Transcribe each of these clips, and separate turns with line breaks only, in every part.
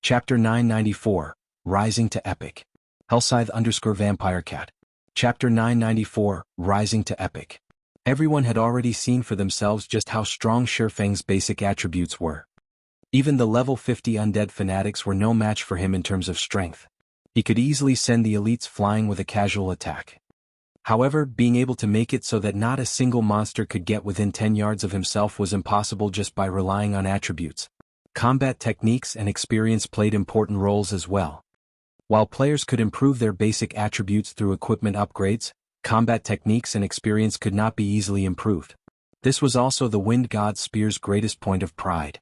Chapter 994, Rising to Epic. Hellscythe_VampireCat. Chapter 994, Rising to Epic. Everyone had already seen for themselves just how strong Shifeng's basic attributes were. Even the level 50 undead fanatics were no match for him in terms of strength. He could easily send the elites flying with a casual attack. However, being able to make it so that not a single monster could get within 10 yards of himself was impossible just by relying on attributes. Combat techniques and experience played important roles as well. While players could improve their basic attributes through equipment upgrades, combat techniques and experience could not be easily improved. This was also the Wind God Spear's greatest point of pride.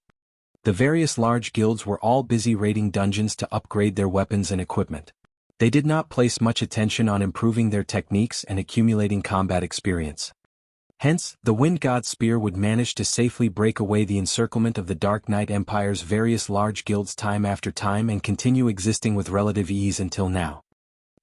The various large guilds were all busy raiding dungeons to upgrade their weapons and equipment. They did not place much attention on improving their techniques and accumulating combat experience. Hence, the Wind God Spear would manage to safely break away the encirclement of the Dark Knight Empire's various large guilds time after time and continue existing with relative ease until now.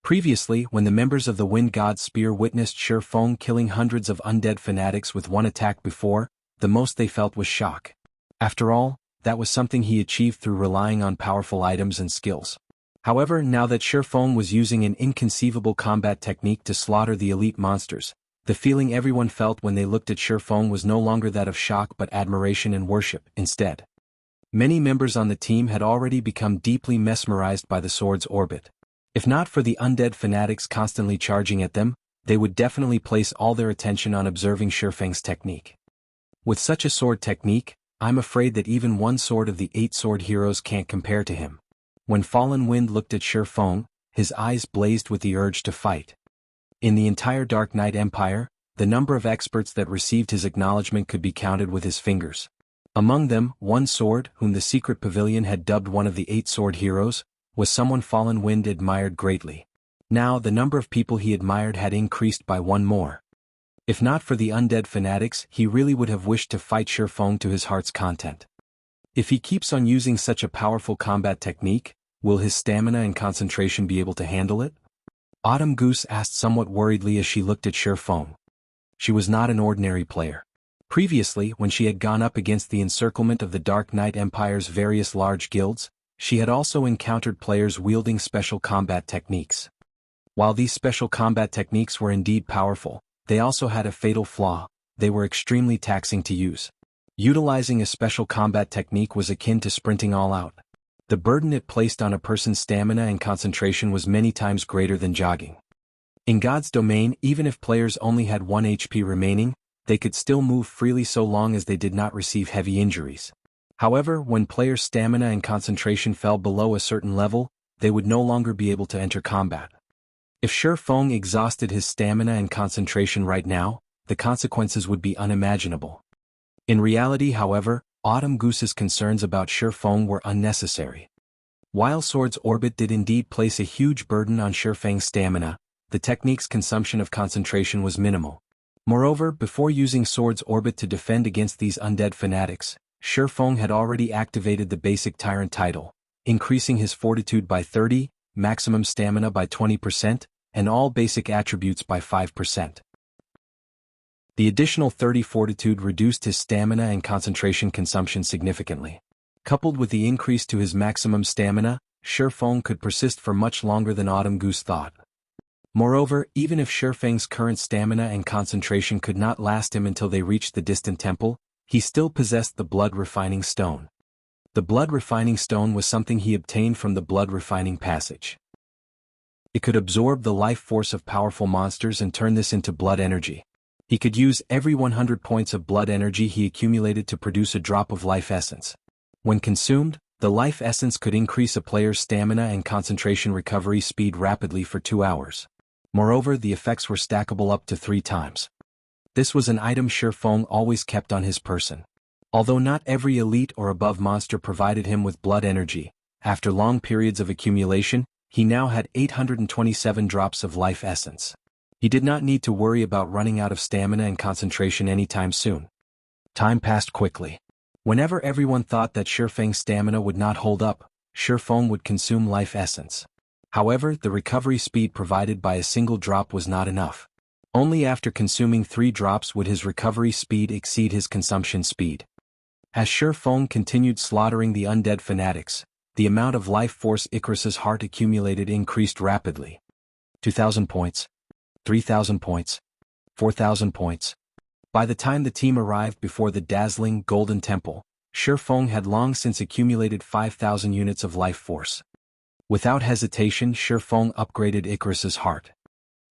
Previously, when the members of the Wind God Spear witnessed Shifeng killing hundreds of undead fanatics with one attack before, the most they felt was shock. After all, that was something he achieved through relying on powerful items and skills. However, now that Shifeng was using an inconceivable combat technique to slaughter the elite monsters, the feeling everyone felt when they looked at Shifeng was no longer that of shock but admiration and worship instead. Many members on the team had already become deeply mesmerized by the sword's orbit. If not for the undead fanatics constantly charging at them, they would definitely place all their attention on observing Shifeng's technique. With such a sword technique, I'm afraid that even one sword of the 8 sword heroes can't compare to him. When Fallen Wind looked at Shifeng, his eyes blazed with the urge to fight. In the entire Dark Knight Empire, the number of experts that received his acknowledgement could be counted with his fingers. Among them, one sword, whom the Secret Pavilion had dubbed one of the 8 sword heroes, was someone Fallen Wind admired greatly. Now the number of people he admired had increased by one more. If not for the undead fanatics, he really would have wished to fight Shifeng to his heart's content. If he keeps on using such a powerful combat technique, will his stamina and concentration be able to handle it? Autumn Goose asked somewhat worriedly as she looked at Shifeng. She was not an ordinary player. Previously, when she had gone up against the encirclement of the Dark Knight Empire's various large guilds, she had also encountered players wielding special combat techniques. While these special combat techniques were indeed powerful, they also had a fatal flaw: they were extremely taxing to use. Utilizing a special combat technique was akin to sprinting all out. The burden it placed on a person's stamina and concentration was many times greater than jogging. In God's domain, even if players only had 1 HP remaining, they could still move freely so long as they did not receive heavy injuries. However, when players' stamina and concentration fell below a certain level, they would no longer be able to enter combat. If Shifeng exhausted his stamina and concentration right now, the consequences would be unimaginable. In reality, however, Autumn Goose's concerns about Shifeng were unnecessary. While Sword's orbit did indeed place a huge burden on Shifeng's stamina, the technique's consumption of concentration was minimal. Moreover, before using Sword's orbit to defend against these undead fanatics, Shifeng had already activated the basic Tyrant title, increasing his fortitude by 30, maximum stamina by 20%, and all basic attributes by 5%. The additional 30 fortitude reduced his stamina and concentration consumption significantly. Coupled with the increase to his maximum stamina, Shifeng could persist for much longer than Autumn Goose thought. Moreover, even if Shifeng's current stamina and concentration could not last him until they reached the distant temple, he still possessed the Blood Refining Stone. The Blood Refining Stone was something he obtained from the Blood Refining Passage. It could absorb the life force of powerful monsters and turn this into blood energy. He could use every 100 points of blood energy he accumulated to produce a drop of life essence. When consumed, the life essence could increase a player's stamina and concentration recovery speed rapidly for 2 hours. Moreover, the effects were stackable up to 3 times. This was an item Shifeng always kept on his person. Although not every elite or above monster provided him with blood energy, after long periods of accumulation, he now had 827 drops of life essence. He did not need to worry about running out of stamina and concentration anytime soon. Time passed quickly. Whenever everyone thought that Shifeng's stamina would not hold up, Shifeng would consume life essence. However, the recovery speed provided by a single drop was not enough. Only after consuming 3 drops would his recovery speed exceed his consumption speed. As Shifeng continued slaughtering the undead fanatics, the amount of life force Icarus's heart accumulated increased rapidly. 2,000 points. 3,000 points. 4,000 points. By the time the team arrived before the dazzling Golden Temple, Shifeng had long since accumulated 5,000 units of life force. Without hesitation, Shifeng upgraded Icarus's heart.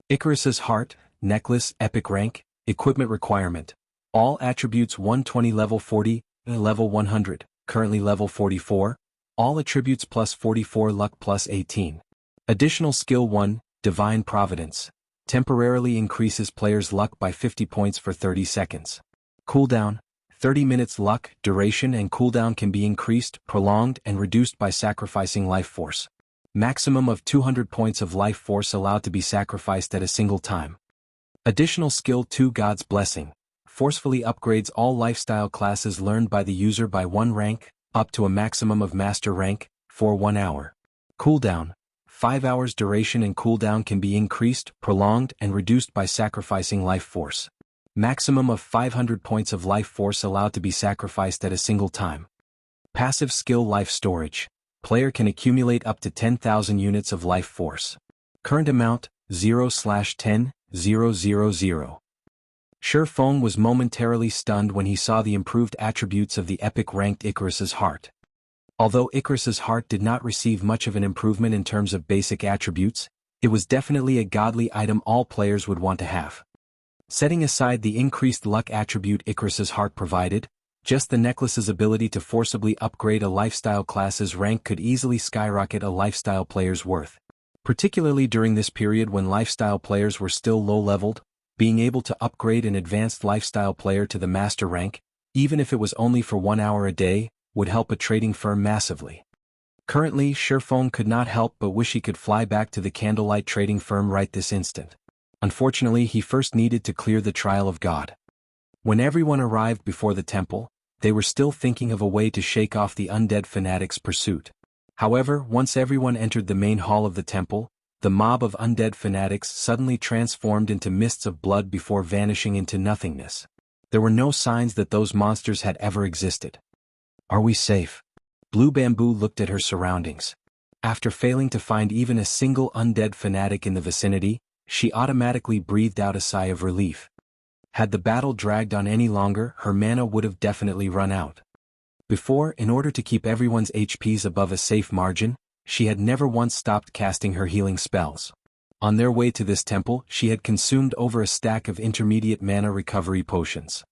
Icarus's heart, necklace, epic rank, equipment requirement. All attributes 120 level 40, level 100, currently level 44. All attributes plus 44 luck plus 18. Additional skill 1, Divine Providence. Temporarily increases player's luck by 50 points for 30 seconds. Cooldown, 30 minutes luck, duration and cooldown can be increased, prolonged and reduced by sacrificing life force. Maximum of 200 points of life force allowed to be sacrificed at a single time. Additional skill 2 God's Blessing. Forcefully upgrades all lifestyle classes learned by the user by 1 rank, up to a maximum of master rank, for 1 hour. Cooldown, 5 hours duration and cooldown can be increased, prolonged and reduced by sacrificing life force. Maximum of 500 points of life force allowed to be sacrificed at a single time. Passive skill Life Storage. Player can accumulate up to 10,000 units of life force. Current amount, 0/10,000. Shifeng was momentarily stunned when he saw the improved attributes of the epic-ranked Icarus's heart. Although Icarus's heart did not receive much of an improvement in terms of basic attributes, it was definitely a godly item all players would want to have. Setting aside the increased luck attribute Icarus's heart provided, just the necklace's ability to forcibly upgrade a lifestyle class's rank could easily skyrocket a lifestyle player's worth. Particularly during this period when lifestyle players were still low-leveled, being able to upgrade an advanced lifestyle player to the master rank, even if it was only for 1 hour a day, would help a trading firm massively. Currently, Shifeng could not help but wish he could fly back to the Candlelight trading firm right this instant. Unfortunately, he first needed to clear the trial of God. When everyone arrived before the temple, they were still thinking of a way to shake off the undead fanatics' pursuit. However, once everyone entered the main hall of the temple, the mob of undead fanatics suddenly transformed into mists of blood before vanishing into nothingness. There were no signs that those monsters had ever existed. Are we safe? Blue Bamboo looked at her surroundings. After failing to find even a single undead fanatic in the vicinity, she automatically breathed out a sigh of relief. Had the battle dragged on any longer, her mana would have definitely run out. Before, in order to keep everyone's HPs above a safe margin, she had never once stopped casting her healing spells. On their way to this temple, she had consumed over a stack of intermediate mana recovery potions.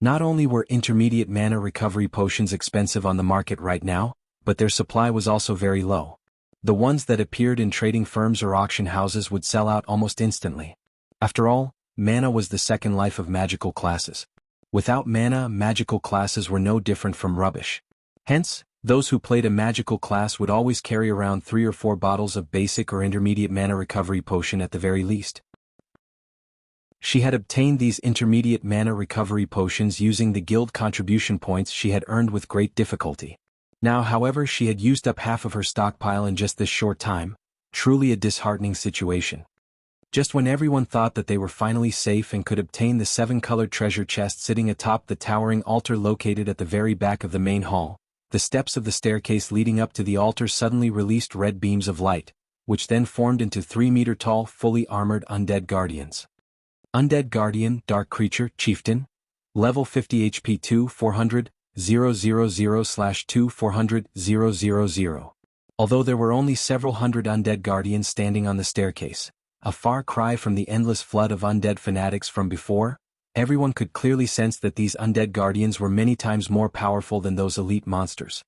Not only were intermediate mana recovery potions expensive on the market right now, but their supply was also very low. The ones that appeared in trading firms or auction houses would sell out almost instantly. After all, mana was the second life of magical classes. Without mana, magical classes were no different from rubbish. Hence, those who played a magical class would always carry around 3 or 4 bottles of basic or intermediate mana recovery potion at the very least. She had obtained these intermediate mana recovery potions using the guild contribution points she had earned with great difficulty. Now, however, she had used up half of her stockpile in just this short time, truly a disheartening situation. Just when everyone thought that they were finally safe and could obtain the 7-colored treasure chest sitting atop the towering altar located at the very back of the main hall, the steps of the staircase leading up to the altar suddenly released red beams of light, which then formed into 3-meter-tall, fully armored undead guardians. Undead Guardian, Dark Creature, Chieftain. Level 50 HP 2 400, 000/2 400, 000. Although there were only several hundred undead guardians standing on the staircase, a far cry from the endless flood of undead fanatics from before, everyone could clearly sense that these undead guardians were many times more powerful than those elite monsters.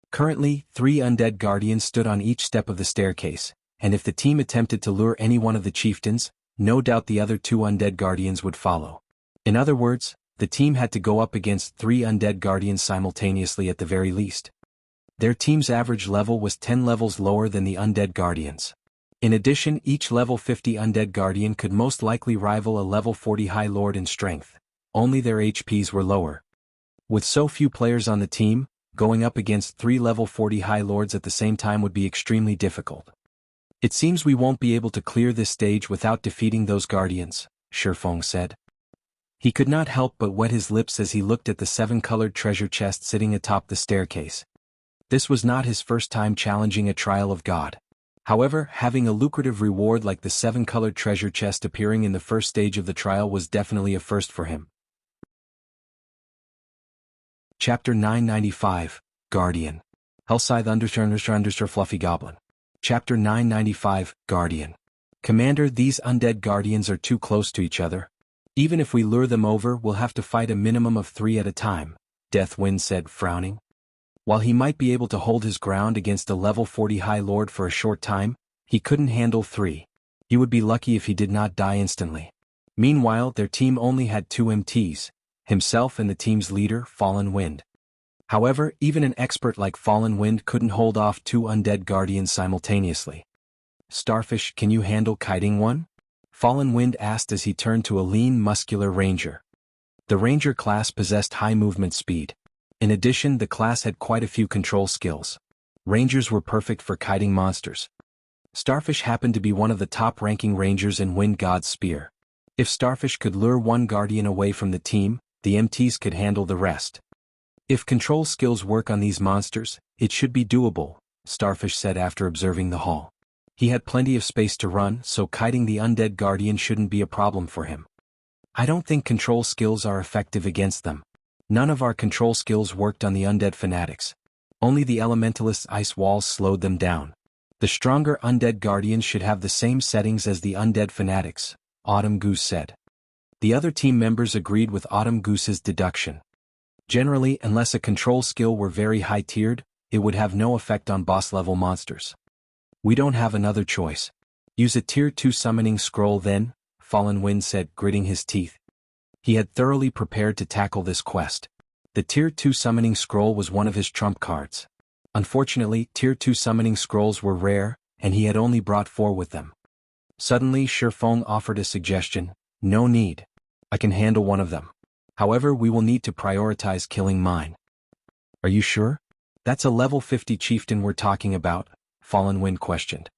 Currently, 3 undead guardians stood on each step of the staircase, and if the team attempted to lure any one of the chieftains, no doubt the other 2 undead guardians would follow. In other words, the team had to go up against 3 undead guardians simultaneously at the very least. Their team's average level was 10 levels lower than the undead guardians. In addition, each level 50 undead guardian could most likely rival a level 40 high lord in strength, only their HPs were lower. With so few players on the team, going up against 3 level 40 high lords at the same time would be extremely difficult. It seems we won't be able to clear this stage without defeating those guardians, Shifeng said. He could not help but wet his lips as he looked at the 7-colored treasure chest sitting atop the staircase. This was not his first time challenging a trial of God. However, having a lucrative reward like the 7-colored treasure chest appearing in the first stage of the trial was definitely a first for him. Chapter 995, Guardian. Hellscythe __ Fluffy Goblin. Chapter 995, Guardian. Commander, these undead guardians are too close to each other. Even if we lure them over, we'll have to fight a minimum of 3 at a time, Deathwind said, frowning. While he might be able to hold his ground against a level 40 High Lord for a short time, he couldn't handle 3. He would be lucky if he did not die instantly. Meanwhile, their team only had 2 MTs, himself and the team's leader, Fallen Wind. However, even an expert like Fallen Wind couldn't hold off 2 undead guardians simultaneously. Starfish, can you handle kiting one? Fallen Wind asked as he turned to a lean, muscular ranger. The ranger class possessed high movement speed. In addition, the class had quite a few control skills. Rangers were perfect for kiting monsters. Starfish happened to be one of the top-ranking rangers in Wind God's Spear. If Starfish could lure one guardian away from the team, the MTs could handle the rest. If control skills work on these monsters, it should be doable, Starfish said after observing the hall. He had plenty of space to run, so kiting the undead guardian shouldn't be a problem for him. I don't think control skills are effective against them. None of our control skills worked on the undead fanatics. Only the elementalist's ice walls slowed them down. The stronger undead guardians should have the same settings as the undead fanatics, Autumn Goose said. The other team members agreed with Autumn Goose's deduction. Generally, unless a control skill were very high-tiered, it would have no effect on boss-level monsters. We don't have another choice. Use a Tier 2 summoning scroll then, Fallen Wind said, gritting his teeth. He had thoroughly prepared to tackle this quest. The Tier 2 summoning scroll was one of his trump cards. Unfortunately, Tier 2 summoning scrolls were rare, and he had only brought 4 with them. Suddenly, Shifeng offered a suggestion. No need. I can handle one of them. However, we will need to prioritize killing mine. Are you sure? That's a level 50 chieftain we're talking about, Fallen Wind questioned.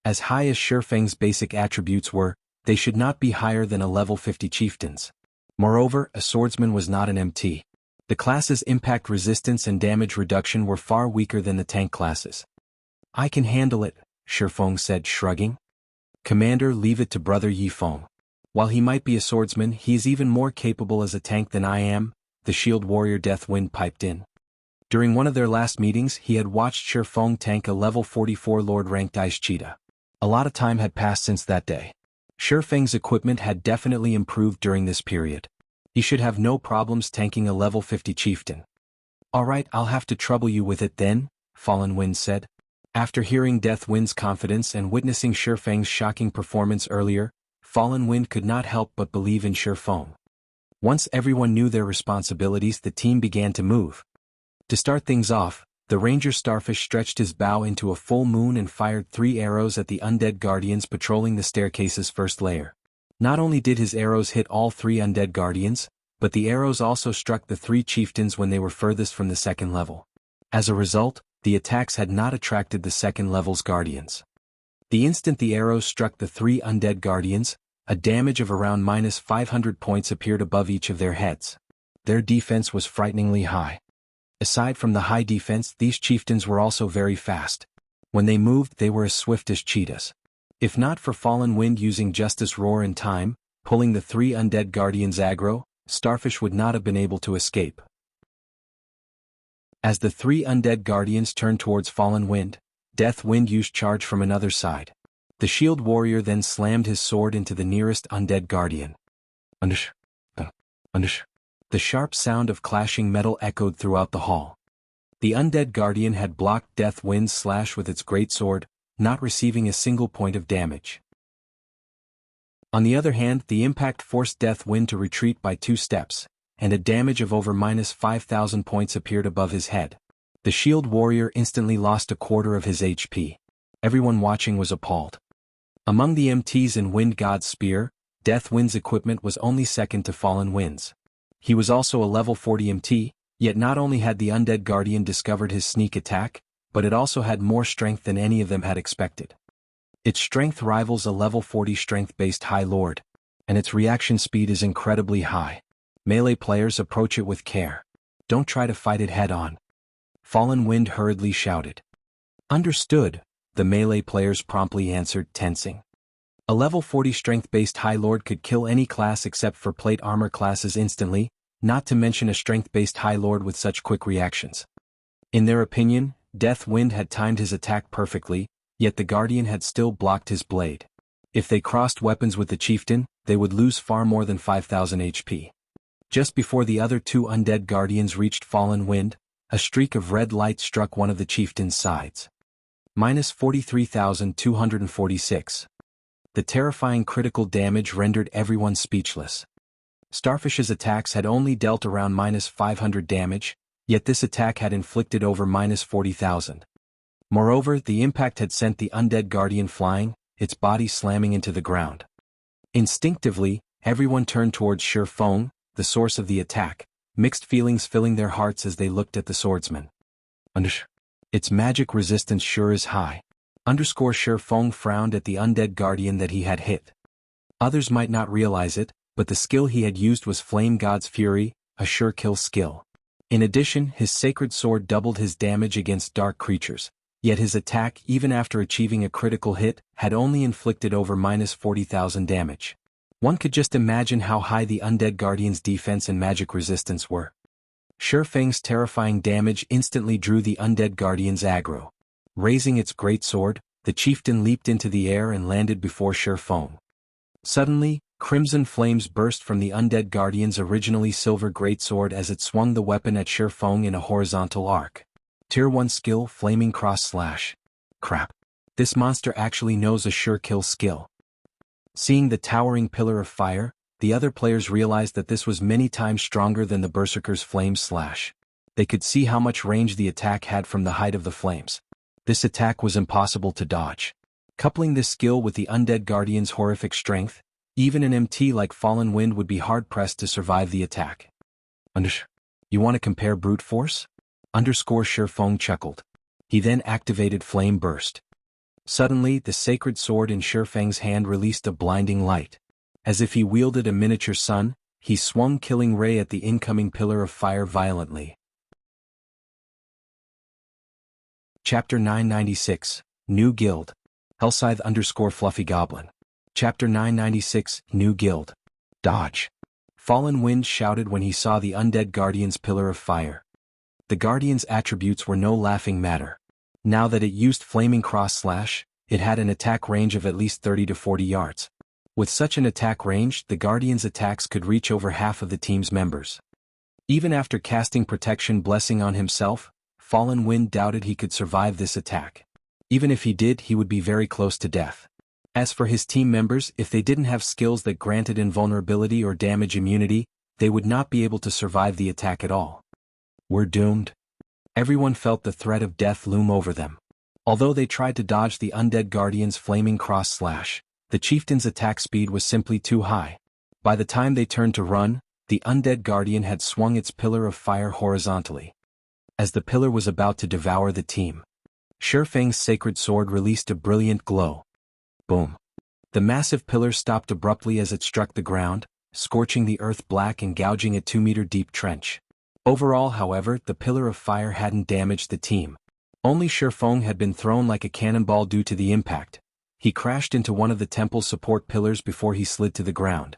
As high as Shifeng's basic attributes were, they should not be higher than a level 50 chieftains. Moreover, a swordsman was not an MT. The class's impact resistance and damage reduction were far weaker than the tank classes. I can handle it, Shifeng said, shrugging. Commander, leave it to Brother Yifeng. While he might be a swordsman, he is even more capable as a tank than I am, the shield warrior Deathwind piped in. During one of their last meetings, he had watched Shifeng tank a level 44 Lord-ranked Ice Cheetah. A lot of time had passed since that day. Shifeng's equipment had definitely improved during this period. He should have no problems tanking a level 50 chieftain. Alright, I'll have to trouble you with it then, Fallen Wind said. After hearing Deathwind's confidence and witnessing Shifeng's shocking performance earlier, Fallen Wind could not help but believe in Shifeng. Once everyone knew their responsibilities, the team began to move. To start things off, the Ranger Starfish stretched his bow into a full moon and fired 3 arrows at the undead guardians patrolling the staircase's first layer. Not only did his arrows hit all 3 undead guardians, but the arrows also struck the 3 chieftains when they were furthest from the second level. As a result, the attacks had not attracted the second level's guardians. The instant the arrows struck the 3 undead guardians, a damage of around -500 points appeared above each of their heads. Their defense was frighteningly high. Aside from the high defense, these chieftains were also very fast. When they moved, they were as swift as cheetahs. If not for Fallen Wind using Justice Roar in time, pulling the 3 undead guardians aggro, Starfish would not have been able to escape. As the 3 undead guardians turned towards Fallen Wind, Deathwind used charge from another side. The shield warrior then slammed his sword into the nearest undead guardian. The sharp sound of clashing metal echoed throughout the hall. The undead guardian had blocked Deathwind's slash with its greatsword, not receiving a single point of damage. On the other hand, the impact forced Deathwind to retreat by 2 steps, and a damage of over -5,000 points appeared above his head. The shield warrior instantly lost a quarter of his HP. Everyone watching was appalled. Among the MTs in Wind God's Spear, Deathwind's equipment was only second to Fallen Wind's. He was also a level 40 MT, yet not only had the undead guardian discovered his sneak attack, but it also had more strength than any of them had expected. Its strength rivals a level 40 strength-based High Lord, and its reaction speed is incredibly high. Melee players approach it with care. Don't try to fight it head-on. Fallen Wind hurriedly shouted. Understood, the melee players promptly answered, tensing. A level 40 strength-based High Lord could kill any class except for plate armor classes instantly, not to mention a strength-based High Lord with such quick reactions. In their opinion, Death Wind had timed his attack perfectly, yet the Guardian had still blocked his blade. If they crossed weapons with the chieftain, they would lose far more than 5,000 HP. Just before the other two undead Guardians reached Fallen Wind, a streak of red light struck one of the chieftain's sides. Minus 43,246. The terrifying critical damage rendered everyone speechless. Starfish's attacks had only dealt around minus 500 damage, yet this attack had inflicted over minus 40,000. Moreover, the impact had sent the undead Guardian flying, its body slamming into the ground. Instinctively, everyone turned towards Shi Feng, the source of the attack, mixed feelings filling their hearts as they looked at the swordsman. Its magic resistance sure is high. Shi Feng frowned at the undead Guardian that he had hit. Others might not realize it, but the skill he had used was Flame God's Fury, a sure kill skill. In addition, his sacred sword doubled his damage against dark creatures, yet his attack, even after achieving a critical hit, had only inflicted over minus 40,000 damage. One could just imagine how high the undead Guardian's defense and magic resistance were. Shi Feng's terrifying damage instantly drew the undead Guardian's aggro. Raising its great sword, the chieftain leaped into the air and landed before Shi Feng. Suddenly, crimson flames burst from the undead Guardian's originally silver greatsword as it swung the weapon at Shi Feng in a horizontal arc. Tier 1 skill Flaming Cross Slash. Crap. This monster actually knows a sure kill skill. Seeing the towering pillar of fire, the other players realized that this was many times stronger than the Berserker's Flame Slash. They could see how much range the attack had from the height of the flames. This attack was impossible to dodge. Coupling this skill with the undead Guardian's horrific strength, even an MT like Fallen Wind would be hard-pressed to survive the attack. You want to compare brute force? Shi Feng chuckled. He then activated Flame Burst. Suddenly, the sacred sword in Shi Feng's hand released a blinding light. As if he wielded a miniature sun, he swung Killing Ray at the incoming pillar of fire violently. Chapter 996, New Guild. Hellscythe _Fluffy Goblin. Chapter 996, New Guild. Dodge. Fallen Wind shouted when he saw the undead Guardian's pillar of fire. The Guardian's attributes were no laughing matter. Now that it used Flaming Cross Slash, it had an attack range of at least 30 to 40 yards. With such an attack range, the Guardian's attacks could reach over half of the team's members. Even after casting Protection Blessing on himself, Fallen Wind doubted he could survive this attack. Even if he did, he would be very close to death. As for his team members, if they didn't have skills that granted invulnerability or damage immunity, they would not be able to survive the attack at all. We're doomed. Everyone felt the threat of death loom over them. Although they tried to dodge the undead Guardian's Flaming Cross Slash, the chieftain's attack speed was simply too high. By the time they turned to run, the undead Guardian had swung its pillar of fire horizontally. As the pillar was about to devour the team, Shi Feng's sacred sword released a brilliant glow. Boom. The massive pillar stopped abruptly as it struck the ground, scorching the earth black and gouging a 2-meter-deep trench. Overall, however, the pillar of fire hadn't damaged the team. Only Shi Feng had been thrown like a cannonball due to the impact. He crashed into one of the temple's support pillars before he slid to the ground.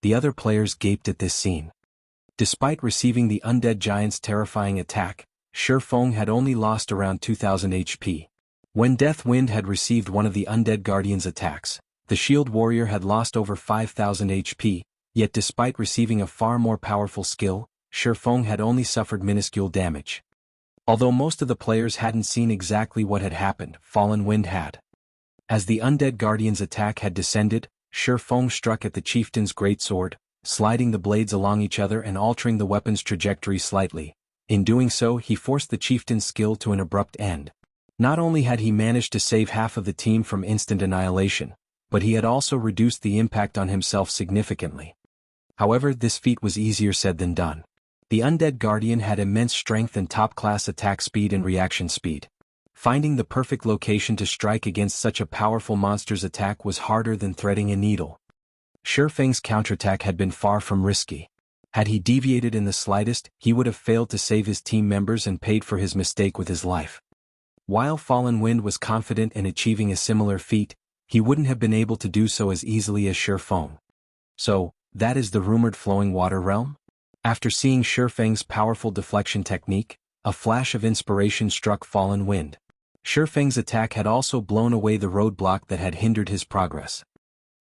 The other players gaped at this scene. Despite receiving the undead giant's terrifying attack, Shi Feng had only lost around 2,000 HP. When Death Wind had received one of the undead Guardian's attacks, the Shield Warrior had lost over 5,000 HP, yet despite receiving a far more powerful skill, Shi Feng had only suffered minuscule damage. Although most of the players hadn't seen exactly what had happened, Fallen Wind had. As the undead Guardian's attack had descended, Shi Feng struck at the chieftain's greatsword, sliding the blades along each other and altering the weapon's trajectory slightly. In doing so, he forced the chieftain's skill to an abrupt end. Not only had he managed to save half of the team from instant annihilation, but he had also reduced the impact on himself significantly. However, this feat was easier said than done. The undead Guardian had immense strength and top-class attack speed and reaction speed. Finding the perfect location to strike against such a powerful monster's attack was harder than threading a needle. Shi Feng's counterattack had been far from risky. Had he deviated in the slightest, he would have failed to save his team members and paid for his mistake with his life. While Fallen Wind was confident in achieving a similar feat, he wouldn't have been able to do so as easily as Shifeng. So, that is the rumored flowing water realm? After seeing Shifeng's powerful deflection technique, a flash of inspiration struck Fallen Wind. Shifeng's attack had also blown away the roadblock that had hindered his progress.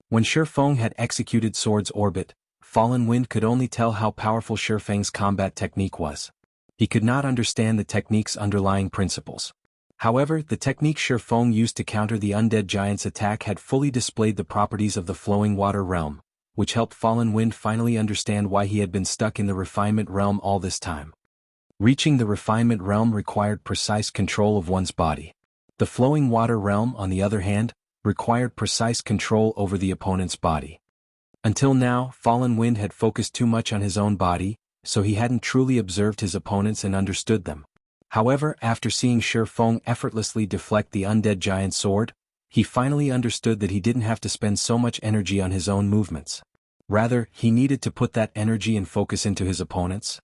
When Shifeng had executed Sword's Orbit, Fallen Wind could only tell how powerful Shifeng's combat technique was. He could not understand the technique's underlying principles. However, the technique Shifeng used to counter the undead giant's attack had fully displayed the properties of the flowing water realm, which helped Fallen Wind finally understand why he had been stuck in the refinement realm all this time. Reaching the refinement realm required precise control of one's body. The flowing water realm, on the other hand, required precise control over the opponent's body. Until now, Fallen Wind had focused too much on his own body, so he hadn't truly observed his opponents and understood them. However, after seeing Shifeng effortlessly deflect the undead giant's sword, he finally understood that he didn't have to spend so much energy on his own movements. Rather, he needed to put that energy and focus into his opponents.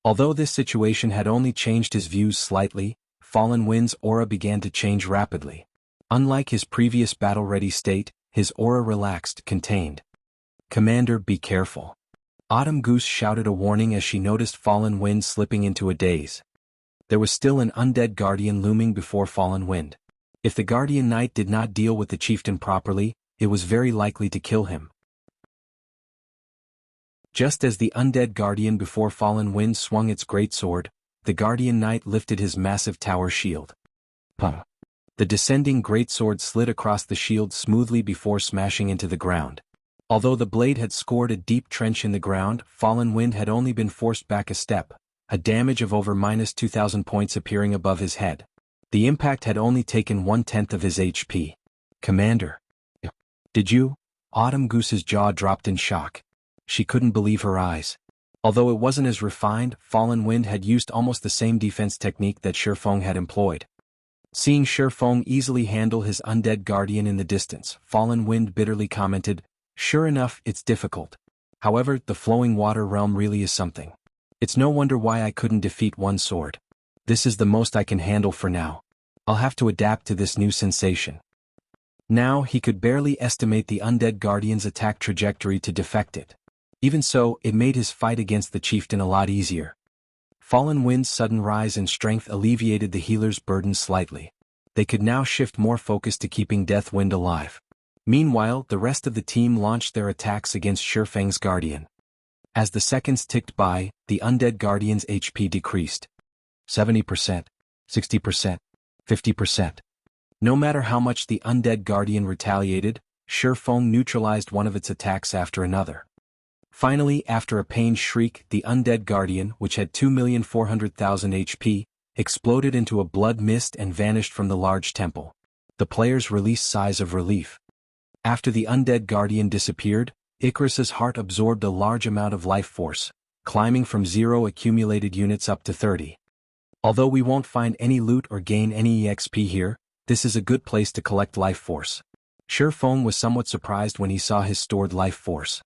Although this situation had only changed his views slightly, Fallen Wind's aura began to change rapidly. Unlike his previous battle-ready state, his aura relaxed, contained. "Commander, be careful." Autumn Goose shouted a warning as she noticed Fallen Wind slipping into a daze. There was still an undead guardian looming before Fallen Wind. If the guardian knight did not deal with the chieftain properly, it was very likely to kill him. Just as the undead guardian before Fallen Wind swung its greatsword, the guardian knight lifted his massive tower shield. Puh! The descending greatsword slid across the shield smoothly before smashing into the ground. Although the blade had scored a deep trench in the ground, Fallen Wind had only been forced back a step, a damage of over -2,000 points appearing above his head. The impact had only taken 1/10 of his HP. "Commander. Did you?" Autumn Goose's jaw dropped in shock. She couldn't believe her eyes. Although it wasn't as refined, Fallen Wind had used almost the same defense technique that Shifeng had employed. Seeing Shifeng easily handle his undead guardian in the distance, Fallen Wind bitterly commented, "Sure enough, it's difficult. However, the flowing water realm really is something. It's no wonder why I couldn't defeat one sword. This is the most I can handle for now. I'll have to adapt to this new sensation." Now he could barely estimate the undead guardian's attack trajectory to defect it. Even so, it made his fight against the chieftain a lot easier. Fallen Wind's sudden rise in strength alleviated the healer's burden slightly. They could now shift more focus to keeping Deathwind alive. Meanwhile, the rest of the team launched their attacks against Shifeng's guardian. As the seconds ticked by, the undead guardian's HP decreased. 70%, 60%, 50%. No matter how much the undead guardian retaliated, Shifeng neutralized one of its attacks after another. Finally, after a pained shriek, the undead guardian, which had 2,400,000 HP, exploded into a blood mist and vanished from the large temple. The players released sighs of relief. After the undead guardian disappeared, Icarus's heart absorbed a large amount of life force, climbing from 0 accumulated units up to 30. Although we won't find any loot or gain any EXP here, this is a good place to collect life force. Shifeng was somewhat surprised when he saw his stored life force.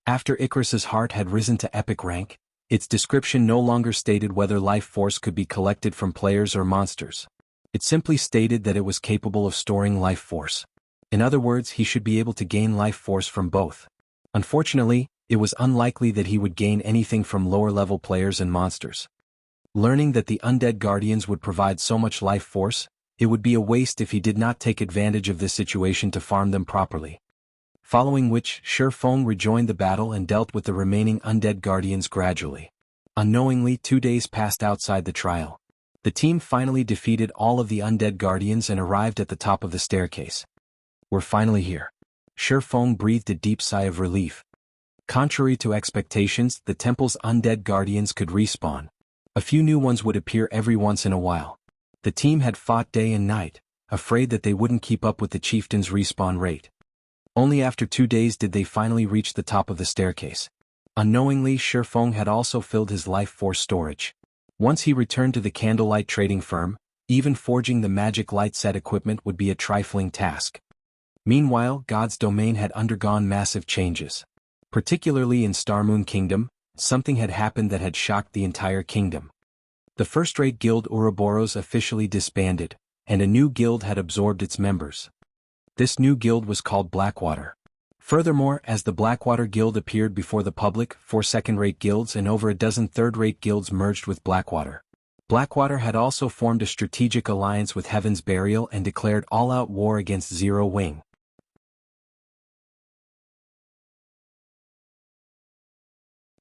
After Icarus's heart had risen to epic rank, its description no longer stated whether life force could be collected from players or monsters. It simply stated that it was capable of storing life force. In other words, he should be able to gain life force from both. Unfortunately, it was unlikely that he would gain anything from lower-level players and monsters. Learning that the undead guardians would provide so much life force, it would be a waste if he did not take advantage of this situation to farm them properly. Following which, Shifeng rejoined the battle and dealt with the remaining undead guardians gradually. Unknowingly, 2 days passed outside the trial. The team finally defeated all of the undead guardians and arrived at the top of the staircase. "We're finally here." Shifeng breathed a deep sigh of relief. Contrary to expectations, the temple's undead guardians could respawn. A few new ones would appear every once in a while. The team had fought day and night, afraid that they wouldn't keep up with the chieftain's respawn rate. Only after 2 days did they finally reach the top of the staircase. Unknowingly, Shifeng had also filled his life force storage. Once he returned to the candlelight trading firm, even forging the magic light set equipment would be a trifling task. Meanwhile, God's domain had undergone massive changes. Particularly in Star Moon Kingdom, something had happened that had shocked the entire kingdom. The first-rate guild Ouroboros officially disbanded, and a new guild had absorbed its members. This new guild was called Blackwater. Furthermore, as the Blackwater Guild appeared before the public, 4 second-rate guilds and over a dozen third-rate guilds merged with Blackwater. Blackwater had also formed a strategic alliance with Heaven's Burial and declared all-out war against Zero Wing.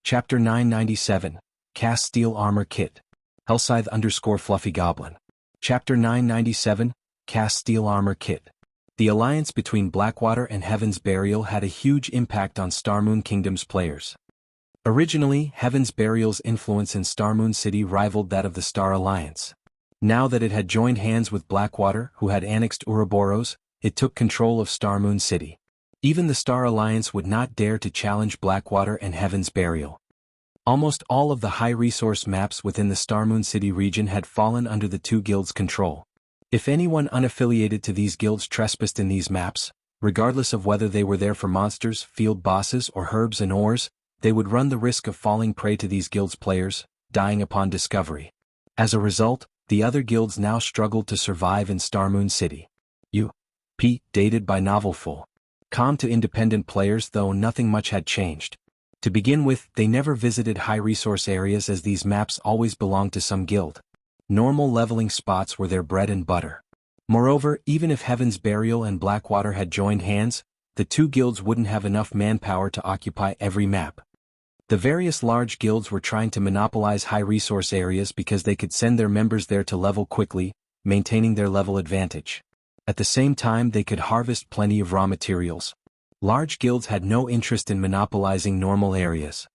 Chapter 997, Cast Steel Armor Kit. Hellscythe_Fluffy Goblin. Chapter 997, Cast Steel Armor Kit. The alliance between Blackwater and Heaven's Burial had a huge impact on Star Moon Kingdom's players. Originally, Heaven's Burial's influence in Star Moon City rivaled that of the Star Alliance. Now that it had joined hands with Blackwater, who had annexed Ouroboros, it took control of Star Moon City. Even the Star Alliance would not dare to challenge Blackwater and Heaven's Burial. Almost all of the high-resource maps within the Star Moon City region had fallen under the two guilds' control. If anyone unaffiliated to these guilds trespassed in these maps, regardless of whether they were there for monsters, field bosses, or herbs and ores, they would run the risk of falling prey to these guilds' players, dying upon discovery. As a result, the other guilds now struggled to survive in Star Moon City. Dated by Novelful. Com to independent players, though nothing much had changed. To begin with, they never visited high-resource areas as these maps always belonged to some guild. Normal leveling spots were their bread and butter. Moreover, even if Heaven's Burial and Blackwater had joined hands, the two guilds wouldn't have enough manpower to occupy every map. The various large guilds were trying to monopolize high-resource areas because they could send their members there to level quickly, maintaining their level advantage. At the same time, they could harvest plenty of raw materials. Large guilds had no interest in monopolizing normal areas.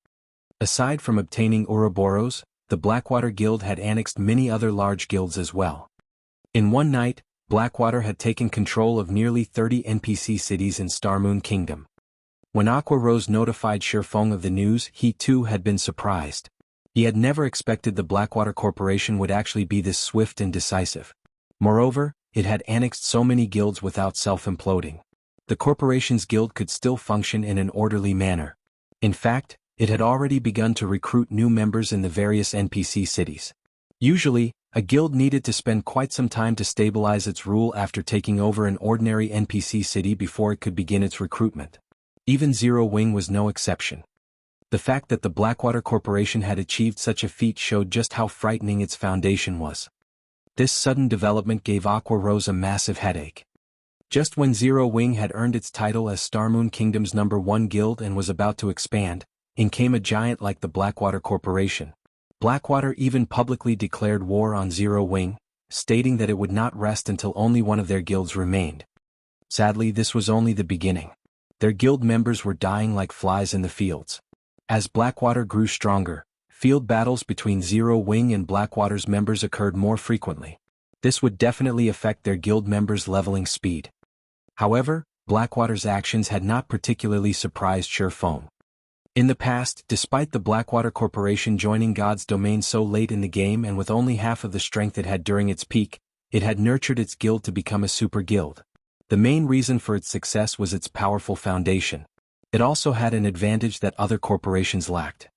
Aside from obtaining Ouroboros, the Blackwater Guild had annexed many other large guilds as well. In one night, Blackwater had taken control of nearly 30 NPC cities in Star Moon Kingdom. When Aqua Rose notified Shifeng of the news, he too had been surprised. He had never expected the Blackwater Corporation would actually be this swift and decisive. Moreover, it had annexed so many guilds without self-imploding. The corporation's guild could still function in an orderly manner. In fact, it had already begun to recruit new members in the various NPC cities. Usually, a guild needed to spend quite some time to stabilize its rule after taking over an ordinary NPC city before it could begin its recruitment. Even Zero Wing was no exception. The fact that the Blackwater Corporation had achieved such a feat showed just how frightening its foundation was. This sudden development gave Aqua Rose a massive headache. Just when Zero Wing had earned its title as Star Moon Kingdom's #1 guild and was about to expand, in came a giant like the Blackwater Corporation. Blackwater even publicly declared war on Zero Wing, stating that it would not rest until only one of their guilds remained. Sadly, this was only the beginning. Their guild members were dying like flies in the fields. As Blackwater grew stronger, field battles between Zero Wing and Blackwater's members occurred more frequently. This would definitely affect their guild members' leveling speed. However, Blackwater's actions had not particularly surprised Shifeng. In the past, despite the Blackwater Corporation joining God's domain so late in the game and with only half of the strength it had during its peak, it had nurtured its guild to become a super guild. The main reason for its success was its powerful foundation. It also had an advantage that other corporations lacked.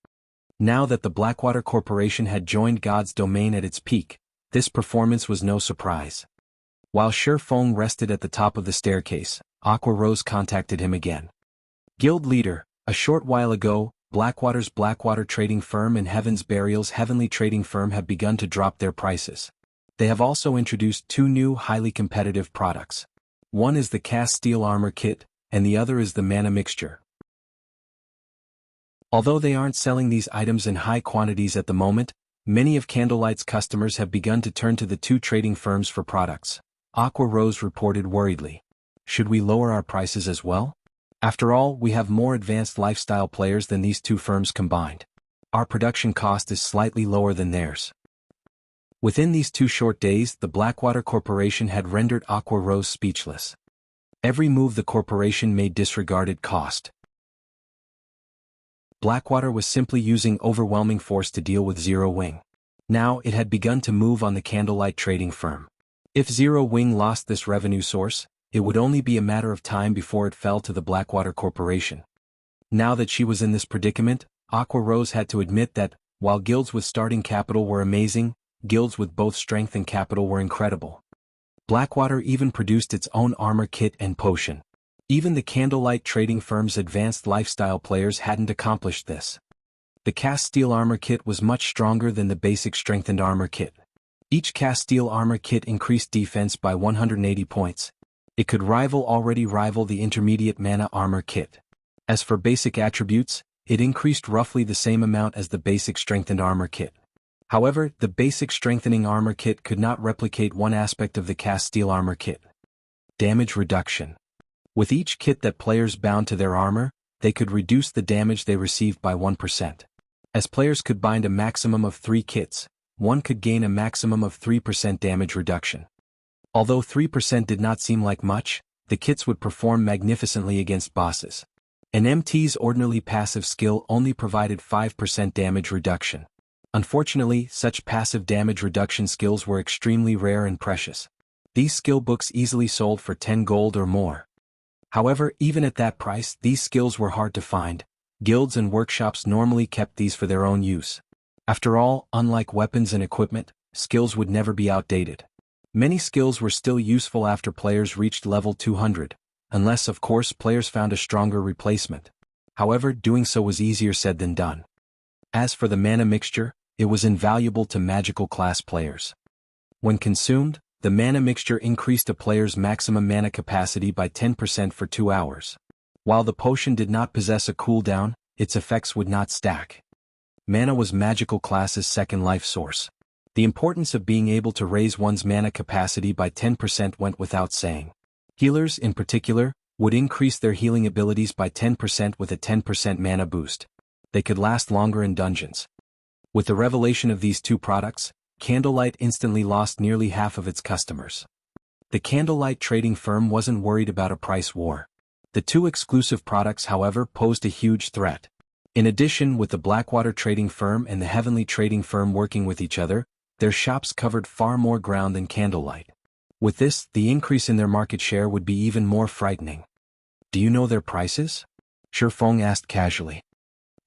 Now that the Blackwater Corporation had joined God's domain at its peak, this performance was no surprise. While Shifeng rested at the top of the staircase, Aqua Rose contacted him again. Guild leader, a short while ago, Blackwater's Blackwater Trading Firm and Heaven's Burial's Heavenly Trading Firm have begun to drop their prices. They have also introduced 2 new highly competitive products. One is the Cast Steel Armor Kit, and the other is the Mana Mixture. Although they aren't selling these items in high quantities at the moment, many of Candlelight's customers have begun to turn to the 2 trading firms for products. Aqua Rose reported worriedly. Should we lower our prices as well? After all, we have more advanced lifestyle players than these 2 firms combined. Our production cost is slightly lower than theirs. Within these 2 short days, the Blackwater Corporation had rendered Aqua Rose speechless. Every move the corporation made disregarded cost. Blackwater was simply using overwhelming force to deal with Zero Wing. Now it had begun to move on the Candlelight Trading Firm. If Zero Wing lost this revenue source, it would only be a matter of time before it fell to the Blackwater Corporation. Now that she was in this predicament, Aqua Rose had to admit that, while guilds with starting capital were amazing, guilds with both strength and capital were incredible. Blackwater even produced its own armor kit and potion. Even the Candlelight trading firm's advanced lifestyle players hadn't accomplished this. The cast steel armor kit was much stronger than the basic strengthened armor kit. Each cast steel armor kit increased defense by 180 points. It could already rival the intermediate mana armor kit. As for basic attributes, it increased roughly the same amount as the basic strengthened armor kit. However, the basic strengthening armor kit could not replicate one aspect of the cast steel armor kit: damage reduction. With each kit that players bound to their armor, they could reduce the damage they received by 1%. As players could bind a maximum of 3 kits, one could gain a maximum of 3% damage reduction. Although 3% did not seem like much, the kits would perform magnificently against bosses. An MT's ordinarily passive skill only provided 5% damage reduction. Unfortunately, such passive damage reduction skills were extremely rare and precious. These skill books easily sold for 10 gold or more. However, even at that price, these skills were hard to find. Guilds and workshops normally kept these for their own use. After all, unlike weapons and equipment, skills would never be outdated. Many skills were still useful after players reached level 200, unless of course players found a stronger replacement. However, doing so was easier said than done. As for the mana mixture, it was invaluable to magical class players. When consumed, the mana mixture increased a player's maximum mana capacity by 10% for 2 hours. While the potion did not possess a cooldown, its effects would not stack. Mana was magical class's second life source. The importance of being able to raise one's mana capacity by 10% went without saying. Healers, in particular, would increase their healing abilities by 10% with a 10% mana boost. They could last longer in dungeons. With the revelation of these two products, Candlelight instantly lost nearly half of its customers. The Candlelight trading firm wasn't worried about a price war. The two exclusive products, however, posed a huge threat. In addition, with the Blackwater trading firm and the Heavenly trading firm working with each other, their shops covered far more ground than Candlelight. With this, the increase in their market share would be even more frightening. "Do you know their prices?" Shifeng asked casually.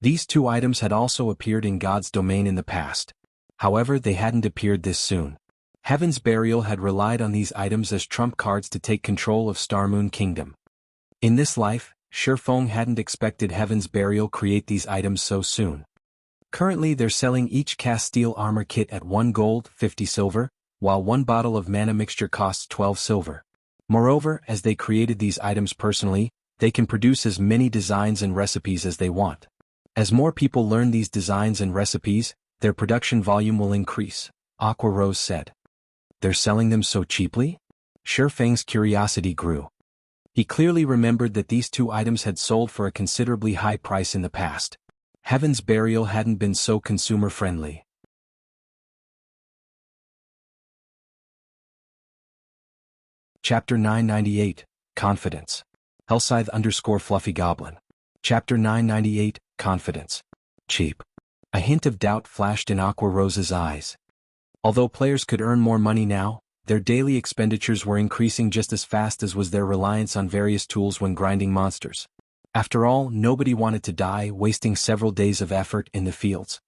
These two items had also appeared in God's domain in the past. However, they hadn't appeared this soon. Heaven's Burial had relied on these items as trump cards to take control of Starmoon Kingdom. In this life, Shifeng hadn't expected Heaven's Burial create these items so soon. Currently they're selling each cast steel armor kit at 1 gold, 50 silver, while 1 bottle of mana mixture costs 12 silver. Moreover, as they created these items personally, they can produce as many designs and recipes as they want. As more people learn these designs and recipes, their production volume will increase, Aqua Rose said. "They're selling them so cheaply?" Shifeng's curiosity grew. He clearly remembered that these two items had sold for a considerably high price in the past. Heaven's Burial hadn't been so consumer-friendly. Chapter 998, Confidence. Hellscythe_Fluffy Goblin. Chapter 998, Confidence. Cheap. A hint of doubt flashed in Aqua Rose's eyes. Although players could earn more money now, their daily expenditures were increasing just as fast as was their reliance on various tools when grinding monsters. After all, nobody wanted to die wasting several days of effort in the fields.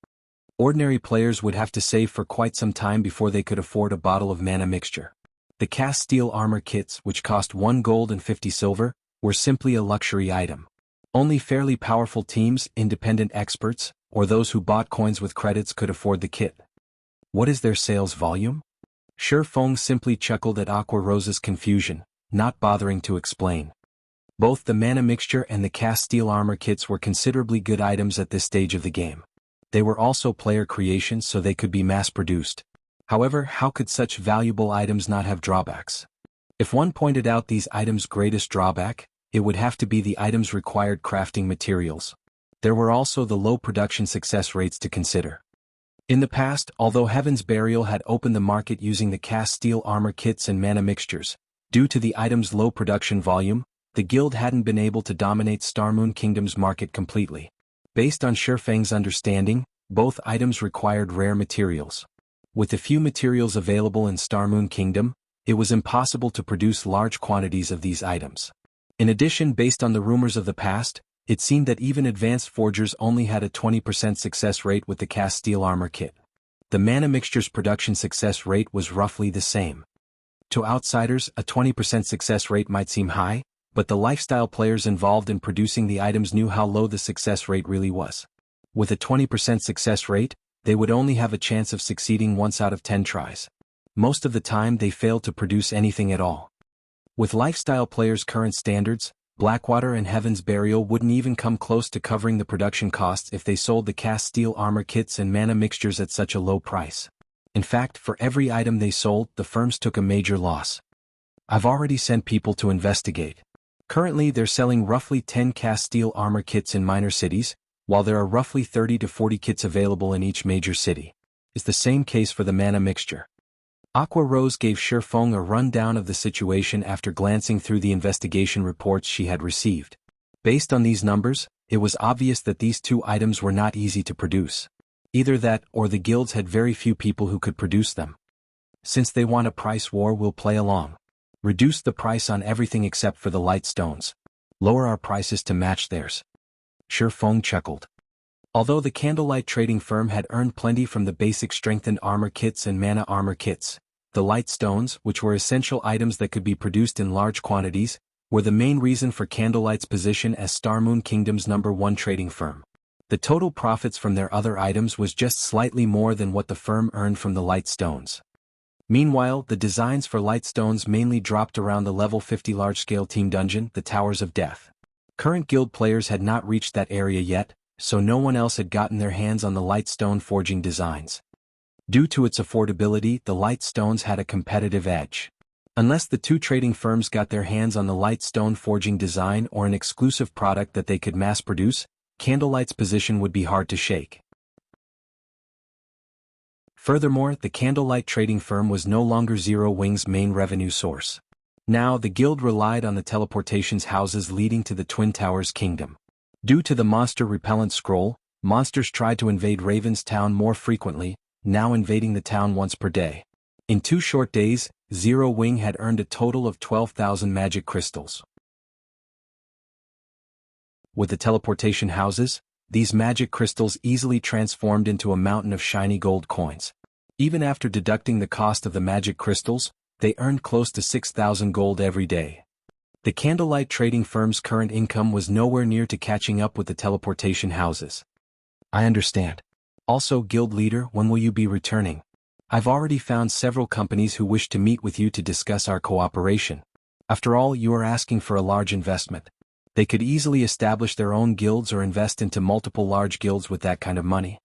Ordinary players would have to save for quite some time before they could afford a bottle of mana mixture. The cast steel armor kits, which cost 1 gold and 50 silver, were simply a luxury item. Only fairly powerful teams, independent experts, or those who bought coins with credits could afford the kit. What is their sales volume? Shifeng simply chuckled at Aqua Rose's confusion, not bothering to explain. Both the mana mixture and the cast steel armor kits were considerably good items at this stage of the game. They were also player creations, so they could be mass-produced. However, how could such valuable items not have drawbacks? If one pointed out these items' greatest drawback, it would have to be the items' required crafting materials. There were also the low production success rates to consider. In the past, although Heaven's Burial had opened the market using the cast steel armor kits and mana mixtures, due to the items' low production volume, the guild hadn't been able to dominate Starmoon Kingdom's market completely. Based on Shifeng's understanding, both items required rare materials. With the few materials available in Starmoon Kingdom, it was impossible to produce large quantities of these items. In addition, based on the rumors of the past, It seemed that even advanced forgers only had a 20% success rate with the cast steel armor kit. The mana mixture's production success rate was roughly the same. To outsiders, a 20% success rate might seem high, but the lifestyle players involved in producing the items knew how low the success rate really was. With a 20% success rate, they would only have a chance of succeeding once out of 10 tries. Most of the time they failed to produce anything at all. With lifestyle players' current standards, Blackwater and Heaven's Burial wouldn't even come close to covering the production costs if they sold the cast steel armor kits and mana mixtures at such a low price. In fact, for every item they sold, the firms took a major loss. I've already sent people to investigate. Currently they're selling roughly 10 cast steel armor kits in minor cities, while there are roughly 30 to 40 kits available in each major city. It's the same case for the mana mixture. Aqua Rose gave Shifeng a rundown of the situation after glancing through the investigation reports she had received. Based on these numbers, it was obvious that these two items were not easy to produce. Either that or the guilds had very few people who could produce them. Since they want a price war, we'll play along. Reduce the price on everything except for the light stones. Lower our prices to match theirs. Shifeng chuckled. Although the candlelight trading firm had earned plenty from the basic strengthened armor kits and mana armor kits, the light stones, which were essential items that could be produced in large quantities, were the main reason for Candlelight's position as Starmoon Kingdom's #1 trading firm. The total profits from their other items was just slightly more than what the firm earned from the light stones. Meanwhile, the designs for light stones mainly dropped around the level 50 large-scale team dungeon, the Towers of Death. Current guild players had not reached that area yet, so no one else had gotten their hands on the light stone forging designs. Due to its affordability, the light stones had a competitive edge. Unless the two trading firms got their hands on the light stone forging design or an exclusive product that they could mass produce, Candlelight's position would be hard to shake. Furthermore, the Candlelight trading firm was no longer Zero Wing's main revenue source. Now the guild relied on the teleportations houses leading to the Twin Towers Kingdom. Due to the monster repellent scroll, monsters tried to invade Raven's town more frequently, now invading the town once per day. In 2 short days, Zero Wing had earned a total of 12,000 magic crystals. With the teleportation houses, these magic crystals easily transformed into a mountain of shiny gold coins. Even after deducting the cost of the magic crystals, they earned close to 6,000 gold every day. The Candlelight trading firm's current income was nowhere near to catching up with the teleportation houses. I understand. Also, guild leader, when will you be returning? I've already found several companies who wish to meet with you to discuss our cooperation. After all, you are asking for a large investment. They could easily establish their own guilds or invest into multiple large guilds with that kind of money.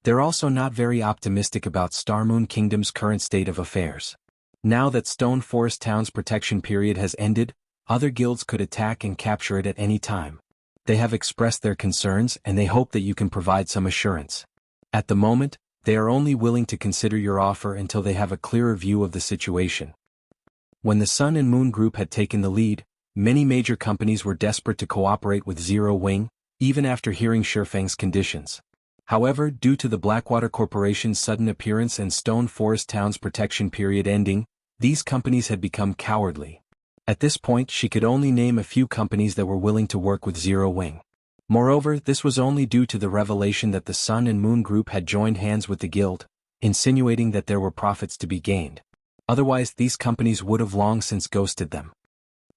They're also not very optimistic about Starmoon Kingdom's current state of affairs. Now that Stone Forest Town's protection period has ended, other guilds could attack and capture it at any time. They have expressed their concerns and they hope that you can provide some assurance. At the moment, they are only willing to consider your offer until they have a clearer view of the situation. When the Sun and Moon Group had taken the lead, many major companies were desperate to cooperate with Zero Wing, even after hearing Shifeng's conditions. However, due to the Blackwater Corporation's sudden appearance and Stone Forest Town's protection period ending, these companies had become cowardly. At this point, she could only name a few companies that were willing to work with Zero Wing. Moreover, this was only due to the revelation that the Sun and Moon Group had joined hands with the guild, insinuating that there were profits to be gained. Otherwise, these companies would have long since ghosted them.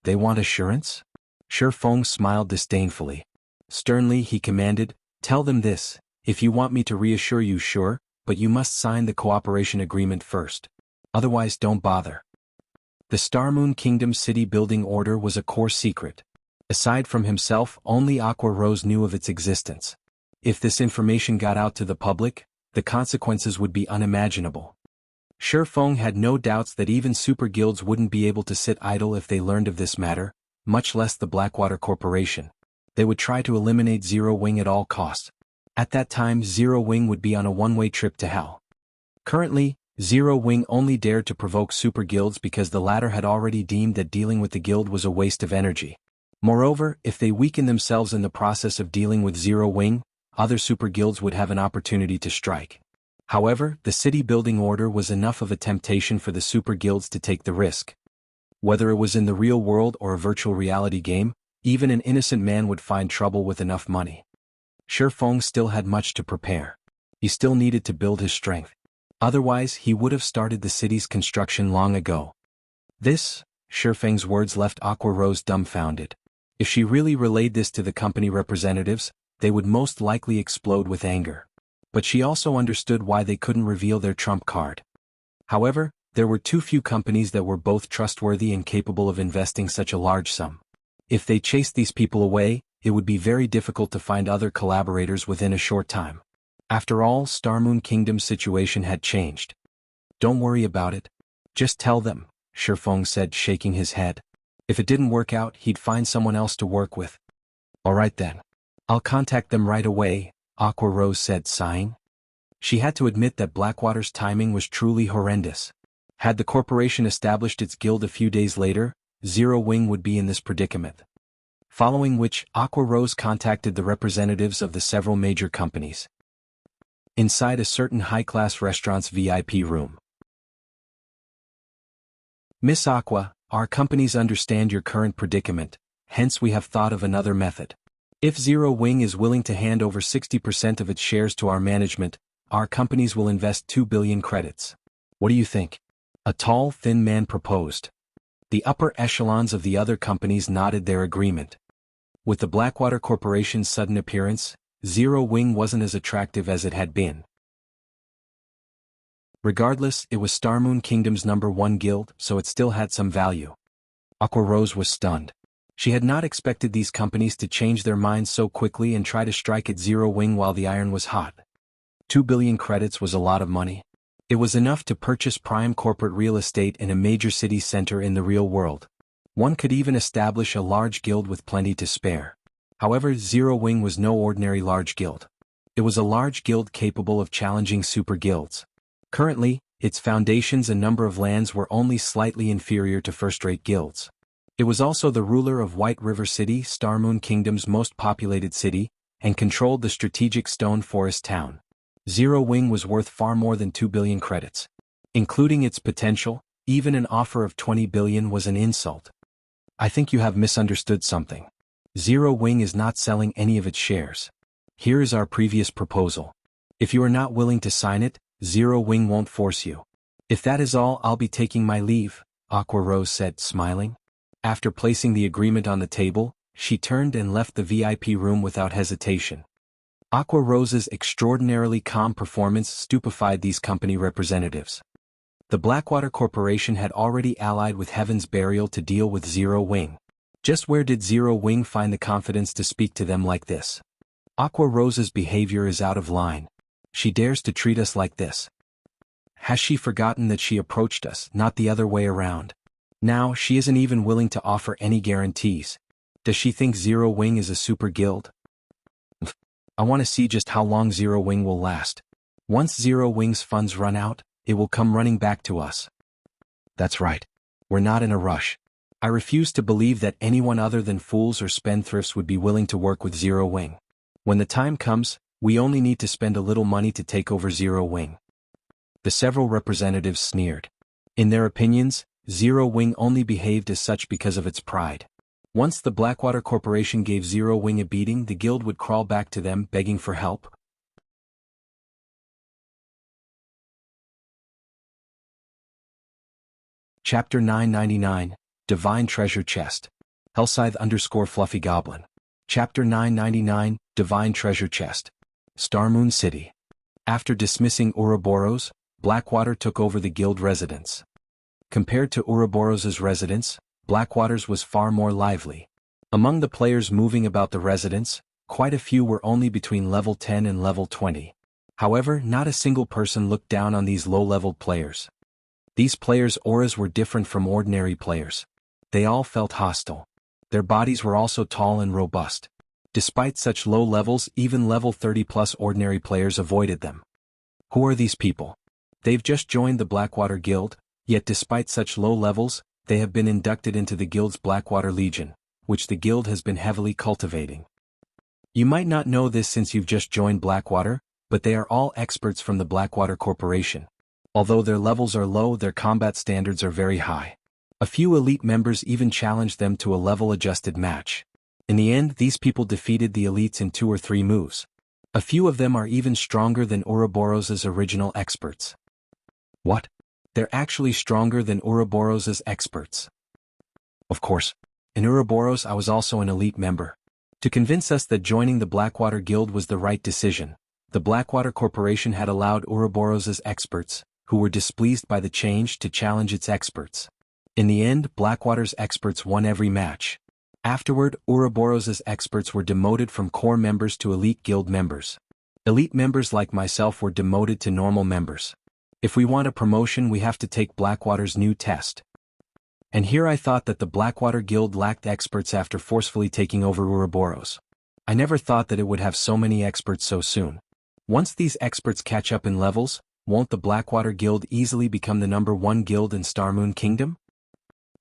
They want assurance? Shifeng smiled disdainfully. Sternly, he commanded, "Tell them this, if you want me to reassure you, sure, but you must sign the cooperation agreement first. Otherwise, don't bother." The Starmoon Kingdom's city building order was a core secret. Aside from himself, only Aqua Rose knew of its existence. If this information got out to the public, the consequences would be unimaginable. Shifeng had no doubts that even super guilds wouldn't be able to sit idle if they learned of this matter, much less the Blackwater Corporation. They would try to eliminate Zero Wing at all costs. At that time, Zero Wing would be on a one-way trip to hell. Currently, Zero Wing only dared to provoke super guilds because the latter had already deemed that dealing with the guild was a waste of energy. Moreover, if they weakened themselves in the process of dealing with Zero Wing, other super guilds would have an opportunity to strike. However, the city building order was enough of a temptation for the super guilds to take the risk. Whether it was in the real world or a virtual reality game, Even an innocent man would find trouble with enough money. Shifeng still had much to prepare. He still needed to build his strength. Otherwise, he would have started the city's construction long ago. Shifeng's words left Aqua Rose dumbfounded. If she really relayed this to the company representatives, they would most likely explode with anger. But she also understood why they couldn't reveal their trump card. However, there were too few companies that were both trustworthy and capable of investing such a large sum. If they chased these people away, it would be very difficult to find other collaborators within a short time. After all, Star Moon Kingdom's situation had changed. Don't worry about it. Just tell them, Shifeng said, shaking his head. If it didn't work out, he'd find someone else to work with. Alright then. I'll contact them right away, Aqua Rose said, sighing. She had to admit that Blackwater's timing was truly horrendous. Had the corporation established its guild a few days later, Zero Wing would be in this predicament. Following which, Aqua Rose contacted the representatives of the several major companies. Inside a certain high-class restaurant's VIP room. Miss Aqua, our companies understand your current predicament, hence we have thought of another method. If Zero Wing is willing to hand over 60% of its shares to our management, our companies will invest 2 billion credits. What do you think? A tall, thin man proposed. The upper echelons of the other companies nodded their agreement. With the Blackwater Corporation's sudden appearance, Zero Wing wasn't as attractive as it had been. Regardless, it was Star Moon Kingdom's #1 guild, so it still had some value. Aqua Rose was stunned. She had not expected these companies to change their minds so quickly and try to strike at Zero Wing while the iron was hot. 2 billion credits was a lot of money. It was enough to purchase prime corporate real estate in a major city center in the real world. One could even establish a large guild with plenty to spare. However, Zero Wing was no ordinary large guild. It was a large guild capable of challenging super guilds. Currently, its foundations and number of lands were only slightly inferior to first-rate guilds. It was also the ruler of White River City, Star Moon Kingdom's most populated city, and controlled the strategic Stone Forest town. Zero Wing was worth far more than 2 billion credits. Including its potential, even an offer of 20 billion was an insult. I think you have misunderstood something. Zero Wing is not selling any of its shares. Here is our previous proposal. If you are not willing to sign it, Zero Wing won't force you. If that is all, I'll be taking my leave, Aqua Rose said, smiling. After placing the agreement on the table, she turned and left the VIP room without hesitation. Aqua Rose's extraordinarily calm performance stupefied these company representatives. The Blackwater Corporation had already allied with Heaven's Burial to deal with Zero Wing. Just where did Zero Wing find the confidence to speak to them like this? Aqua Rose's behavior is out of line. She dares to treat us like this. Has she forgotten that she approached us, not the other way around? Now, she isn't even willing to offer any guarantees. Does she think Zero Wing is a super guild? I want to see just how long Zero Wing will last. Once Zero Wing's funds run out, it will come running back to us. That's right. We're not in a rush. I refuse to believe that anyone other than fools or spendthrifts would be willing to work with Zero Wing. When the time comes, we only need to spend a little money to take over Zero Wing. The several representatives sneered. In their opinions, Zero Wing only behaved as such because of its pride. Once the Blackwater Corporation gave Zero Wing a beating, the guild would crawl back to them begging for help. Chapter 999, Divine Treasure Chest. Hellscythe_Fluffy Goblin. Chapter 999, Divine Treasure Chest. Star Moon City. After dismissing Ouroboros, Blackwater took over the guild residence. Compared to Ouroboros' residence, Blackwater's was far more lively. Among the players moving about the residence, quite a few were only between level 10 and level 20. However, not a single person looked down on these low-leveled players. These players' auras were different from ordinary players. They all felt hostile. Their bodies were also tall and robust. Despite such low levels, even level 30+ ordinary players avoided them. Who are these people? They've just joined the Blackwater Guild, yet despite such low levels, they have been inducted into the guild's Blackwater Legion, which the guild has been heavily cultivating. You might not know this since you've just joined Blackwater, but they are all experts from the Blackwater Corporation. Although their levels are low, their combat standards are very high. A few elite members even challenged them to a level-adjusted match. In the end, these people defeated the elites in 2 or 3 moves. A few of them are even stronger than Ouroboros' original experts. What? They're actually stronger than Ouroboros' experts. Of course. In Ouroboros I was also an elite member. To convince us that joining the Blackwater Guild was the right decision, the Blackwater Corporation had allowed Ouroboros' experts, who were displeased by the change, to challenge its experts. In the end, Blackwater's experts won every match. Afterward, Ouroboros' experts were demoted from core members to elite guild members. Elite members like myself were demoted to normal members. If we want a promotion, we have to take Blackwater's new test. And here I thought that the Blackwater Guild lacked experts after forcefully taking over Ouroboros. I never thought that it would have so many experts so soon. Once these experts catch up in levels, won't the Blackwater Guild easily become the #1 guild in Starmoon Kingdom?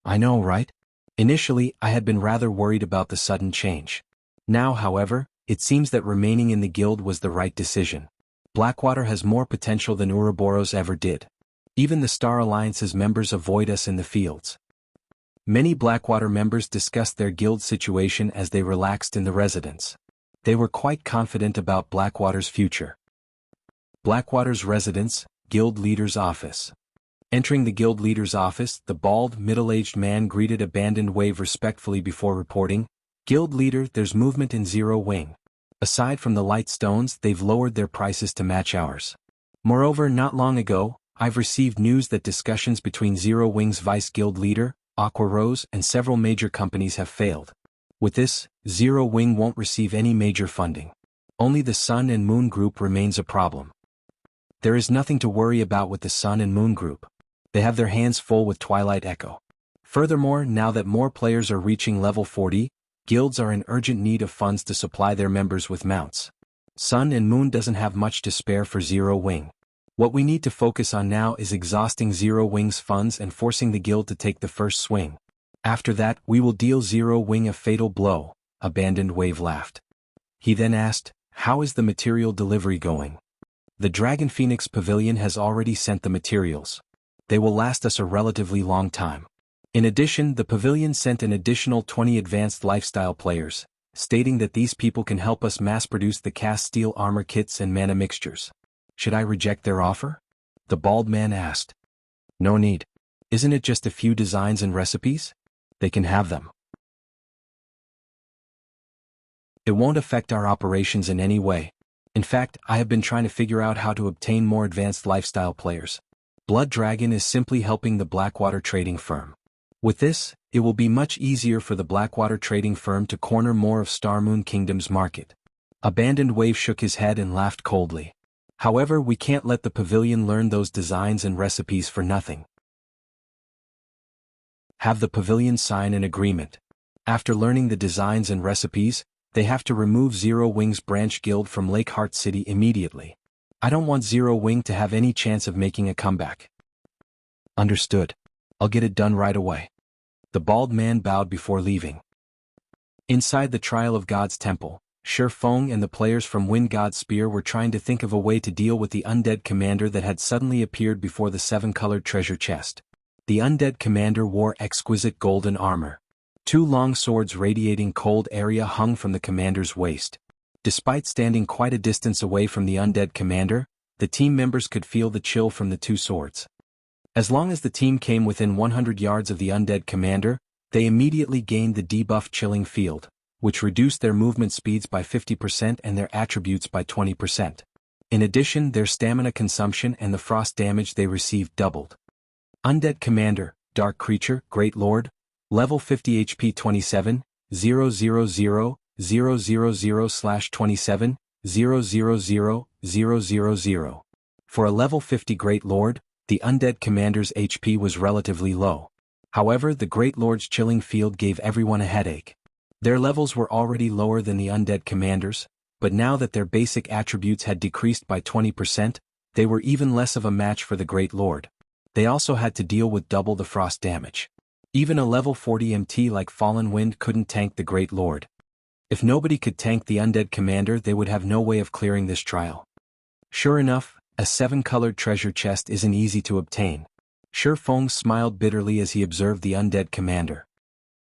I know, right? Initially, I had been rather worried about the sudden change. Now, however, it seems that remaining in the guild was the right decision. Blackwater has more potential than Ouroboros ever did. Even the Star Alliance's members avoid us in the fields. Many Blackwater members discussed their guild situation as they relaxed in the residence. They were quite confident about Blackwater's future. Blackwater's residence, Guild Leader's office. Entering the Guild Leader's office, the bald, middle-aged man greeted Abandoned Wave respectfully before reporting, "Guild Leader, there's movement in Zero Wing. Aside from the light stones, they've lowered their prices to match ours. Moreover, not long ago, I've received news that discussions between Zero Wing's Vice Guild Leader, Aqua Rose, and several major companies have failed. With this, Zero Wing won't receive any major funding. Only the Sun and Moon Group remains a problem. There is nothing to worry about with the Sun and Moon Group. They have their hands full with Twilight Echo. Furthermore, now that more players are reaching level 40, guilds are in urgent need of funds to supply their members with mounts. Sun and Moon doesn't have much to spare for Zero Wing. What we need to focus on now is exhausting Zero Wing's funds and forcing the guild to take the first swing. After that, we will deal Zero Wing a fatal blow," Abandoned Wave laughed. He then asked, "How is the material delivery going?" "The Dragon Phoenix Pavilion has already sent the materials. They will last us a relatively long time. In addition, the pavilion sent an additional 20 advanced lifestyle players, stating that these people can help us mass-produce the cast steel armor kits and mana mixtures. Should I reject their offer?" the bald man asked. "No need. Isn't it just a few designs and recipes? They can have them. It won't affect our operations in any way. In fact, I have been trying to figure out how to obtain more advanced lifestyle players. Blood Dragon is simply helping the Blackwater trading firm. With this, it will be much easier for the Blackwater trading firm to corner more of Starmoon Kingdom's market." Abandoned Wave shook his head and laughed coldly. "However, we can't let the pavilion learn those designs and recipes for nothing. Have the pavilion sign an agreement. After learning the designs and recipes, they have to remove Zero Wing's branch guild from Lakeheart City immediately. I don't want Zero Wing to have any chance of making a comeback." "Understood. I'll get it done right away." The bald man bowed before leaving. Inside the Trial of God's Temple, Shi Feng and the players from Wind God's Spear were trying to think of a way to deal with the undead commander that had suddenly appeared before the 7-colored treasure chest. The undead commander wore exquisite golden armor. 2 long swords radiating cold area hung from the commander's waist. Despite standing quite a distance away from the undead commander, the team members could feel the chill from the 2 swords. As long as the team came within 100 yards of the undead commander, they immediately gained the debuff Chilling Field, which reduced their movement speeds by 50% and their attributes by 20%. In addition, their stamina consumption and the frost damage they received doubled. Undead Commander, Dark Creature, Great Lord, level 50 HP 27, 000, 000/27, 000, 000. For a level 50 Great Lord, the Undead Commander's HP was relatively low. However, the Great Lord's Chilling Field gave everyone a headache. Their levels were already lower than the Undead Commanders, but now that their basic attributes had decreased by 20%, they were even less of a match for the Great Lord. They also had to deal with double the frost damage. Even a level 40 MT like Fallen Wind couldn't tank the Great Lord. If nobody could tank the Undead Commander, they would have no way of clearing this trial. Sure enough, a 7-colored treasure chest isn't easy to obtain. Shi Feng smiled bitterly as he observed the Undead Commander.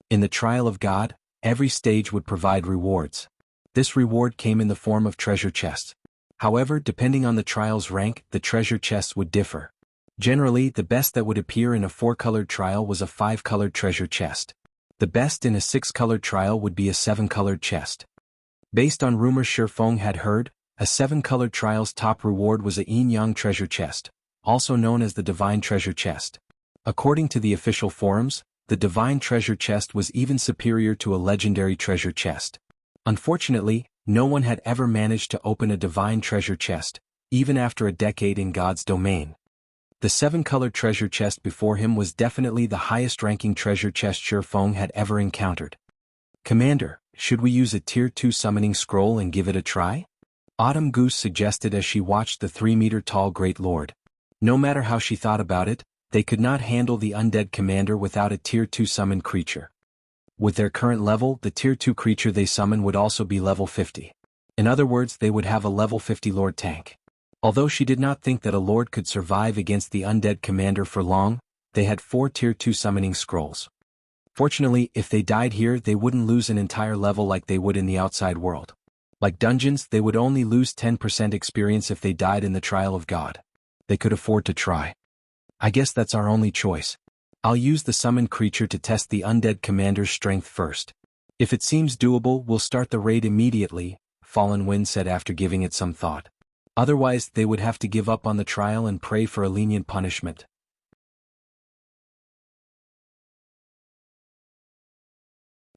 In the Trial of God, every stage would provide rewards. This reward came in the form of treasure chests. However, depending on the trial's rank, the treasure chests would differ. Generally, the best that would appear in a 4-colored trial was a 5-colored treasure chest. The best in a 6-colored trial would be a 7-colored chest. Based on rumors Shifeng had heard, a 7-colored trial's top reward was a yin-yang treasure chest, also known as the divine treasure chest. According to the official forums, the divine treasure chest was even superior to a legendary treasure chest. Unfortunately, no one had ever managed to open a divine treasure chest, even after a decade in God's domain. The 7-colored treasure chest before him was definitely the highest-ranking treasure chest Shifeng had ever encountered. "Commander, should we use a Tier 2 summoning scroll and give it a try?" Autumn Goose suggested as she watched the 3-meter-tall Great Lord. No matter how she thought about it, they could not handle the undead commander without a Tier 2 summoned creature. With their current level, the Tier 2 creature they summon would also be level 50. In other words, they would have a level 50 Lord tank. Although she did not think that a Lord could survive against the undead commander for long, they had 4 Tier 2 summoning scrolls. Fortunately, if they died here, they wouldn't lose an entire level like they would in the outside world. Like dungeons, they would only lose 10% experience if they died in the trial of God. They could afford to try. "I guess that's our only choice. I'll use the summoned creature to test the undead commander's strength first. If it seems doable, we'll start the raid immediately," Fallen Wind said after giving it some thought. Otherwise, they would have to give up on the trial and pray for a lenient punishment.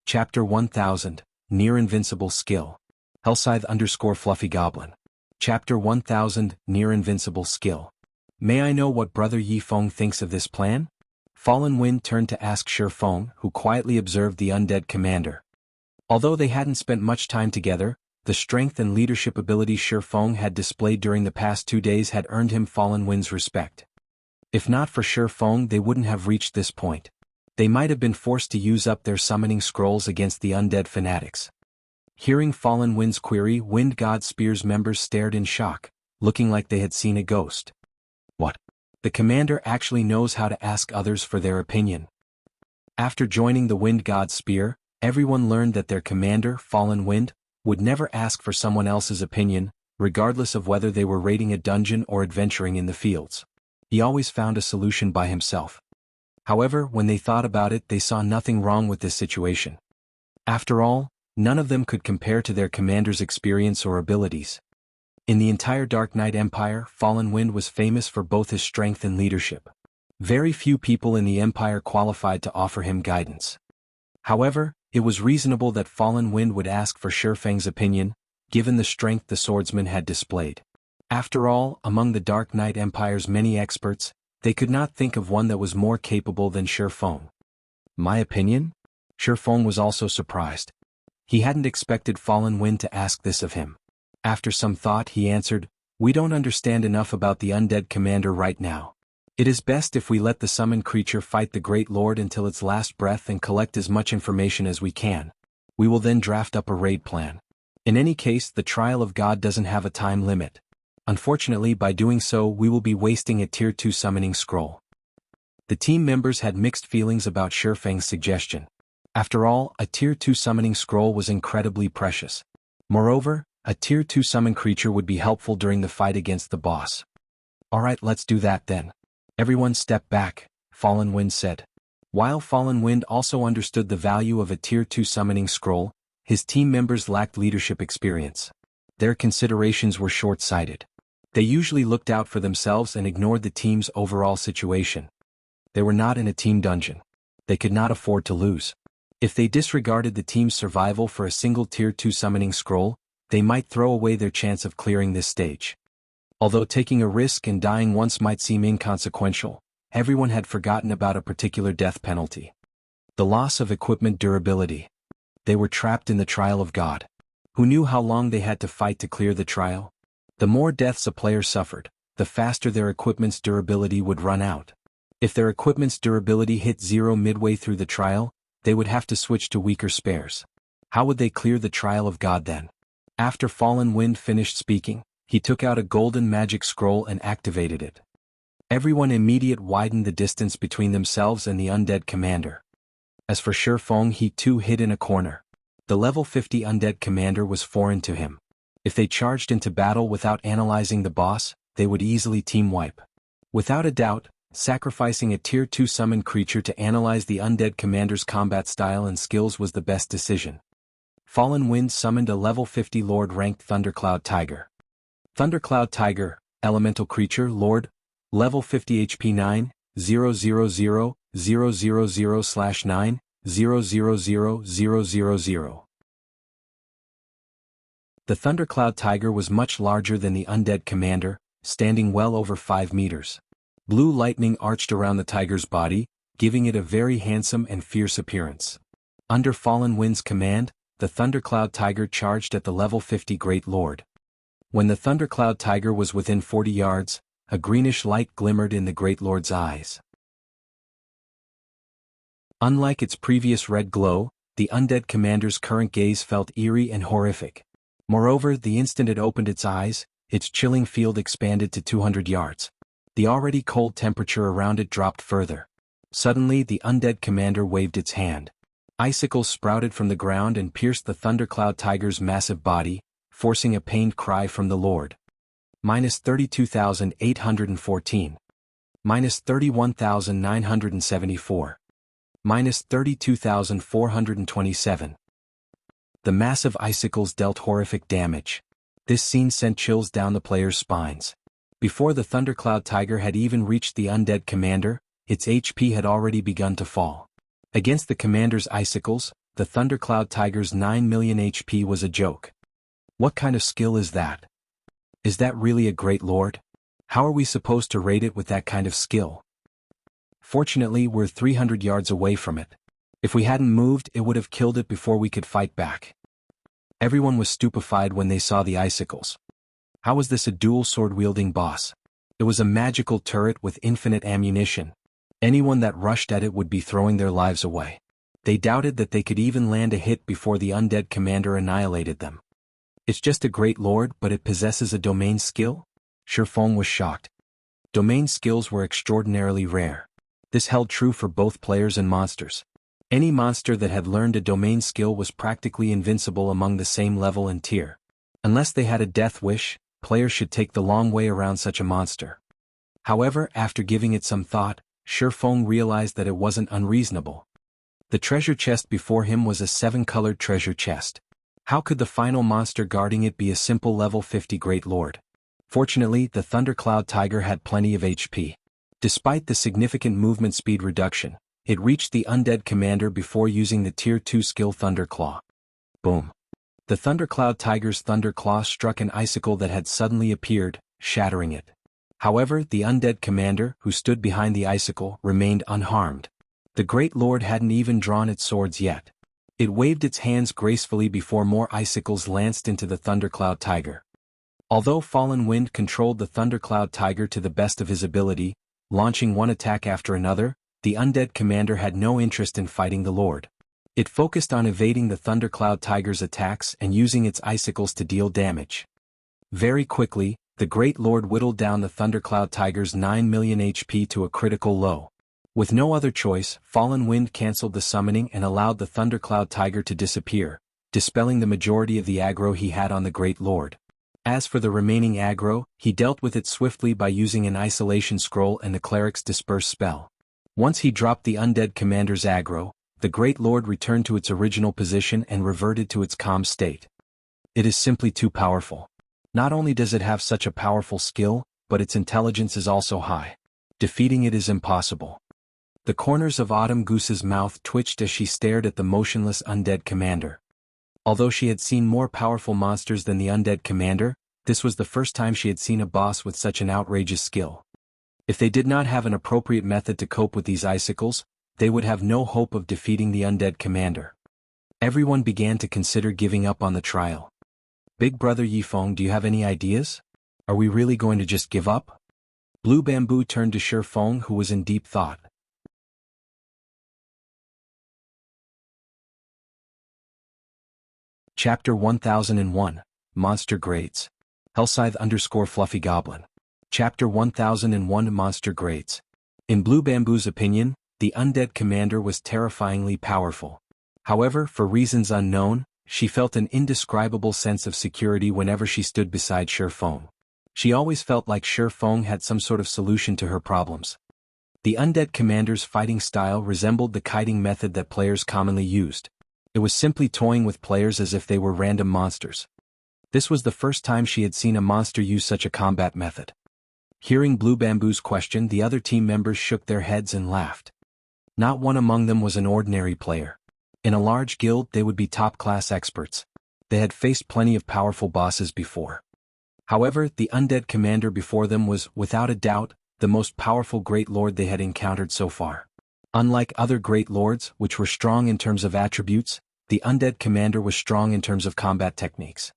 Chapter 1000, Near-invincible skill. Hellscythe_Fluffy Goblin. Chapter 1000, Near-invincible skill. "May I know what Brother Yifeng thinks of this plan?" Fallen Wind turned to ask Shifeng, who quietly observed the undead commander. Although they hadn't spent much time together, the strength and leadership abilities Shifeng had displayed during the past 2 days had earned him Fallen Wind's respect. If not for Shifeng, they wouldn't have reached this point. They might have been forced to use up their summoning scrolls against the undead fanatics. Hearing Fallen Wind's query, Wind God Spear's members stared in shock, looking like they had seen a ghost. What? The commander actually knows how to ask others for their opinion. After joining the Wind God Spear, everyone learned that their commander, Fallen Wind, would never ask for someone else's opinion, regardless of whether they were raiding a dungeon or adventuring in the fields. He always found a solution by himself. However, when they thought about it, they saw nothing wrong with this situation. After all, none of them could compare to their commander's experience or abilities. In the entire Dark Knight Empire, Fallen Wind was famous for both his strength and leadership. Very few people in the Empire qualified to offer him guidance. However, it was reasonable that Fallen Wind would ask for Shifeng's opinion, given the strength the swordsman had displayed. After all, among the Dark Knight Empire's many experts, they could not think of one that was more capable than Shifeng. "My opinion?" Shifeng was also surprised. He hadn't expected Fallen Wind to ask this of him. After some thought, he answered, "We don't understand enough about the undead commander right now. It is best if we let the summoned creature fight the Great Lord until its last breath and collect as much information as we can. We will then draft up a raid plan. In any case, the trial of God doesn't have a time limit. Unfortunately, by doing so, we will be wasting a Tier 2 summoning scroll." The team members had mixed feelings about Shifeng's suggestion. After all, a Tier 2 summoning scroll was incredibly precious. Moreover, a Tier 2 summon creature would be helpful during the fight against the boss. "Alright, let's do that then. Everyone step back," Fallen Wind said. While Fallen Wind also understood the value of a Tier 2 summoning scroll, his team members lacked leadership experience. Their considerations were short-sighted. They usually looked out for themselves and ignored the team's overall situation. They were not in a team dungeon. They could not afford to lose. If they disregarded the team's survival for a single Tier 2 summoning scroll, they might throw away their chance of clearing this stage. Although taking a risk and dying once might seem inconsequential, everyone had forgotten about a particular death penalty. The loss of equipment durability. They were trapped in the trial of God. Who knew how long they had to fight to clear the trial? The more deaths a player suffered, the faster their equipment's durability would run out. If their equipment's durability hit 0 midway through the trial, they would have to switch to weaker spares. How would they clear the trial of God then? After Fallen Wind finished speaking, he took out a golden magic scroll and activated it. Everyone immediately widened the distance between themselves and the undead commander. As for Shifeng, he too hid in a corner. The level 50 undead commander was foreign to him. If they charged into battle without analyzing the boss, they would easily team wipe. Without a doubt, sacrificing a tier 2 summoned creature to analyze the undead commander's combat style and skills was the best decision. Fallen Wind summoned a level 50 Lord ranked Thundercloud Tiger. Thundercloud Tiger, elemental creature, Lord, level 50 HP 9, 000/9, 000. The Thundercloud Tiger was much larger than the undead commander, standing well over 5 meters. Blue lightning arched around the tiger's body, giving it a very handsome and fierce appearance. Under Fallen Wind's command, the Thundercloud Tiger charged at the level 50 Great Lord. When the Thundercloud Tiger was within 40 yards, a greenish light glimmered in the Great Lord's eyes. Unlike its previous red glow, the undead commander's current gaze felt eerie and horrific. Moreover, the instant it opened its eyes, its chilling field expanded to 200 yards. The already cold temperature around it dropped further. Suddenly, the undead commander waved its hand. Icicles sprouted from the ground and pierced the Thundercloud Tiger's massive body, forcing a pained cry from the Lord. -32,814. -31,974. -32,427. The massive icicles dealt horrific damage. This scene sent chills down the players' spines. Before the Thundercloud Tiger had even reached the undead commander, its HP had already begun to fall. Against the commander's icicles, the Thundercloud Tiger's 9 million HP was a joke. What kind of skill is that? Is that really a Great Lord? How are we supposed to rate it with that kind of skill? Fortunately, we're 300 yards away from it. If we hadn't moved, it would have killed it before we could fight back. Everyone was stupefied when they saw the icicles. How was this a dual sword-wielding boss? It was a magical turret with infinite ammunition. Anyone that rushed at it would be throwing their lives away. They doubted that they could even land a hit before the undead commander annihilated them. It's just a Great Lord, but it possesses a domain skill? Shifeng was shocked. Domain skills were extraordinarily rare. This held true for both players and monsters. Any monster that had learned a domain skill was practically invincible among the same level and tier. Unless they had a death wish, players should take the long way around such a monster. However, after giving it some thought, Shifeng realized that it wasn't unreasonable. The treasure chest before him was a 7-colored treasure chest. How could the final monster guarding it be a simple level 50 Great Lord? Fortunately, the Thundercloud Tiger had plenty of HP. Despite the significant movement speed reduction, it reached the undead commander before using the tier 2 skill Thunderclaw. Boom. The Thundercloud Tiger's Thunderclaw struck an icicle that had suddenly appeared, shattering it. However, the undead commander, who stood behind the icicle, remained unharmed. The Great Lord hadn't even drawn its swords yet. It waved its hands gracefully before more icicles lanced into the Thundercloud Tiger. Although Fallen Wind controlled the Thundercloud Tiger to the best of his ability, launching one attack after another, the undead commander had no interest in fighting the Lord. It focused on evading the Thundercloud Tiger's attacks and using its icicles to deal damage. Very quickly, the Great Lord whittled down the Thundercloud Tiger's 9 million HP to a critical low. With no other choice, Fallen Wind cancelled the summoning and allowed the Thundercloud Tiger to disappear, dispelling the majority of the aggro he had on the Great Lord. As for the remaining aggro, he dealt with it swiftly by using an isolation scroll and the cleric's disperse spell. Once he dropped the undead commander's aggro, the Great Lord returned to its original position and reverted to its calm state. It is simply too powerful. Not only does it have such a powerful skill, but its intelligence is also high. Defeating it is impossible. The corners of Autumn Goose's mouth twitched as she stared at the motionless undead commander. Although she had seen more powerful monsters than the undead commander, this was the first time she had seen a boss with such an outrageous skill. If they did not have an appropriate method to cope with these icicles, they would have no hope of defeating the undead commander. Everyone began to consider giving up on the trial. Big Brother Yifeng, do you have any ideas? Are we really going to just give up? Blue Bamboo turned to Shifeng, who was in deep thought. Chapter 1001, Monster Grades. Hellscythe_Fluffy Goblin. Chapter 1001 Monster Grades. In Blue Bamboo's opinion, the undead commander was terrifyingly powerful. However, for reasons unknown, she felt an indescribable sense of security whenever she stood beside Shi Feng. She always felt like Shi Feng had some sort of solution to her problems. The undead commander's fighting style resembled the kiting method that players commonly used. It was simply toying with players as if they were random monsters. This was the first time she had seen a monster use such a combat method. Hearing Blue Bamboo's question, the other team members shook their heads and laughed. Not one among them was an ordinary player. In a large guild, they would be top-class experts. They had faced plenty of powerful bosses before. However, the undead commander before them was, without a doubt, the most powerful Great Lord they had encountered so far. Unlike other Great Lords, which were strong in terms of attributes, the undead commander was strong in terms of combat techniques.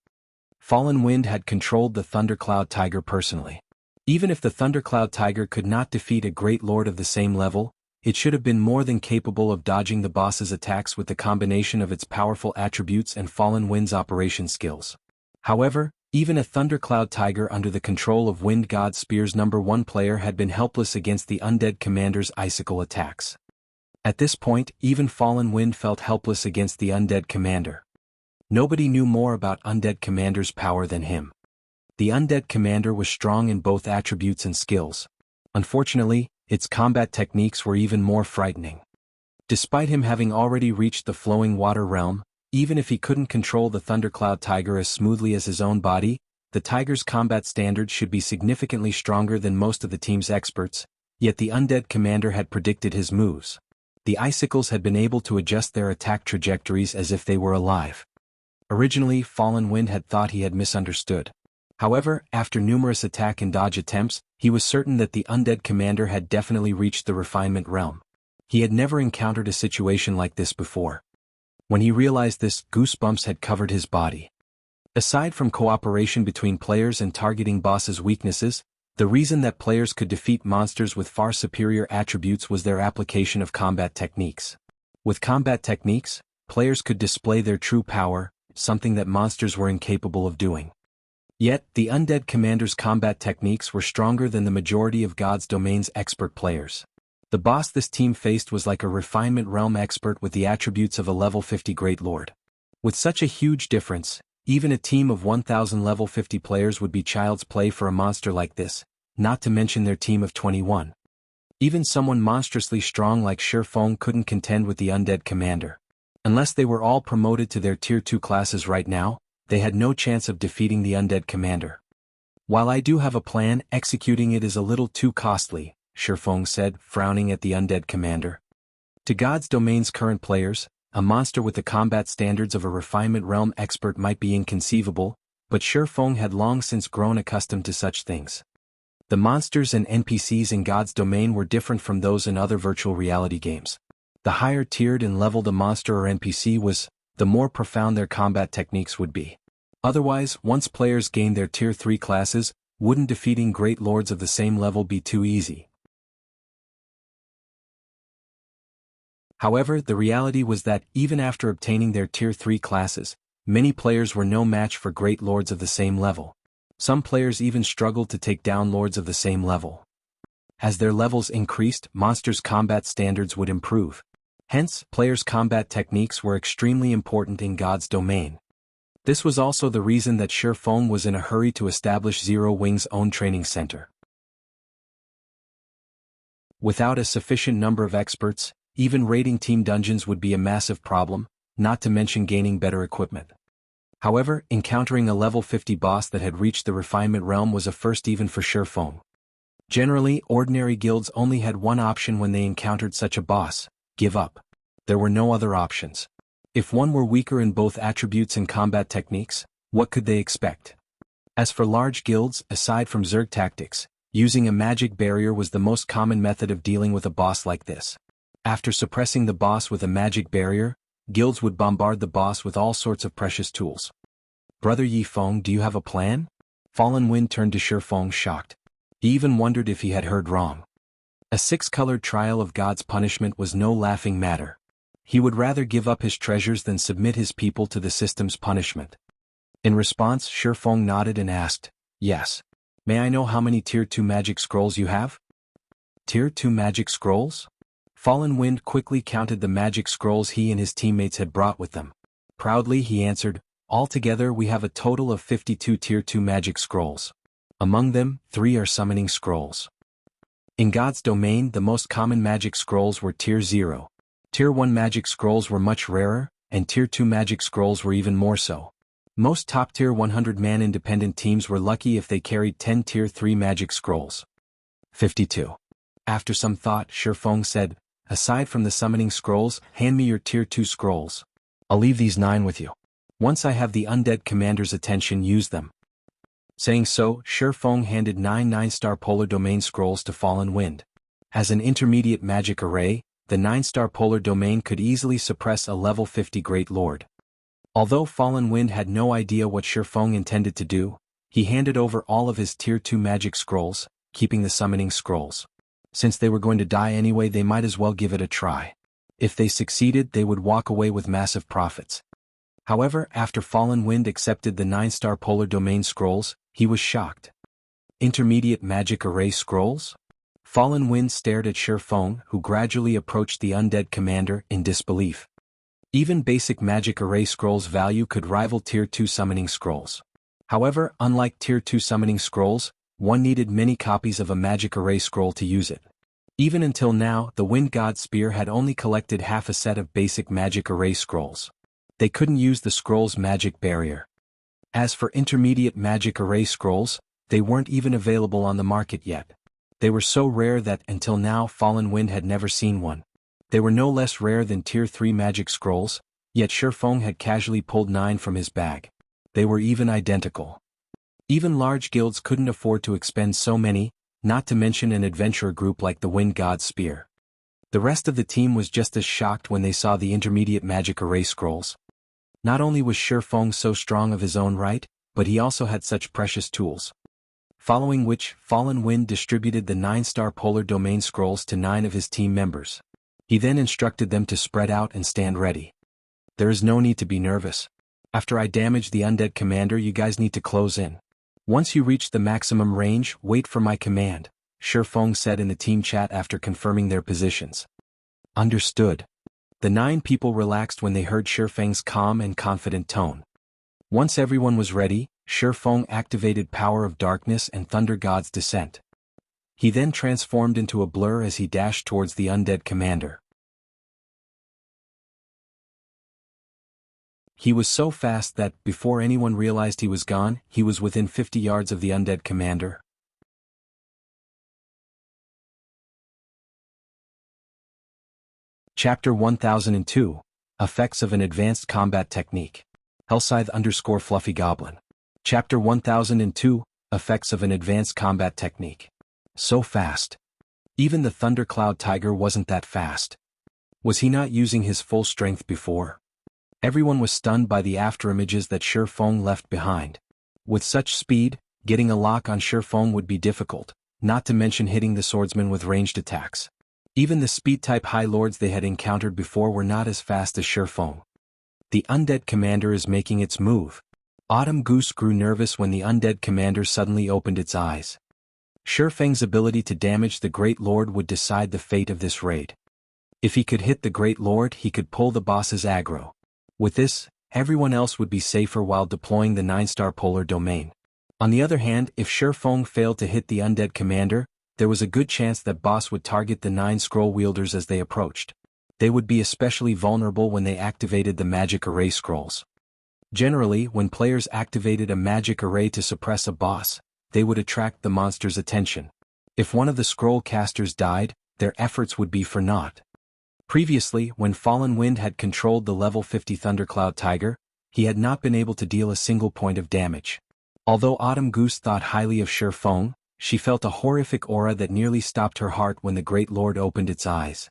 Fallen Wind had controlled the Thundercloud Tiger personally. Even if the Thundercloud Tiger could not defeat a Great Lord of the same level, it should have been more than capable of dodging the boss's attacks with the combination of its powerful attributes and Fallen Wind's operation skills. However, even a Thundercloud Tiger under the control of Wind God Spear's #1 player had been helpless against the undead commander's icicle attacks. At this point, even Fallen Wind felt helpless against the undead commander. Nobody knew more about undead commander's power than him. The undead commander was strong in both attributes and skills. Unfortunately, its combat techniques were even more frightening. Despite him having already reached the flowing water realm, even if he couldn't control the Thundercloud Tiger as smoothly as his own body, the tiger's combat standards should be significantly stronger than most of the team's experts, yet the undead commander had predicted his moves. The icicles had been able to adjust their attack trajectories as if they were alive. Originally, Fallen Wind had thought he had misunderstood. However, after numerous attack and dodge attempts, he was certain that the undead commander had definitely reached the refinement realm. He had never encountered a situation like this before. When he realized this, goosebumps had covered his body. Aside from cooperation between players and targeting bosses' weaknesses, the reason that players could defeat monsters with far superior attributes was their application of combat techniques. With combat techniques, players could display their true power, something that monsters were incapable of doing. Yet, the undead commander's combat techniques were stronger than the majority of God's Domain's expert players. The boss this team faced was like a refinement realm expert with the attributes of a level 50 Great Lord. With such a huge difference, even a team of 1,000 level 50 players would be child's play for a monster like this, not to mention their team of 21. Even someone monstrously strong like Shi Feng couldn't contend with the undead commander. Unless they were all promoted to their tier 2 classes right now, they had no chance of defeating the undead commander. While I do have a plan, executing it is a little too costly, Shi Feng said, frowning at the undead commander. To God's Domain's current players, a monster with the combat standards of a refinement realm expert might be inconceivable, but Shi Feng had long since grown accustomed to such things. The monsters and NPCs in God's Domain were different from those in other virtual reality games. The higher tiered and leveled a monster or NPC was, the more profound their combat techniques would be. Otherwise, once players gained their tier 3 classes, wouldn't defeating Great Lords of the same level be too easy? However, the reality was that, even after obtaining their tier 3 classes, many players were no match for Great Lords of the same level. Some players even struggled to take down Lords of the same level. As their levels increased, monsters' combat standards would improve. Hence, players' combat techniques were extremely important in God's Domain. This was also the reason that Shi Feng was in a hurry to establish Zero Wing's own training center. Without a sufficient number of experts, even raiding team dungeons would be a massive problem, not to mention gaining better equipment. However, encountering a level 50 boss that had reached the refinement realm was a first even for Shi Feng. Generally, ordinary guilds only had one option when they encountered such a boss: give up. There were no other options. If one were weaker in both attributes and combat techniques, what could they expect? As for large guilds, aside from Zerg tactics, using a magic barrier was the most common method of dealing with a boss like this. After suppressing the boss with a magic barrier, guilds would bombard the boss with all sorts of precious tools. Brother Yi Feng, do you have a plan? Fallen Wind turned to Shi Feng shocked. He even wondered if he had heard wrong. A 6-colored trial of God's punishment was no laughing matter. He would rather give up his treasures than submit his people to the system's punishment. In response, Shi Feng nodded and asked, "Yes. May I know how many Tier 2 magic scrolls you have?" Tier 2 magic scrolls? Fallen Wind quickly counted the magic scrolls he and his teammates had brought with them. Proudly he answered, "Altogether we have a total of 52 Tier 2 magic scrolls. Among them, 3 are summoning scrolls. In God's domain the most common magic scrolls were Tier 0. Tier 1 magic scrolls were much rarer, and Tier 2 magic scrolls were even more so. Most top-tier 100-man independent teams were lucky if they carried 10 Tier 3 magic scrolls." 52. After some thought, Shifeng said, "Aside from the summoning scrolls, hand me your Tier 2 scrolls. I'll leave these 9 with you. Once I have the undead commander's attention, use them." Saying so, Shifeng handed 9 9-star polar domain scrolls to Fallen Wind. As an intermediate magic array, the 9-star polar domain could easily suppress a level 50 Great Lord. Although Fallen Wind had no idea what Shifeng intended to do, he handed over all of his Tier 2 magic scrolls, keeping the summoning scrolls. Since they were going to die anyway, they might as well give it a try. If they succeeded, they would walk away with massive profits. However, after Fallen Wind accepted the 9-star polar domain scrolls, he was shocked. Intermediate magic array scrolls? Fallen Wind stared at Shifeng, who gradually approached the undead commander, in disbelief. Even basic magic array scrolls' value could rival Tier 2 summoning scrolls. However, unlike Tier 2 summoning scrolls, one needed many copies of a magic array scroll to use it. Even until now, the Wind God Spear had only collected half a set of basic magic array scrolls. They couldn't use the scroll's magic barrier. As for intermediate magic array scrolls, they weren't even available on the market yet. They were so rare that, until now, Fallen Wind had never seen one. They were no less rare than Tier 3 magic scrolls, yet Shifeng had casually pulled 9 from his bag. They were even identical. Even large guilds couldn't afford to expend so many, not to mention an adventurer group like the Wind God Spear. The rest of the team was just as shocked when they saw the intermediate magic array scrolls. Not only was Shifeng so strong of his own right, but he also had such precious tools. Following which, Fallen Wind distributed the 9-star polar domain scrolls to 9 of his team members. He then instructed them to spread out and stand ready. "There is no need to be nervous. After I damage the undead commander, you guys need to close in. Once you reach the maximum range, wait for my command," Shifeng said in the team chat after confirming their positions. Understood. The 9 people relaxed when they heard Shifeng's calm and confident tone. Once everyone was ready, Shifeng activated Power of Darkness and Thunder God's Descent. He then transformed into a blur as he dashed towards the undead commander. He was so fast that, before anyone realized he was gone, he was within 50 yards of the undead commander. Chapter 1002, Effects of an Advanced Combat Technique. Hellscythe_Fluffy Goblin. Chapter 1002, Effects of an Advanced Combat Technique. So fast. Even the Thundercloud Tiger wasn't that fast. Was he not using his full strength before? Everyone was stunned by the afterimages that Shifeng left behind. With such speed, getting a lock on Shifeng would be difficult, not to mention hitting the swordsman with ranged attacks. Even the speed-type High Lords they had encountered before were not as fast as Shifeng. The undead commander is making its move. Autumn Goose grew nervous when the undead commander suddenly opened its eyes. Shifeng's ability to damage the Great Lord would decide the fate of this raid. If he could hit the Great Lord, he could pull the boss's aggro. With this, everyone else would be safer while deploying the 9-star polar domain. On the other hand, if Shifeng failed to hit the undead commander, there was a good chance that boss would target the 9 scroll wielders as they approached. They would be especially vulnerable when they activated the magic array scrolls. Generally, when players activated a magic array to suppress a boss, they would attract the monster's attention. If one of the scroll casters died, their efforts would be for naught. Previously, when Fallen Wind had controlled the level 50 Thundercloud Tiger, he had not been able to deal a single point of damage. Although Autumn Goose thought highly of Shifeng, she felt a horrific aura that nearly stopped her heart when the Great Lord opened its eyes.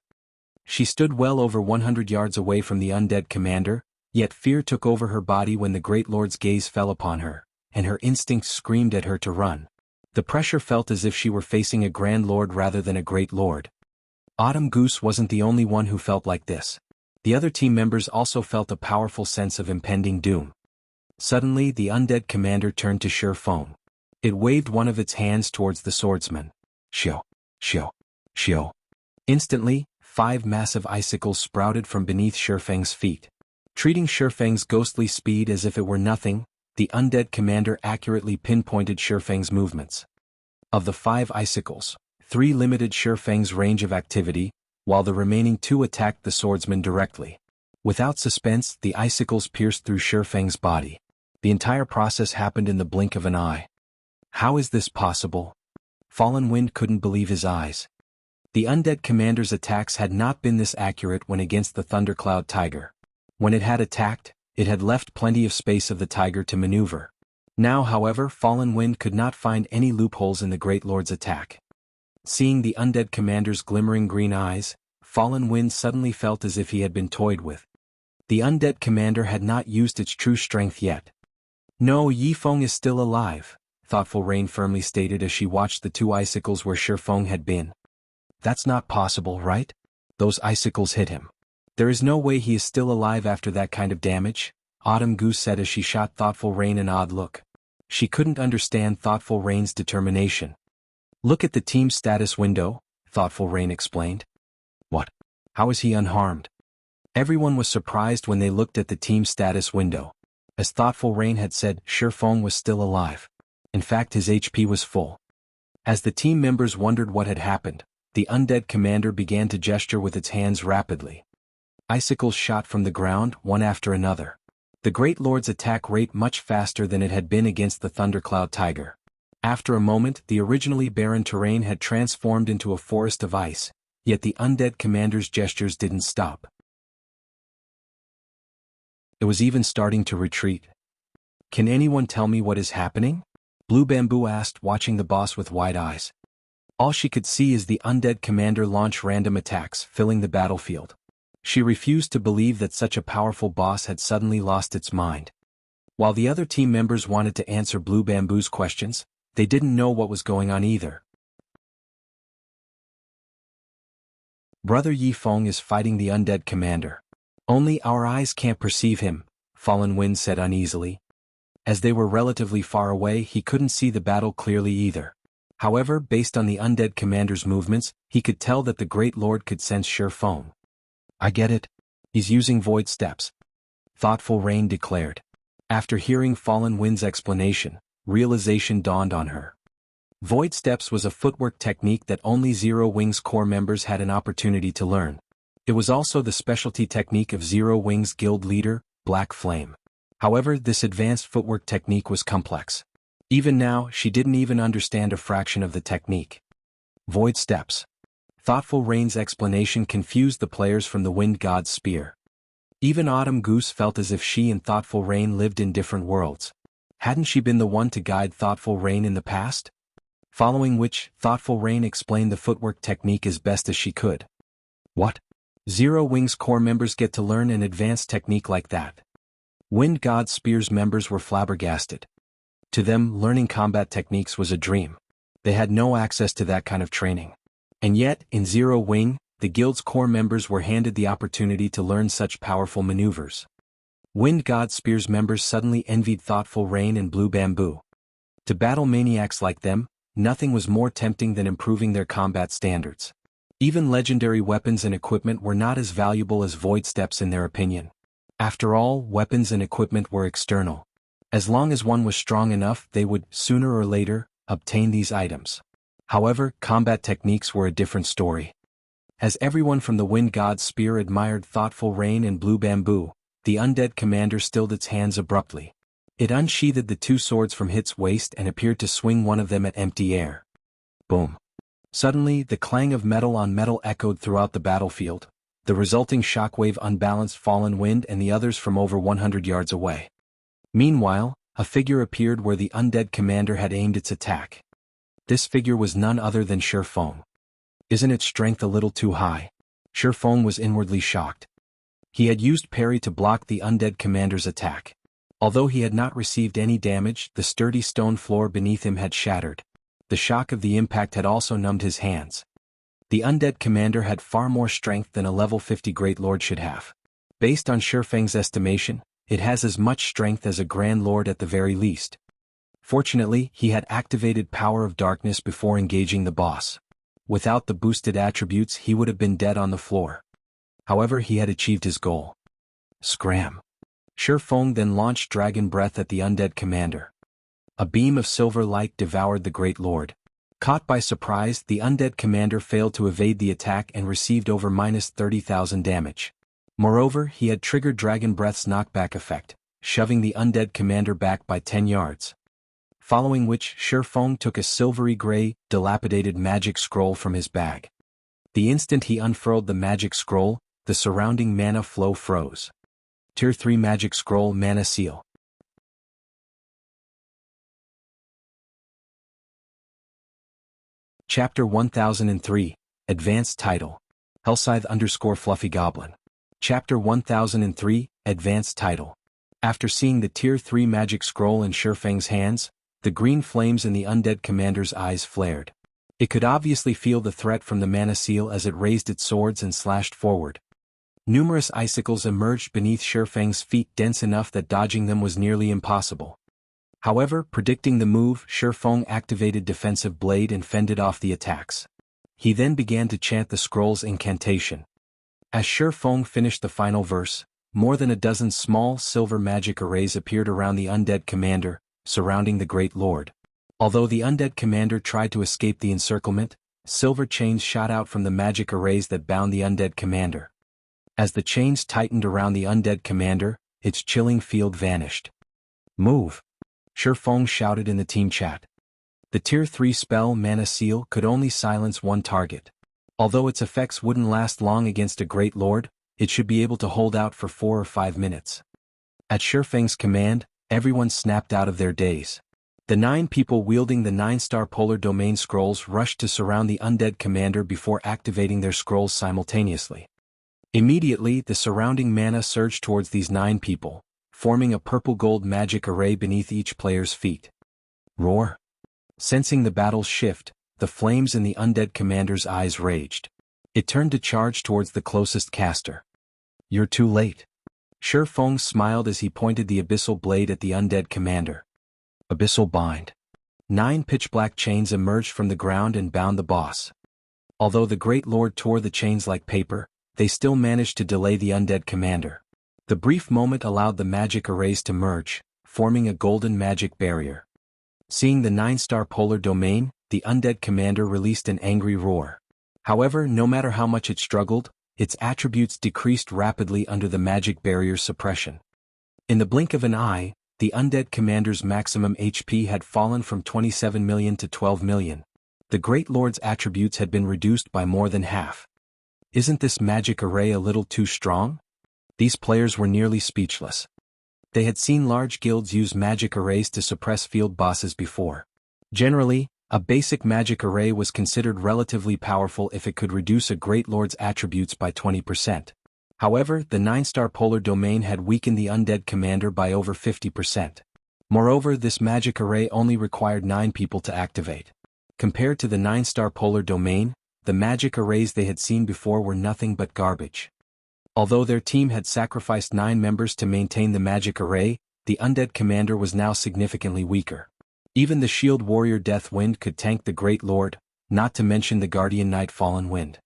She stood well over 100 yards away from the undead commander, yet fear took over her body when the Great Lord's gaze fell upon her, and her instincts screamed at her to run. The pressure felt as if she were facing a Grand Lord rather than a Great Lord. Autumn Goose wasn't the only one who felt like this. The other team members also felt a powerful sense of impending doom. Suddenly, the undead commander turned to Shifeng. It waved one of its hands towards the swordsman. Shio, shio, shio. Instantly, 5 massive icicles sprouted from beneath Shifeng's feet. Treating Shifeng's ghostly speed as if it were nothing, the undead commander accurately pinpointed Shifeng's movements. Of the 5 icicles, 3 limited Shifeng's range of activity, while the remaining 2 attacked the swordsman directly. Without suspense, the icicles pierced through Shifeng's body. The entire process happened in the blink of an eye. How is this possible? Fallen Wind couldn't believe his eyes. The undead commander's attacks had not been this accurate when against the Thundercloud Tiger. When it had attacked, it had left plenty of space of the tiger to maneuver. Now, however, Fallen Wind could not find any loopholes in the Great Lord's attack. Seeing the undead commander's glimmering green eyes, Fallen Wind suddenly felt as if he had been toyed with. The undead commander had not used its true strength yet. No, Yifeng is still alive, Thoughtful Rain firmly stated as she watched the 2 icicles where Shifeng had been. That's not possible, right? Those icicles hit him. There is no way he is still alive after that kind of damage, Autumn Goose said as she shot Thoughtful Rain an odd look. She couldn't understand Thoughtful Rain's determination. Look at the team status window, Thoughtful Rain explained. What? How is he unharmed? Everyone was surprised when they looked at the team status window. As Thoughtful Rain had said, Shifeng was still alive. In fact, his HP was full. As the team members wondered what had happened, the undead commander began to gesture with its hands rapidly. Icicles shot from the ground, one after another. The Great Lord's attack rate much faster than it had been against the Thundercloud Tiger. After a moment, the originally barren terrain had transformed into a forest of ice, yet the undead commander's gestures didn't stop. It was even starting to retreat. Can anyone tell me what is happening? Blue Bamboo asked, watching the boss with wide eyes. All she could see is the undead commander launch random attacks, filling the battlefield. She refused to believe that such a powerful boss had suddenly lost its mind. While the other team members wanted to answer Blue Bamboo's questions, they didn't know what was going on either. Brother Yifeng is fighting the undead commander. Only our eyes can't perceive him, Fallen Wind said uneasily. As they were relatively far away, he couldn't see the battle clearly either. However, based on the undead commander's movements, he could tell that the Great Lord could sense Shifeng. I get it. He's using void steps, Thoughtful Rain declared. After hearing Fallen Wind's explanation, realization dawned on her. Void steps was a footwork technique that only Zero Wings Corps members had an opportunity to learn. It was also the specialty technique of Zero Wings Guild leader, Black Flame. However, this advanced footwork technique was complex. Even now, she didn't even understand a fraction of the technique. Void steps. Thoughtful Rain's explanation confused the players from the Wind God's spear. Even Autumn Goose felt as if she and Thoughtful Rain lived in different worlds. Hadn't she been the one to guide Thoughtful Rain in the past? Following which, Thoughtful Rain explained the footwork technique as best as she could. What? Zero Wings Corps members get to learn an advanced technique like that? Wind God Spear's members were flabbergasted. To them, learning combat techniques was a dream. They had no access to that kind of training. And yet, in Zero Wing, the guild's core members were handed the opportunity to learn such powerful maneuvers. Wind God Spear's members suddenly envied Thoughtful Rain and Blue Bamboo. To battle maniacs like them, nothing was more tempting than improving their combat standards. Even legendary weapons and equipment were not as valuable as void steps in their opinion. After all, weapons and equipment were external. As long as one was strong enough, they would, sooner or later, obtain these items. However, combat techniques were a different story. As everyone from the Wind God's Spear admired Thoughtful Rain and Blue Bamboo, the undead commander stilled its hands abruptly. It unsheathed the 2 swords from its waist and appeared to swing one of them at empty air. Boom. Suddenly, the clang of metal on metal echoed throughout the battlefield. The resulting shockwave unbalanced Fallen Wind and the others from over 100 yards away. Meanwhile, a figure appeared where the undead commander had aimed its attack. This figure was none other than Shifeng. Isn't its strength a little too high? Shifeng was inwardly shocked. He had used parry to block the undead commander's attack. Although he had not received any damage, the sturdy stone floor beneath him had shattered. The shock of the impact had also numbed his hands. The undead commander had far more strength than a level 50 Great Lord should have. Based on Shifeng's estimation, it has as much strength as a Grand Lord at the very least. Fortunately, he had activated Power of Darkness before engaging the boss. Without the boosted attributes, he would have been dead on the floor. However, he had achieved his goal. Scram. Feng then launched Dragon Breath at the undead commander. A beam of silver light devoured the Great Lord. Caught by surprise, the undead commander failed to evade the attack and received over -30,000 damage. Moreover, he had triggered Dragon Breath's knockback effect, shoving the undead commander back by 10 yards. Following which, Feng took a silvery gray, dilapidated magic scroll from his bag. The instant he unfurled the magic scroll, the surrounding mana flow froze. Tier 3 Magic Scroll Mana Seal. Chapter 1003, Advanced Title. Hellscythe_Fluffy Goblin. Chapter 1003, Advanced Title. After seeing the Tier 3 Magic Scroll in Feng's hands, the green flames in the undead commander's eyes flared. It could obviously feel the threat from the mana seal as it raised its swords and slashed forward. Numerous icicles emerged beneath Feng's feet, dense enough that dodging them was nearly impossible. However, predicting the move, Feng activated Defensive Blade and fended off the attacks. He then began to chant the scroll's incantation. As Feng finished the final verse, more than a dozen small silver magic arrays appeared around the undead commander, surrounding the Great Lord. Although the undead commander tried to escape the encirclement, silver chains shot out from the magic arrays that bound the undead commander. As the chains tightened around the undead commander, its chilling field vanished. "Move!" Feng shouted in the team chat. The Tier 3 spell Mana Seal could only silence one target. Although its effects wouldn't last long against a Great Lord, it should be able to hold out for 4 or 5 minutes. At Feng's command, everyone snapped out of their daze. The 9 people wielding the 9-star Polar Domain scrolls rushed to surround the undead commander before activating their scrolls simultaneously. Immediately, the surrounding mana surged towards these 9 people, forming a purple-gold magic array beneath each player's feet. Roar! Sensing the battle's shift, the flames in the undead commander's eyes raged. It turned to charge towards the closest caster. "You're too late." Feng smiled as he pointed the abyssal blade at the undead commander. Abyssal Bind. 9 pitch-black chains emerged from the ground and bound the boss. Although the Great Lord tore the chains like paper, they still managed to delay the undead commander. The brief moment allowed the magic arrays to merge, forming a golden magic barrier. Seeing the 9-star Polar Domain, the undead commander released an angry roar. However, no matter how much it struggled, its attributes decreased rapidly under the magic barrier's suppression. In the blink of an eye, the undead commander's maximum HP had fallen from 27 million to 12 million. The Great Lord's attributes had been reduced by more than half. Isn't this magic array a little too strong? These players were nearly speechless. They had seen large guilds use magic arrays to suppress field bosses before. Generally, a basic magic array was considered relatively powerful if it could reduce a Great Lord's attributes by 20%. However, the 9-star Polar Domain had weakened the undead commander by over 50%. Moreover, this magic array only required 9 people to activate. Compared to the 9-star Polar Domain, the magic arrays they had seen before were nothing but garbage. Although their team had sacrificed 9 members to maintain the magic array, the undead commander was now significantly weaker. Even the Shield Warrior Death Wind could tank the Great Lord, not to mention the Guardian Knight Fallen Wind.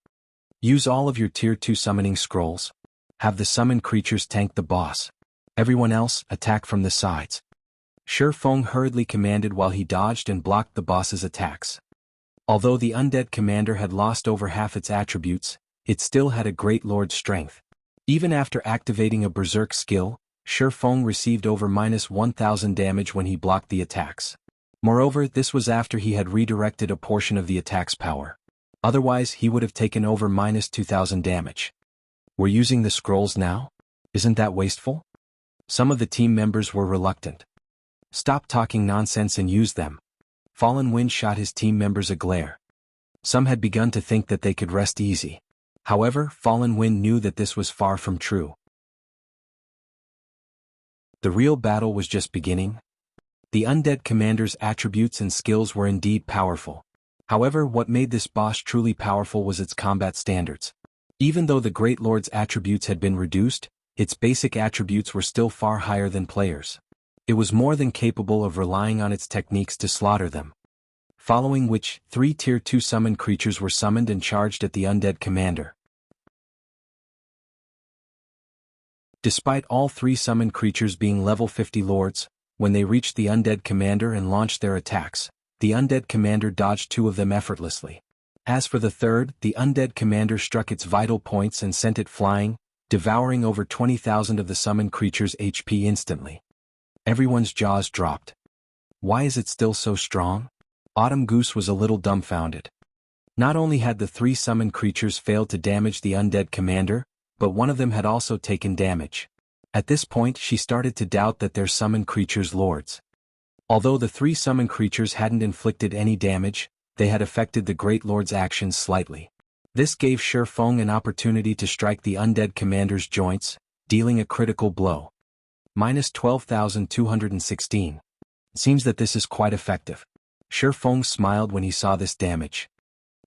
Use all of your Tier 2 summoning scrolls. Have the summoned creatures tank the boss. Everyone else, attack from the sides. Feng hurriedly commanded while he dodged and blocked the boss's attacks. Although the undead commander had lost over half its attributes, it still had a Great Lord's strength. Even after activating a Berserk skill, Feng received over -1000 damage when he blocked the attacks. Moreover, this was after he had redirected a portion of the attack's power. Otherwise, he would have taken over -2000 damage. We're using the scrolls now? Isn't that wasteful? Some of the team members were reluctant. Stop talking nonsense and use them. Fallen Wind shot his team members a glare. Some had begun to think that they could rest easy. However, Fallen Wind knew that this was far from true. The real battle was just beginning. The undead commander's attributes and skills were indeed powerful. However, what made this boss truly powerful was its combat standards. Even though the Great Lord's attributes had been reduced, its basic attributes were still far higher than players. It was more than capable of relying on its techniques to slaughter them. Following which, 3 Tier 2 summoned creatures were summoned and charged at the undead commander. Despite all three summoned creatures being level 50 lords, when they reached the undead commander and launched their attacks, the undead commander dodged two of them effortlessly. As for the third, the undead commander struck its vital points and sent it flying, devouring over 20,000 of the summoned creature's HP instantly. Everyone's jaws dropped. Why is it still so strong? Autumn Goose was a little dumbfounded. Not only had the three summoned creatures failed to damage the undead commander, but one of them had also taken damage. At this point she started to doubt that their summoned creatures' lords. Although the three summoned creatures hadn't inflicted any damage, they had affected the Great Lord's actions slightly. This gave Shi Feng an opportunity to strike the undead commander's joints, dealing a critical blow. -12,216. Seems that this is quite effective. Shi Feng smiled when he saw this damage.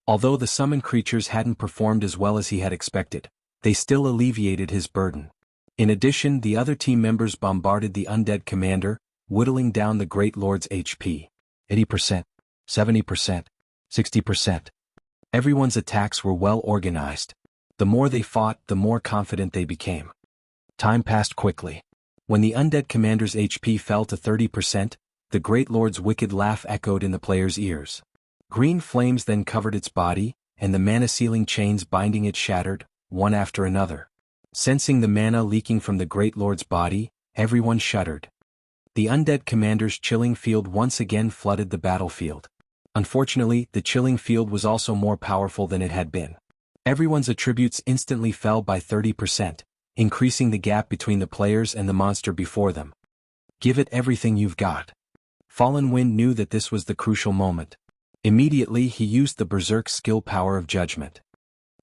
Although the summoned creatures hadn't performed as well as he had expected, they still alleviated his burden. In addition, the other team members bombarded the undead commander, whittling down the Great Lord's HP. 80%, 70%, 60%. Everyone's attacks were well organized. The more they fought, the more confident they became. Time passed quickly. When the undead commander's HP fell to 30%, the Great Lord's wicked laugh echoed in the players' ears. Green flames then covered its body, and the mana-sealing chains binding it shattered, one after another. Sensing the mana leaking from the Great Lord's body, everyone shuddered. The undead commander's chilling field once again flooded the battlefield. Unfortunately, the chilling field was also more powerful than it had been. Everyone's attributes instantly fell by 30%, increasing the gap between the players and the monster before them. Give it everything you've got. Fallen Wind knew that this was the crucial moment. Immediately he used the Berserk skill Power of Judgment.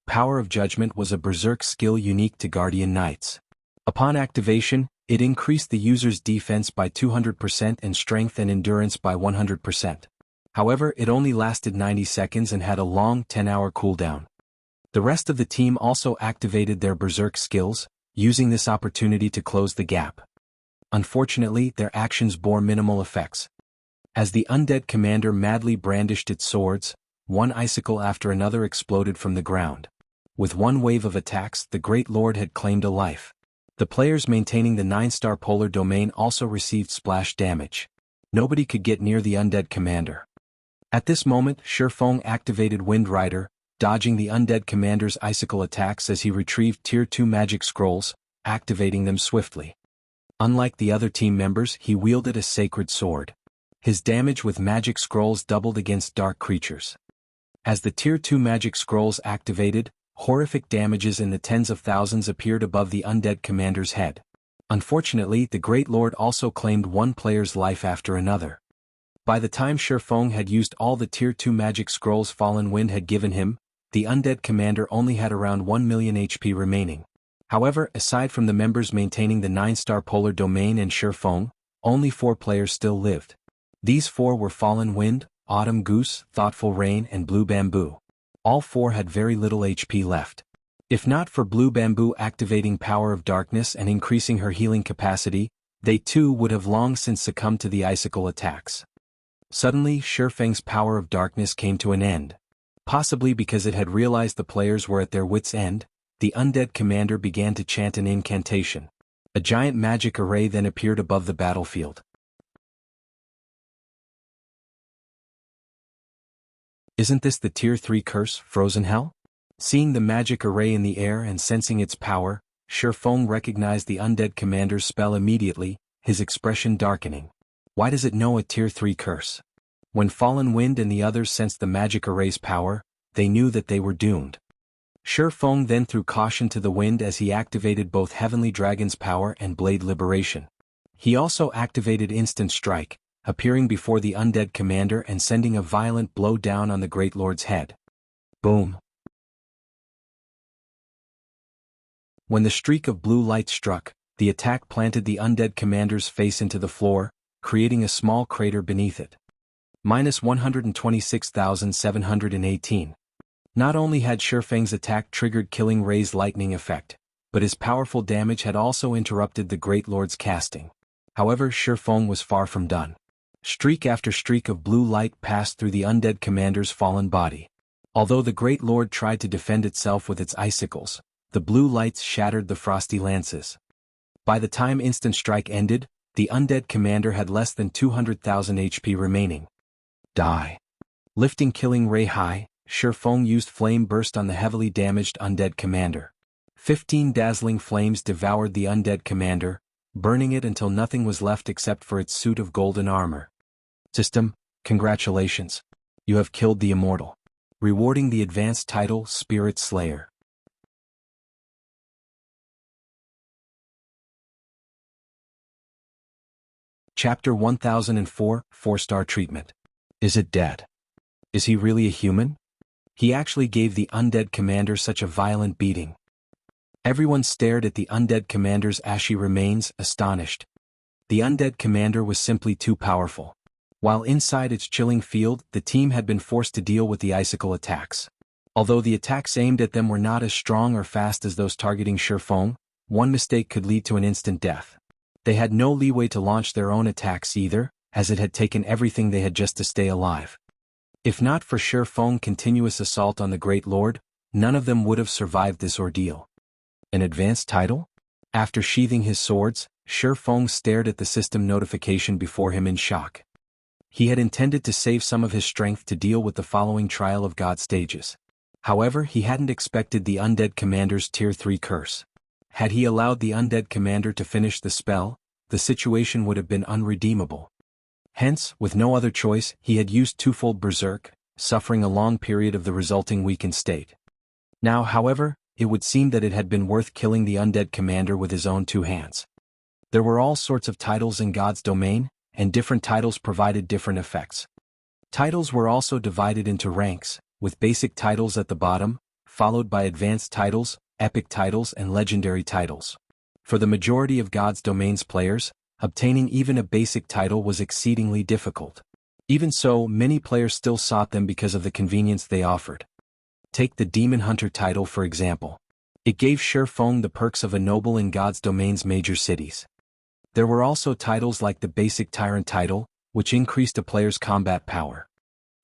Power of Judgment was a Berserk skill unique to Guardian Knights. Upon activation, it increased the user's defense by 200% and strength and endurance by 100%. However, it only lasted 90 seconds and had a long 10-hour cooldown. The rest of the team also activated their Berserk skills, using this opportunity to close the gap. Unfortunately, their actions bore minimal effects. As the undead commander madly brandished its swords, one icicle after another exploded from the ground. With one wave of attacks, the Great Lord had claimed a life. The players maintaining the 9-star polar domain also received splash damage. Nobody could get near the undead commander. At this moment, Shi Feng activated Wind Rider, dodging the undead commander's icicle attacks as he retrieved Tier 2 magic scrolls, activating them swiftly. Unlike the other team members, he wielded a sacred sword. His damage with magic scrolls doubled against dark creatures. As the Tier 2 magic scrolls activated, horrific damages in the tens of thousands appeared above the undead commander's head. Unfortunately, the Great Lord also claimed one player's life after another. By the time Shi Feng had used all the Tier 2 magic scrolls Fallen Wind had given him, the undead commander only had around 1 million HP remaining. However, aside from the members maintaining the 9-star polar domain and Shi Feng, only 4 players still lived. These 4 were Fallen Wind, Autumn Goose, Thoughtful Rain and Blue Bamboo. All 4 had very little HP left. If not for Blue Bamboo activating Power of Darkness and increasing her healing capacity, they too would have long since succumbed to the icicle attacks. Suddenly, Shi Feng's Power of Darkness came to an end. Possibly because it had realized the players were at their wits' end, the undead commander began to chant an incantation. A giant magic array then appeared above the battlefield. Isn't this the Tier 3 curse, Frozen Hell? Seeing the magic array in the air and sensing its power, Shi Feng recognized the undead commander's spell immediately, his expression darkening. Why does it know a Tier 3 curse? When Fallen Wind and the others sensed the magic array's power, they knew that they were doomed. Shi Feng then threw caution to the wind as he activated both Heavenly Dragon's power and Blade Liberation. He also activated Instant Strike, appearing before the undead commander and sending a violent blow down on the Great Lord's head. Boom. When the streak of blue light struck, the attack planted the undead commander's face into the floor, creating a small crater beneath it. -126,718. Not only had Shi Feng's attack triggered Killing Ray's lightning effect, but his powerful damage had also interrupted the Great Lord's casting. However, Shi Feng was far from done. Streak after streak of blue light passed through the undead commander's fallen body. Although the Great Lord tried to defend itself with its icicles, the blue lights shattered the frosty lances. By the time Instant Strike ended, the undead commander had less than 200,000 HP remaining. Die. Lifting Killing Ray high, Shifeng used Flame Burst on the heavily damaged undead commander. 15 dazzling flames devoured the undead commander, burning it until nothing was left except for its suit of golden armor. System, congratulations. You have killed the immortal. Rewarding the advanced title Spirit Slayer. Chapter 1004, 4-star treatment. Is it dead? Is he really a human? He actually gave the undead commander such a violent beating. Everyone stared at the undead commander's ashy remains, astonished. The undead commander was simply too powerful. While inside its chilling field, the team had been forced to deal with the icicle attacks. Although the attacks aimed at them were not as strong or fast as those targeting Shifeng, one mistake could lead to an instant death. They had no leeway to launch their own attacks either, as it had taken everything they had just to stay alive. If not for Shifeng's continuous assault on the Great Lord, none of them would have survived this ordeal. An advanced title? After sheathing his swords, Shifeng stared at the system notification before him in shock. He had intended to save some of his strength to deal with the following Trial of God stages. However, he hadn't expected the undead commander's Tier 3 curse. Had he allowed the undead commander to finish the spell, the situation would have been unredeemable. Hence, with no other choice, he had used twofold Berserk, suffering a long period of the resulting weakened state. Now, however, it would seem that it had been worth killing the undead commander with his own two hands. There were all sorts of titles in God's domain, and different titles provided different effects. Titles were also divided into ranks, with basic titles at the bottom, followed by advanced titles, epic titles and legendary titles. For the majority of God's domain's players, obtaining even a basic title was exceedingly difficult. Even so, many players still sought them because of the convenience they offered. Take the Demon Hunter title for example. It gave Shifeng the perks of a noble in God's domain's major cities. There were also titles like the basic Tyrant title, which increased a player's combat power.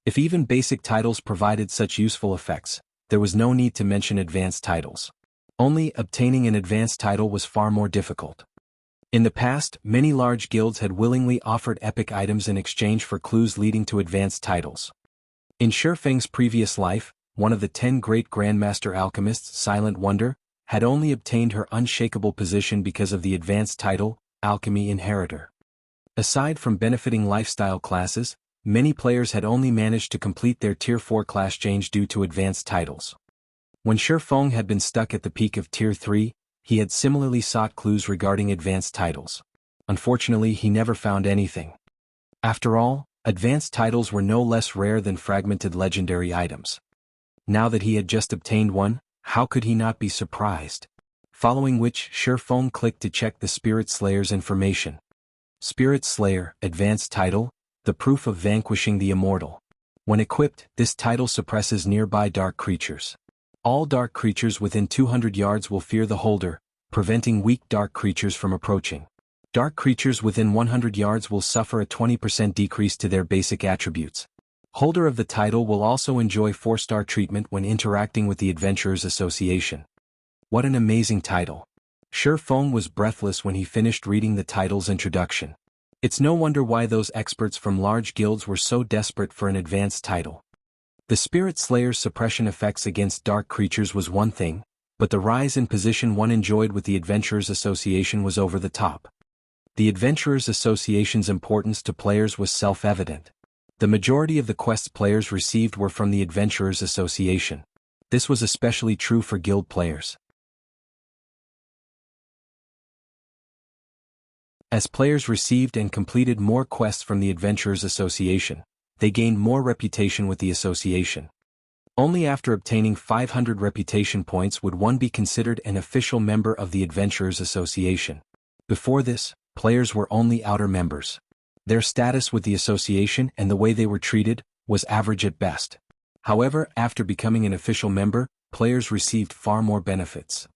If even basic titles provided such useful effects, there was no need to mention advanced titles. Only obtaining an advanced title was far more difficult. In the past, many large guilds had willingly offered epic items in exchange for clues leading to advanced titles. In Shifeng's previous life, one of the 10 great Grandmaster alchemists, Silent Wonder, had only obtained her unshakable position because of the advanced title, Alchemy Inheritor. Aside from benefiting lifestyle classes, many players had only managed to complete their Tier 4 class change due to advanced titles. When Shifeng had been stuck at the peak of Tier 3, he had similarly sought clues regarding advanced titles. Unfortunately, he never found anything. After all, advanced titles were no less rare than fragmented legendary items. Now that he had just obtained one, how could he not be surprised? Following which, Shifeng clicked to check the Spirit Slayer's information. Spirit Slayer, advanced title, the proof of vanquishing the immortal. When equipped, this title suppresses nearby dark creatures. All dark creatures within 200 yards will fear the holder, preventing weak dark creatures from approaching. Dark creatures within 100 yards will suffer a 20% decrease to their basic attributes. Holder of the title will also enjoy 4-star treatment when interacting with the Adventurers Association. What an amazing title. Shifeng was breathless when he finished reading the title's introduction. It's no wonder why those experts from large guilds were so desperate for an advanced title. The Spirit Slayer's suppression effects against dark creatures was one thing, but the rise in position one enjoyed with the Adventurers Association was over the top. The Adventurers Association's importance to players was self-evident. The majority of the quests players received were from the Adventurers Association. This was especially true for guild players. As players received and completed more quests from the Adventurers Association, they gained more reputation with the association. Only after obtaining 500 reputation points would one be considered an official member of the Adventurers Association. Before this, players were only outer members. Their status with the association and the way they were treated was average at best. However, after becoming an official member, players received far more benefits.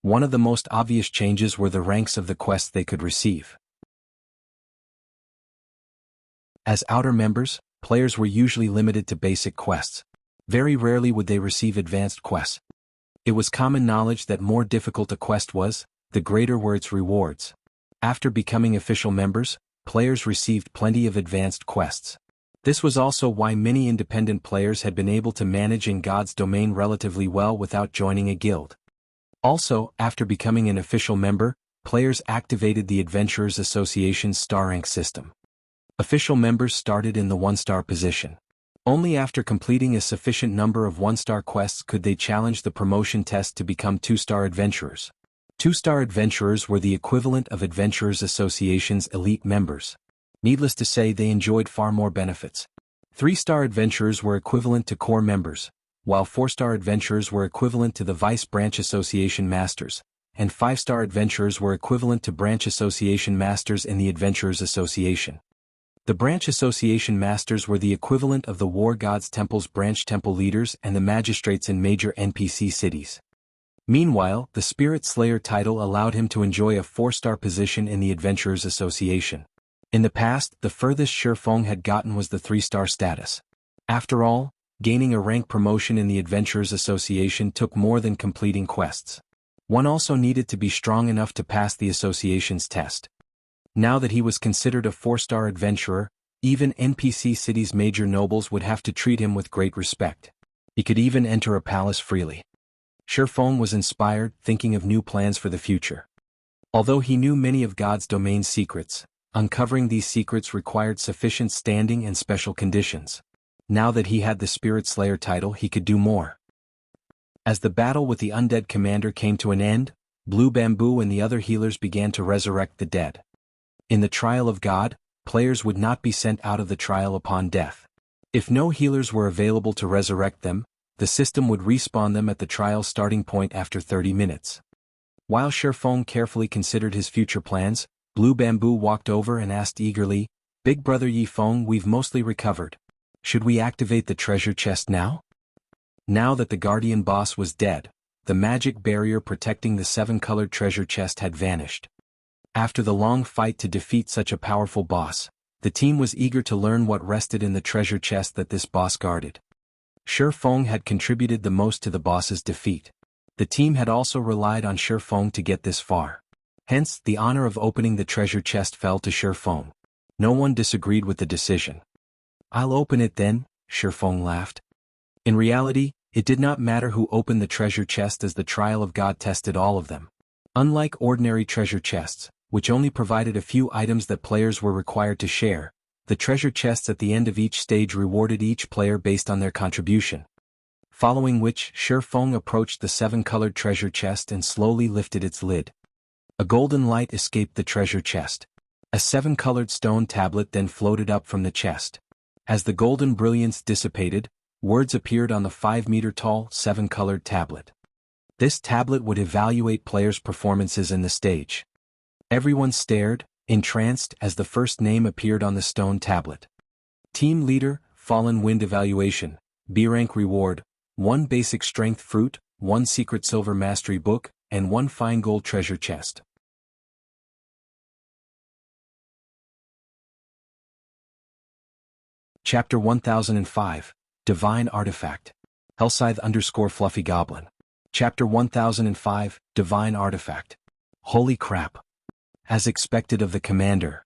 One of the most obvious changes were the ranks of the quests they could receive. As outer members, players were usually limited to basic quests. Very rarely would they receive advanced quests. It was common knowledge that more difficult a quest was, the greater were its rewards. After becoming official members, players received plenty of advanced quests. This was also why many independent players had been able to manage in God's domain relatively well without joining a guild. Also, after becoming an official member, players activated the Adventurers Association's star rank system. Official members started in the 1-star position. Only after completing a sufficient number of 1-star quests could they challenge the promotion test to become 2-star adventurers. 2-star adventurers were the equivalent of Adventurers Association's elite members. Needless to say, they enjoyed far more benefits. 3-star adventurers were equivalent to core members, while 4-star adventurers were equivalent to the Vice Branch Association Masters, and 5-star adventurers were equivalent to Branch Association Masters in the Adventurers Association. The Branch Association Masters were the equivalent of the War Gods Temple's branch temple leaders and the magistrates in major NPC cities. Meanwhile, the Spirit Slayer title allowed him to enjoy a 4-star position in the Adventurers Association. In the past, the furthest Shifeng had gotten was the 3-star status. After all, gaining a rank promotion in the Adventurers Association took more than completing quests. One also needed to be strong enough to pass the association's test. Now that he was considered a 4-star adventurer, even NPC cities' major nobles would have to treat him with great respect. He could even enter a palace freely. Shifeng was inspired, thinking of new plans for the future. Although he knew many of God's domain secrets, uncovering these secrets required sufficient standing and special conditions. Now that he had the Spirit Slayer title, he could do more. As the battle with the undead commander came to an end, Blue Bamboo and the other healers began to resurrect the dead. In the Trial of God, players would not be sent out of the trial upon death. If no healers were available to resurrect them, the system would respawn them at the trial's starting point after 30 minutes. While Shifeng carefully considered his future plans, Blue Bamboo walked over and asked eagerly, "Big Brother Yifeng, we've mostly recovered. Should we activate the treasure chest now?" Now that the guardian boss was dead, the magic barrier protecting the 7-colored treasure chest had vanished. After the long fight to defeat such a powerful boss, the team was eager to learn what rested in the treasure chest that this boss guarded. Shifeng had contributed the most to the boss's defeat. The team had also relied on Shifeng to get this far. Hence, the honor of opening the treasure chest fell to Shifeng. No one disagreed with the decision. "I'll open it then," Shifeng laughed. In reality, it did not matter who opened the treasure chest as the trial of God tested all of them. Unlike ordinary treasure chests, which only provided a few items that players were required to share, the treasure chests at the end of each stage rewarded each player based on their contribution. Following which, Shifeng approached the 7-colored treasure chest and slowly lifted its lid. A golden light escaped the treasure chest. A 7-colored stone tablet then floated up from the chest. As the golden brilliance dissipated, words appeared on the 5-meter-tall, 7-colored tablet. This tablet would evaluate players' performances in the stage. Everyone stared, entranced, as the first name appeared on the stone tablet. Team Leader, Fallen Wind Evaluation, B-Rank Reward, 1 Basic Strength Fruit, 1 Secret Silver Mastery Book, and 1 Fine Gold Treasure Chest. Chapter 1005, Divine Artifact. Hellscythe_Fluffy Goblin. Chapter 1005, Divine Artifact. Holy crap. As expected of the commander.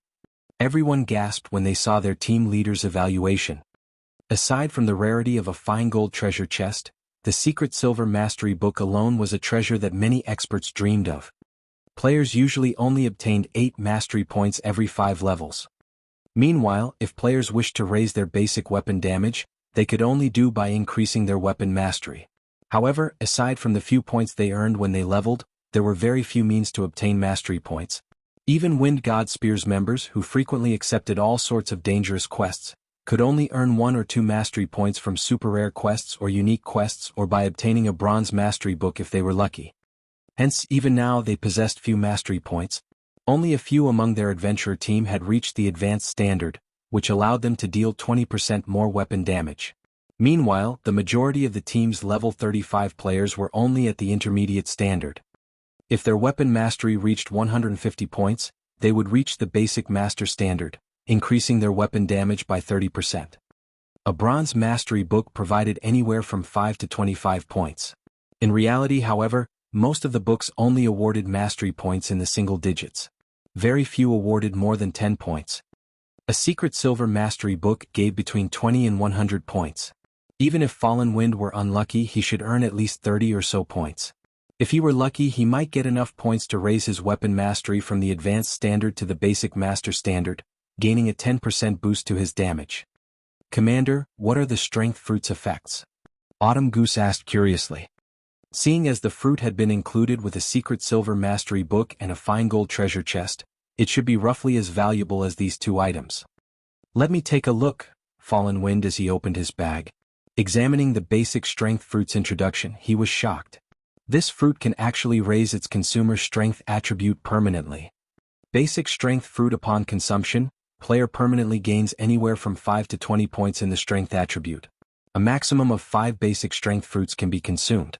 Everyone gasped when they saw their team leader's evaluation. Aside from the rarity of a fine gold treasure chest, the Secret Silver Mastery Book alone was a treasure that many experts dreamed of. Players usually only obtained 8 mastery points every 5 levels. Meanwhile, if players wished to raise their basic weapon damage, they could only do by increasing their weapon mastery. However, aside from the few points they earned when they leveled, there were very few means to obtain mastery points. Even Wind God Spears members, who frequently accepted all sorts of dangerous quests, could only earn 1 or 2 mastery points from super rare quests or unique quests or by obtaining a bronze mastery book if they were lucky. Hence, even now they possessed few mastery points. Only a few among their adventurer team had reached the advanced standard, which allowed them to deal 20% more weapon damage. Meanwhile, the majority of the team's level 35 players were only at the intermediate standard. If their weapon mastery reached 150 points, they would reach the basic master standard, increasing their weapon damage by 30%. A bronze mastery book provided anywhere from 5 to 25 points. In reality, however, most of the books only awarded mastery points in the single digits. Very few awarded more than 10 points. A secret silver mastery book gave between 20 and 100 points. Even if Fallen Wind were unlucky, he should earn at least 30 or so points. If he were lucky, he might get enough points to raise his weapon mastery from the advanced standard to the basic master standard, gaining a 10% boost to his damage. Commander, what are the strength fruit's effects? Autumn Goose asked curiously. Seeing as the fruit had been included with a secret silver mastery book and a fine gold treasure chest, it should be roughly as valuable as these two items. Let me take a look, Fallen Wind as he opened his bag. Examining the basic strength fruit's introduction, he was shocked. This fruit can actually raise its consumer's strength attribute permanently. Basic strength fruit upon consumption, player permanently gains anywhere from 5 to 20 points in the strength attribute. A maximum of 5 basic strength fruits can be consumed.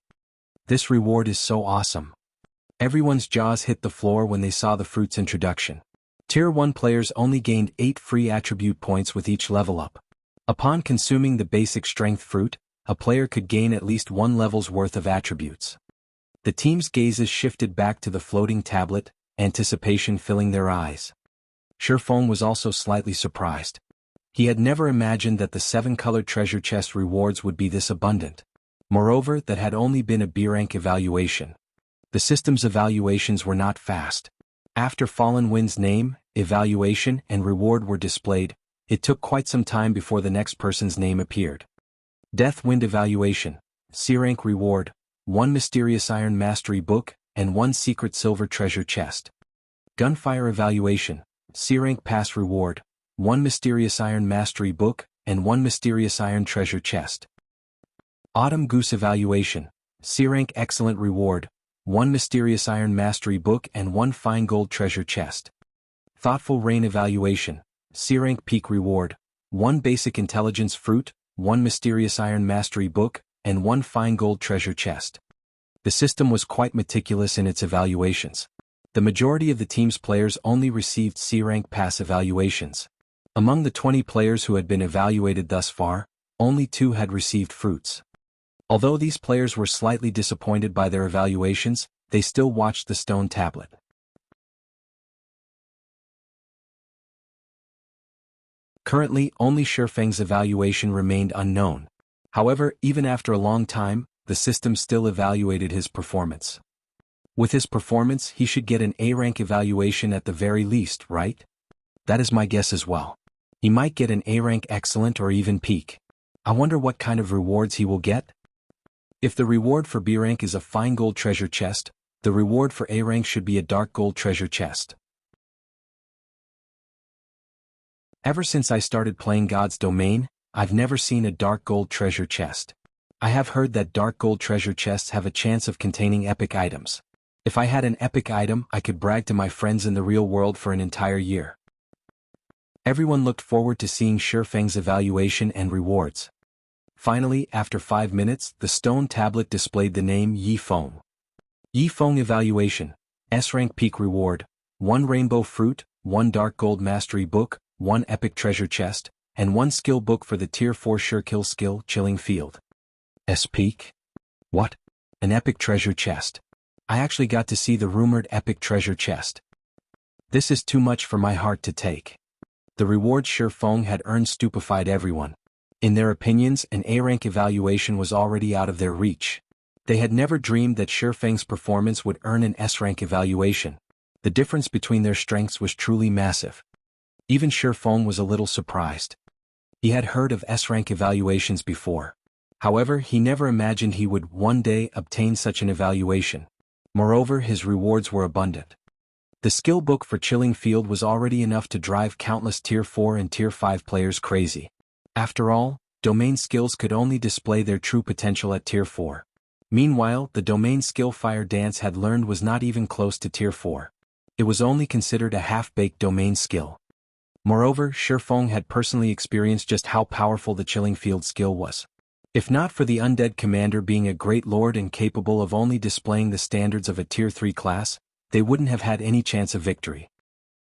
This reward is so awesome. Everyone's jaws hit the floor when they saw the fruit's introduction. Tier 1 players only gained 8 free attribute points with each level up. Upon consuming the basic strength fruit, a player could gain at least 1 level's worth of attributes. The team's gazes shifted back to the floating tablet, anticipation filling their eyes. Shifeng was also slightly surprised. He had never imagined that the 7-colored treasure chest rewards would be this abundant. Moreover, that had only been a B rank evaluation. The system's evaluations were not fast. After Fallen Wind's name, evaluation, and reward were displayed, it took quite some time before the next person's name appeared. Death Wind evaluation, C rank reward, 1 mysterious iron mastery book, and 1 secret silver treasure chest. Gunfire evaluation, C rank pass reward, 1 mysterious iron mastery book, and 1 mysterious iron treasure chest. Autumn Goose evaluation, C rank excellent reward, 1 mysterious iron mastery book and 1 fine gold treasure chest. Thoughtful Rain evaluation, C rank peak reward, 1 basic intelligence fruit, 1 mysterious iron mastery book, and 1 fine gold treasure chest. The system was quite meticulous in its evaluations. The majority of the team's players only received C rank pass evaluations. Among the 20 players who had been evaluated thus far, only 2 had received fruits. Although these players were slightly disappointed by their evaluations, they still watched the stone tablet. Currently, only Shifeng's evaluation remained unknown. However, even after a long time, the system still evaluated his performance. With his performance, he should get an A rank evaluation at the very least, right? That is my guess as well. He might get an A rank excellent or even peak. I wonder what kind of rewards he will get? If the reward for B rank is a fine gold treasure chest, the reward for A rank should be a dark gold treasure chest. Ever since I started playing God's Domain, I've never seen a dark gold treasure chest. I have heard that dark gold treasure chests have a chance of containing epic items. If I had an epic item, I could brag to my friends in the real world for an entire year. Everyone looked forward to seeing Shifeng's evaluation and rewards. Finally, after 5 minutes, the stone tablet displayed the name Yifeng. Yifeng evaluation, S rank peak reward, 1 rainbow fruit, 1 dark gold mastery book, 1 epic treasure chest, and 1 skill book for the tier 4 sure kill skill Chilling Field. S peak? What? An epic treasure chest. I actually got to see the rumored epic treasure chest. This is too much for my heart to take. The reward Shifeng had earned stupefied everyone. In their opinions, an A rank evaluation was already out of their reach. They had never dreamed that Shifeng's performance would earn an S rank evaluation. The difference between their strengths was truly massive. Even Shifeng was a little surprised. He had heard of S rank evaluations before. However, he never imagined he would one day obtain such an evaluation. Moreover, his rewards were abundant. The skill book for Chilling Field was already enough to drive countless tier 4 and tier 5 players crazy. After all, domain skills could only display their true potential at tier 4. Meanwhile, the domain skill Fire Dance had learned was not even close to tier 4. It was only considered a half-baked domain skill. Moreover, Shifeng had personally experienced just how powerful the Chilling Field skill was. If not for the undead commander being a great lord and capable of only displaying the standards of a tier 3 class, they wouldn't have had any chance of victory.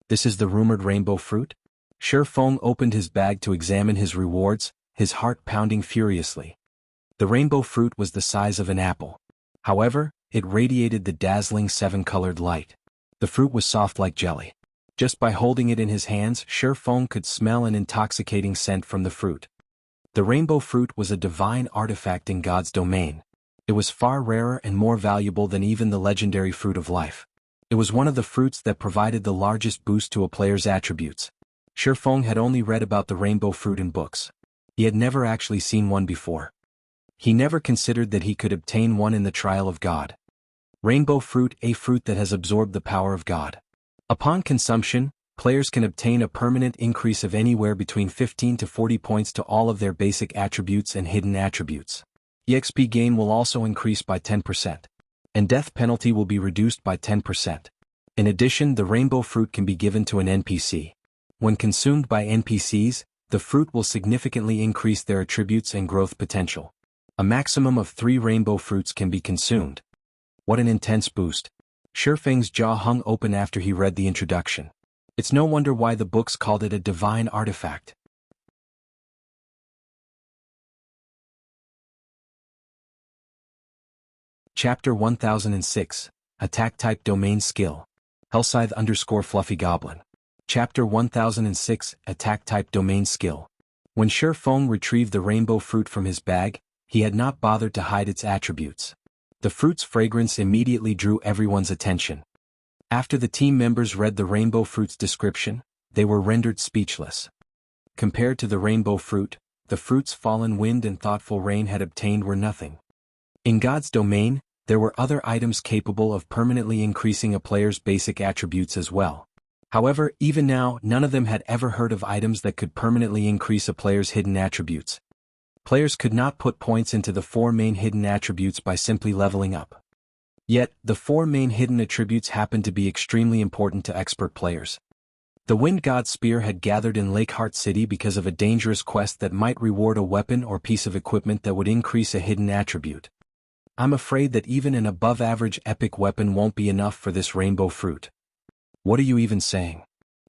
This is the rumored rainbow fruit? Shifeng opened his bag to examine his rewards, his heart pounding furiously. The rainbow fruit was the size of an apple. However, it radiated the dazzling seven-colored light. The fruit was soft like jelly. Just by holding it in his hands, Shifeng could smell an intoxicating scent from the fruit. The rainbow fruit was a divine artifact in God's domain. It was far rarer and more valuable than even the legendary fruit of life. It was one of the fruits that provided the largest boost to a player's attributes. Shifeng had only read about the rainbow fruit in books. He had never actually seen one before. He never considered that he could obtain one in the trial of God. Rainbow fruit, a fruit that has absorbed the power of God. Upon consumption, players can obtain a permanent increase of anywhere between 15 to 40 points to all of their basic attributes and hidden attributes. EXP gain will also increase by 10%. And death penalty will be reduced by 10%. In addition, the rainbow fruit can be given to an NPC. When consumed by NPCs, the fruit will significantly increase their attributes and growth potential. A maximum of 3 rainbow fruits can be consumed. What an intense boost. Shifeng's jaw hung open after he read the introduction. It's no wonder why the books called it a divine artifact. Chapter 1006, Attack Type Domain Skill. Hellscythe_Fluffy Goblin. Chapter 1006, Attack Type Domain Skill. When Shifeng retrieved the rainbow fruit from his bag, he had not bothered to hide its attributes. The fruit's fragrance immediately drew everyone's attention. After the team members read the rainbow fruit's description, they were rendered speechless. Compared to the rainbow fruit, the fruit's fallen wind and thoughtful rain had obtained were nothing. In God's domain, there were other items capable of permanently increasing a player's basic attributes as well. However, even now, none of them had ever heard of items that could permanently increase a player's hidden attributes. Players could not put points into the 4 main hidden attributes by simply leveling up. Yet, the 4 main hidden attributes happened to be extremely important to expert players. The Wind God Spear had gathered in Lakeheart City because of a dangerous quest that might reward a weapon or piece of equipment that would increase a hidden attribute. I'm afraid that even an above-average epic weapon won't be enough for this rainbow fruit. What are you even saying?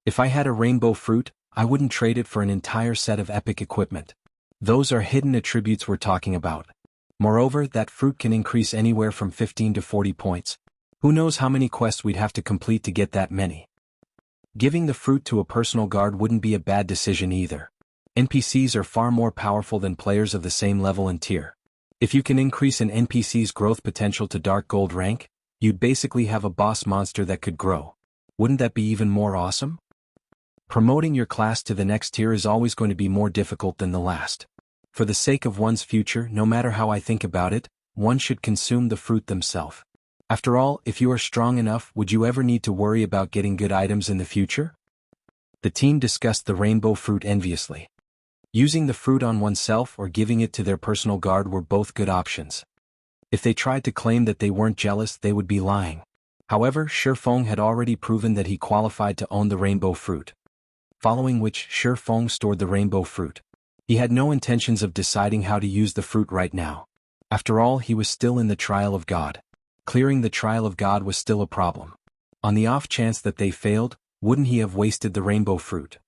If I had a rainbow fruit, I wouldn't trade it for an entire set of epic equipment. Those are hidden attributes we're talking about. Moreover, that fruit can increase anywhere from 15 to 40 points. Who knows how many quests we'd have to complete to get that many. Giving the fruit to a personal guard wouldn't be a bad decision either. NPCs are far more powerful than players of the same level and tier. If you can increase an NPC's growth potential to Dark Gold rank, you'd basically have a boss monster that could grow. Wouldn't that be even more awesome? Promoting your class to the next tier is always going to be more difficult than the last. For the sake of one's future, no matter how I think about it, one should consume the fruit themselves. After all, if you are strong enough, would you ever need to worry about getting good items in the future? The team discussed the rainbow fruit enviously. Using the fruit on oneself or giving it to their personal guard were both good options. If they tried to claim that they weren't jealous, they would be lying. However, Shifeng had already proven that he qualified to own the rainbow fruit. Following which, Shifeng stored the rainbow fruit. He had no intentions of deciding how to use the fruit right now. After all, he was still in the trial of God. Clearing the trial of God was still a problem. On the off chance that they failed, wouldn't he have wasted the rainbow fruit?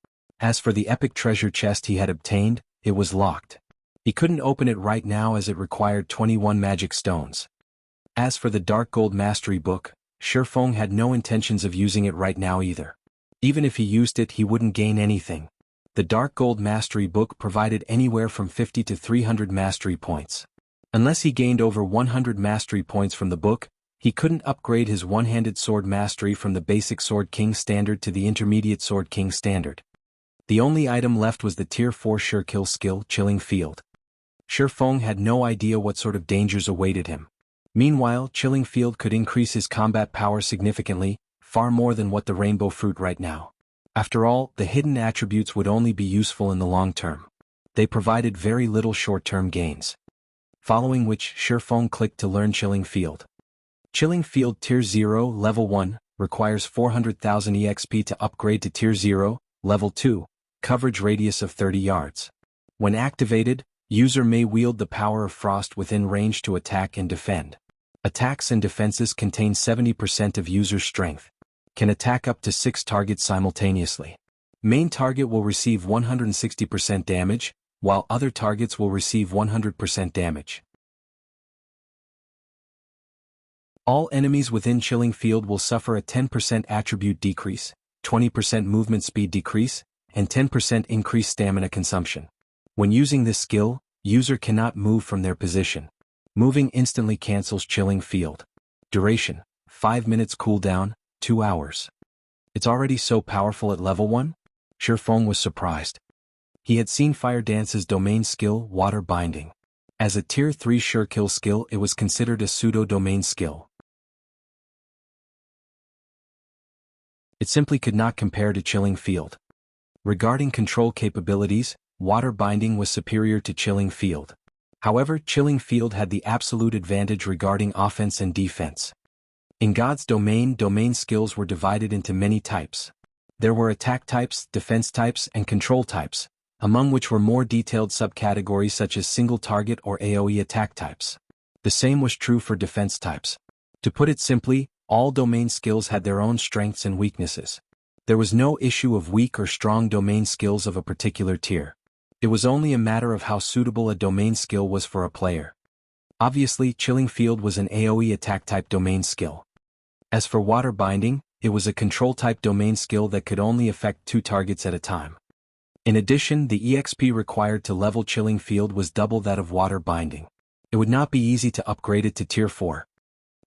As for the epic treasure chest he had obtained, it was locked. He couldn't open it right now as it required 21 magic stones. As for the Dark Gold Mastery Book, Shifeng had no intentions of using it right now either. Even if he used it, he wouldn't gain anything. The Dark Gold Mastery Book provided anywhere from 50 to 300 mastery points. Unless he gained over 100 mastery points from the book, he couldn't upgrade his one-handed sword mastery from the basic Sword King standard to the intermediate Sword King standard. The only item left was the Tier 4 Sure Kill skill, Chilling Field. Shifeng had no idea what sort of dangers awaited him. Meanwhile, Chilling Field could increase his combat power significantly, far more than what the rainbow fruit right now. After all, the hidden attributes would only be useful in the long term. They provided very little short-term gains. Following which, Shifeng clicked to learn Chilling Field. Chilling Field Tier 0, Level 1, requires 400,000 EXP to upgrade to Tier 0, Level 2, coverage radius of 30 yards. When activated, user may wield the power of frost within range to attack and defend. Attacks and defenses contain 70% of user's strength. Can attack up to 6 targets simultaneously. Main target will receive 160% damage, while other targets will receive 100% damage. All enemies within Chilling Field will suffer a 10% attribute decrease, 20% movement speed decrease, and 10% increased stamina consumption. When using this skill, user cannot move from their position. Moving instantly cancels Chilling Field. Duration: 5 minutes. Cooldown: 2 hours. It's already so powerful at level 1? Shifeng was surprised. He had seen Fire Dance's domain skill, Water Binding. As a Tier 3 sure kill skill, it was considered a pseudo-domain skill. It simply could not compare to Chilling Field. Regarding control capabilities, Water Binding was superior to Chilling Field. However, Chilling Field had the absolute advantage regarding offense and defense. In God's domain, domain skills were divided into many types. There were attack types, defense types, and control types, among which were more detailed subcategories such as single target or AoE attack types. The same was true for defense types. To put it simply, all domain skills had their own strengths and weaknesses. There was no issue of weak or strong domain skills of a particular tier. It was only a matter of how suitable a domain skill was for a player. Obviously, Chilling Field was an AoE attack type domain skill. As for Water Binding, it was a control type domain skill that could only affect 2 targets at a time. In addition, the EXP required to level Chilling Field was double that of Water Binding. It would not be easy to upgrade it to Tier 4.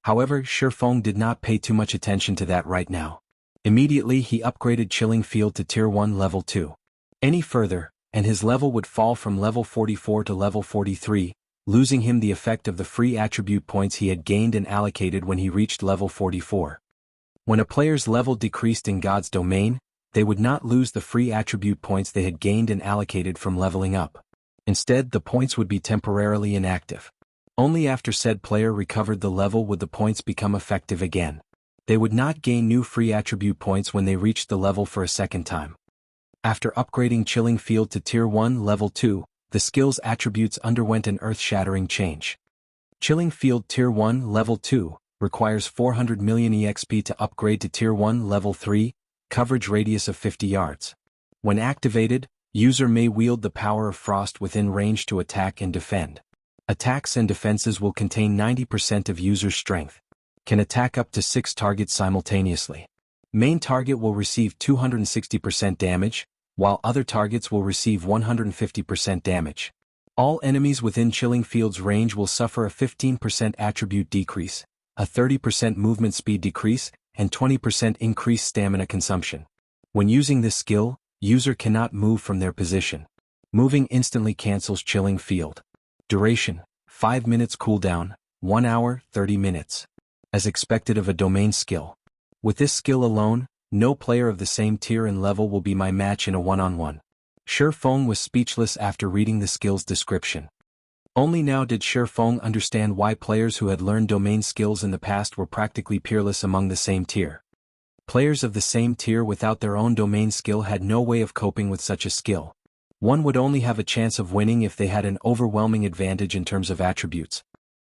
However, Shifeng did not pay too much attention to that right now. Immediately he upgraded Chilling Field to Tier 1 level 2. Any further, and his level would fall from level 44 to level 43, losing him the effect of the free attribute points he had gained and allocated when he reached level 44. When a player's level decreased in God's domain, they would not lose the free attribute points they had gained and allocated from leveling up. Instead, the points would be temporarily inactive. Only after said player recovered the level would the points become effective again. They would not gain new free attribute points when they reached the level for a second time. After upgrading Chilling Field to Tier 1 level 2, the skill's attributes underwent an earth-shattering change. Chilling Field Tier 1 level 2 requires 400 million EXP to upgrade to Tier 1 level 3, coverage radius of 50 yards. When activated, user may wield the power of frost within range to attack and defend. Attacks and defenses will contain 90% of user's strength. Can attack up to 6 targets simultaneously. Main target will receive 260% damage, while other targets will receive 150% damage. All enemies within Chilling Field's range will suffer a 15% attribute decrease, a 30% movement speed decrease, and 20% increased stamina consumption. When using this skill, user cannot move from their position. Moving instantly cancels Chilling Field. Duration: 5 minutes. Cooldown: 1 hour, 30 minutes. As expected of a domain skill. With this skill alone, no player of the same tier and level will be my match in a one-on-one. Shifeng was speechless after reading the skill's description. Only now did Shifeng understand why players who had learned domain skills in the past were practically peerless among the same tier. Players of the same tier without their own domain skill had no way of coping with such a skill. One would only have a chance of winning if they had an overwhelming advantage in terms of attributes.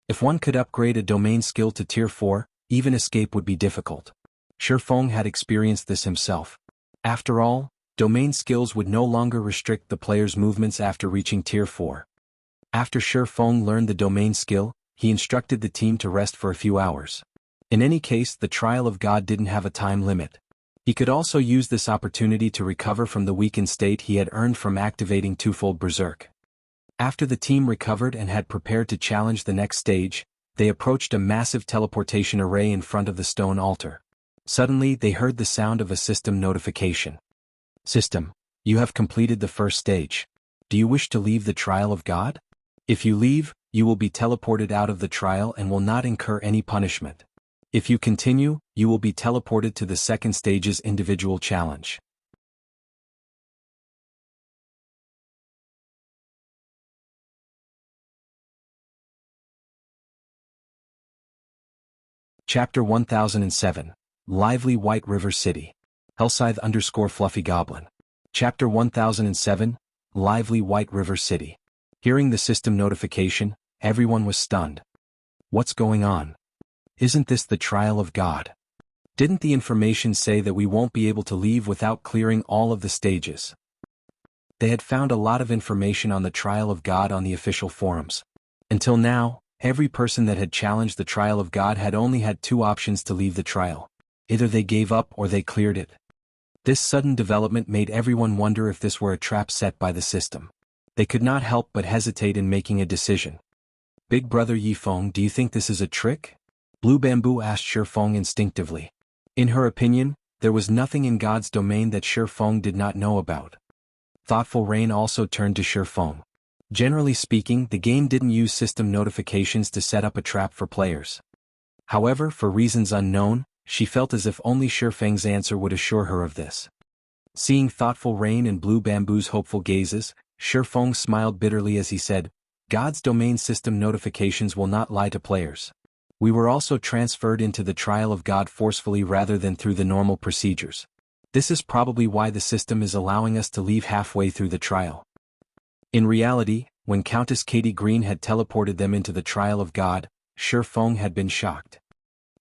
If one could upgrade a domain skill to Tier 4, even escape would be difficult. Shifeng had experienced this himself. After all, domain skills would no longer restrict the player's movements after reaching Tier 4. After Shifeng learned the domain skill, he instructed the team to rest for a few hours. In any case, the trial of God didn't have a time limit. He could also use this opportunity to recover from the weakened state he had earned from activating twofold Berserk. After the team recovered and had prepared to challenge the next stage, they approached a massive teleportation array in front of the stone altar. Suddenly, they heard the sound of a system notification. System, you have completed the first stage. Do you wish to leave the trial of God? If you leave, you will be teleported out of the trial and will not incur any punishment. If you continue, you will be teleported to the second stage's individual challenge. Chapter 1007, Lively White River City. Hellscythe_Fluffy Goblin. Chapter 1007, Lively White River City. Hearing the system notification, everyone was stunned. What's going on? Isn't this the trial of God? Didn't the information say that we won't be able to leave without clearing all of the stages? They had found a lot of information on the trial of God on the official forums. Until now, every person that had challenged the trial of God had only had two options to leave the trial. Either they gave up or they cleared it. This sudden development made everyone wonder if this were a trap set by the system. They could not help but hesitate in making a decision. Big Brother Yifeng, do you think this is a trick? Blue Bamboo asked Shifeng instinctively. In her opinion, there was nothing in God's domain that Shifeng did not know about. Thoughtful Rain also turned to Shifeng. Generally speaking, the game didn't use system notifications to set up a trap for players. However, for reasons unknown, she felt as if only Shifeng's answer would assure her of this. Seeing Thoughtful Rain and Blue Bamboo's hopeful gazes, Shifeng smiled bitterly as he said, God's domain system notifications will not lie to players. We were also transferred into the trial of God forcefully rather than through the normal procedures. This is probably why the system is allowing us to leave halfway through the trial. In reality, when Countess Katie Green had teleported them into the trial of God, Shifeng had been shocked.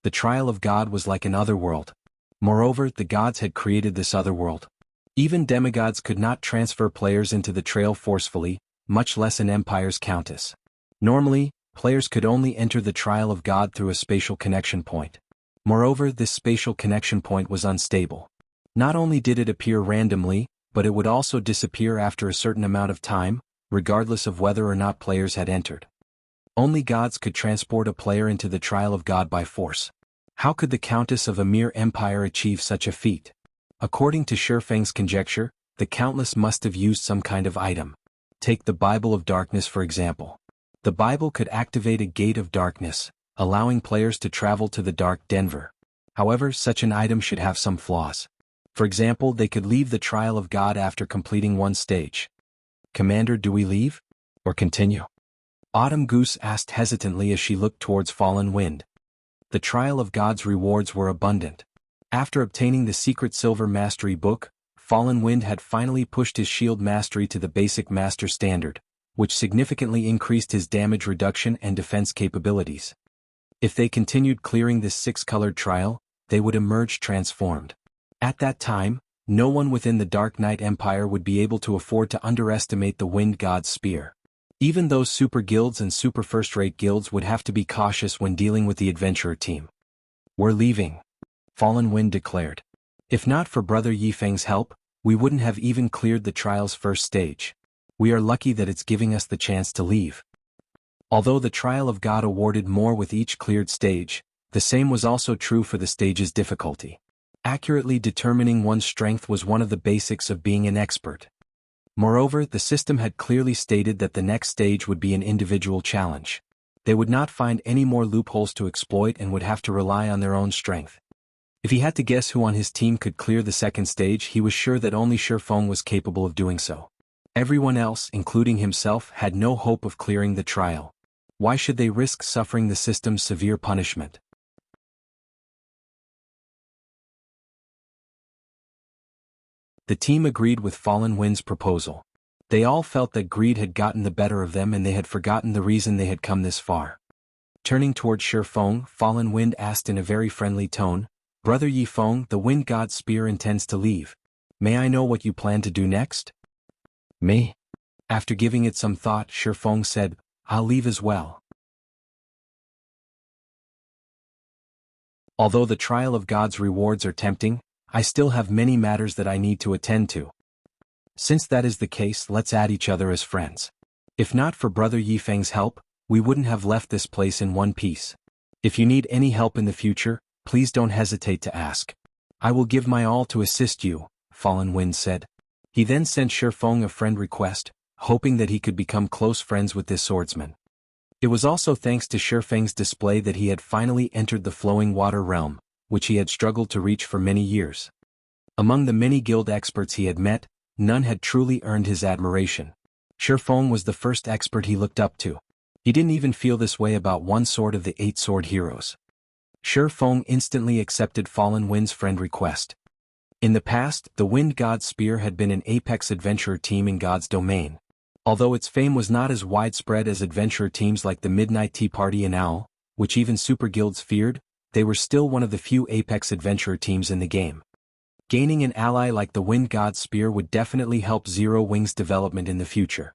The trial of God was like an otherworld. Moreover, the gods had created this otherworld. Even demigods could not transfer players into the trail forcefully, much less an empire's countess. Normally, players could only enter the trial of God through a spatial connection point. Moreover, this spatial connection point was unstable. Not only did it appear randomly, but it would also disappear after a certain amount of time, regardless of whether or not players had entered. Only gods could transport a player into the trial of God by force. How could the Countess of a mere empire achieve such a feat? According to Shifeng's conjecture, the Countess must have used some kind of item. Take the Bible of Darkness for example. The Bible could activate a gate of darkness, allowing players to travel to the Dark Denver. However, such an item should have some flaws. For example, they could leave the trial of God after completing one stage. Commander, do we leave? Or continue? Autumn Goose asked hesitantly as she looked towards Fallen Wind. The trial of God's rewards were abundant. After obtaining the secret Silver Mastery book, Fallen Wind had finally pushed his shield mastery to the basic master standard, which significantly increased his damage reduction and defense capabilities. If they continued clearing this six-colored trial, they would emerge transformed. At that time, no one within the Dark Knight Empire would be able to afford to underestimate the Wind God's spear. Even those super guilds and super first-rate guilds would have to be cautious when dealing with the adventurer team. We're leaving, Fallen Wind declared. If not for Brother Yifeng's help, we wouldn't have even cleared the trial's first stage. We are lucky that it's giving us the chance to leave. Although the trial of God awarded more with each cleared stage, the same was also true for the stage's difficulty. Accurately determining one's strength was one of the basics of being an expert. Moreover, the system had clearly stated that the next stage would be an individual challenge. They would not find any more loopholes to exploit and would have to rely on their own strength. If he had to guess who on his team could clear the second stage, he was sure that only Shifeng was capable of doing so. Everyone else, including himself, had no hope of clearing the trial. Why should they risk suffering the system's severe punishment? The team agreed with Fallen Wind's proposal. They all felt that greed had gotten the better of them and they had forgotten the reason they had come this far. Turning toward Shifeng, Fallen Wind asked in a very friendly tone, Brother Yifeng, the Wind God's spear intends to leave. May I know what you plan to do next? Me? After giving it some thought, Shifeng said, I'll leave as well. Although the trial of God's rewards are tempting, I still have many matters that I need to attend to. Since that is the case, let's add each other as friends. If not for Brother Yifeng's help, we wouldn't have left this place in one piece. If you need any help in the future, please don't hesitate to ask. I will give my all to assist you, Fallen Wind said. He then sent Shifeng a friend request, hoping that he could become close friends with this swordsman. It was also thanks to Shifeng's display that he had finally entered the Flowing Water realm, which he had struggled to reach for many years. Among the many guild experts he had met, none had truly earned his admiration. Shifeng was the first expert he looked up to. He didn't even feel this way about one sword of the 8 sword heroes. Shifeng instantly accepted Fallen Wind's friend request. In the past, the Wind God's spear had been an apex adventurer team in God's domain. Although its fame was not as widespread as adventurer teams like the Midnight Tea Party and Owl, which even super guilds feared, they were still one of the few apex adventurer teams in the game. Gaining an ally like the Wind God's spear would definitely help Zero Wing's development in the future.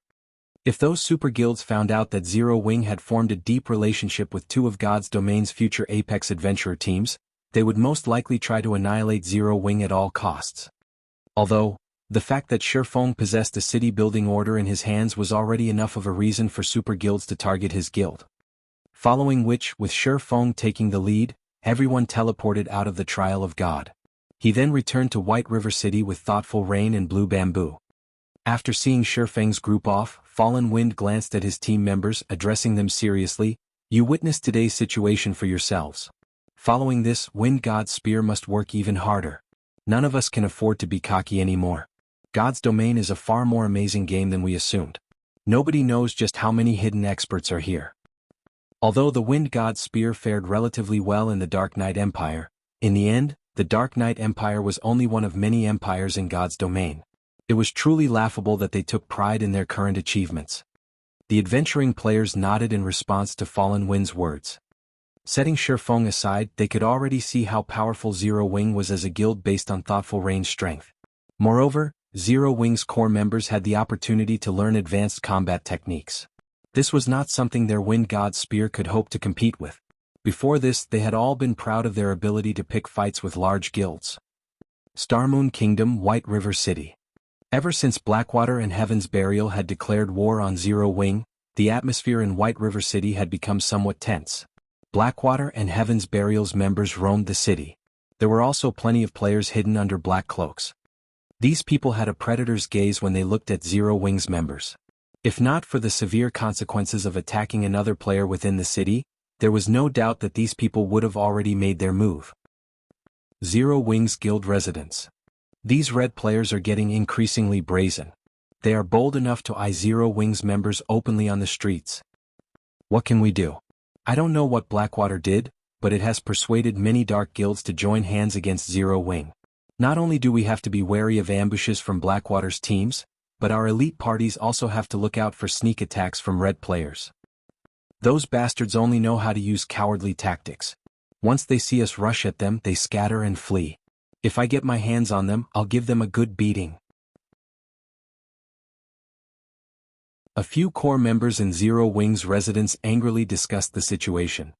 If those super guilds found out that Zero Wing had formed a deep relationship with two of God's domain's future Apex Adventurer teams, they would most likely try to annihilate Zero Wing at all costs. Although, the fact that Shifeng possessed a city-building order in his hands was already enough of a reason for super guilds to target his guild. Following which, with Shifeng taking the lead, everyone teleported out of the Trial of God. He then returned to White River City with Thoughtful Rain and Blue Bamboo. After seeing Shifeng's group off, Fallen Wind glanced at his team members, addressing them seriously. You witnessed today's situation for yourselves. Following this, Wind God's spear must work even harder. None of us can afford to be cocky anymore. God's domain is a far more amazing game than we assumed. Nobody knows just how many hidden experts are here. Although the Wind God's spear fared relatively well in the Dark Knight Empire, in the end, the Dark Knight Empire was only one of many empires in God's domain. It was truly laughable that they took pride in their current achievements. The adventuring players nodded in response to Fallen Wind's words. Setting Shifeng aside, they could already see how powerful Zero Wing was as a guild based on Thoughtful Rain's strength. Moreover, Zero Wing's core members had the opportunity to learn advanced combat techniques. This was not something their Wind God's spear could hope to compete with. Before this, they had all been proud of their ability to pick fights with large guilds. Starmoon Kingdom, White River City. Ever since Blackwater and Heaven's Burial had declared war on Zero Wing, the atmosphere in White River City had become somewhat tense. Blackwater and Heaven's Burial's members roamed the city. There were also plenty of players hidden under black cloaks. These people had a predator's gaze when they looked at Zero Wing's members. If not for the severe consequences of attacking another player within the city, there was no doubt that these people would have already made their move. Zero Wing's guild residents. These red players are getting increasingly brazen. They are bold enough to eye Zero Wing's members openly on the streets. What can we do? I don't know what Blackwater did, but it has persuaded many dark guilds to join hands against Zero Wing. Not only do we have to be wary of ambushes from Blackwater's teams, but our elite parties also have to look out for sneak attacks from red players. Those bastards only know how to use cowardly tactics. Once they see us rush at them, they scatter and flee. If I get my hands on them, I'll give them a good beating. A few core members in Zero Wing's residence angrily discussed the situation.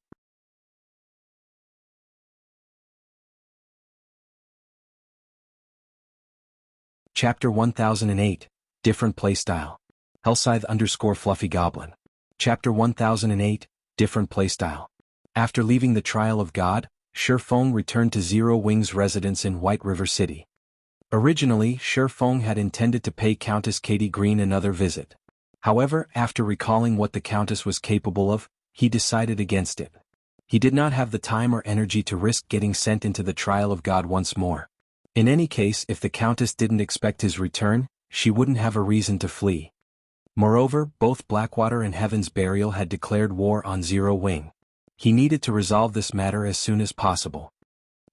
Chapter 1008, Different Playstyle. Hellscythe_Fluffy Goblin. Chapter 1008, Different Playstyle. After leaving the Trial of God, Shifeng returned to Zero Wing's residence in White River City. Originally, Shifeng had intended to pay Countess Katie Green another visit. However, after recalling what the Countess was capable of, he decided against it. He did not have the time or energy to risk getting sent into the Trial of God once more. In any case, if the Countess didn't expect his return, she wouldn't have a reason to flee. Moreover, both Blackwater and Heaven's Burial had declared war on Zero Wing. He needed to resolve this matter as soon as possible.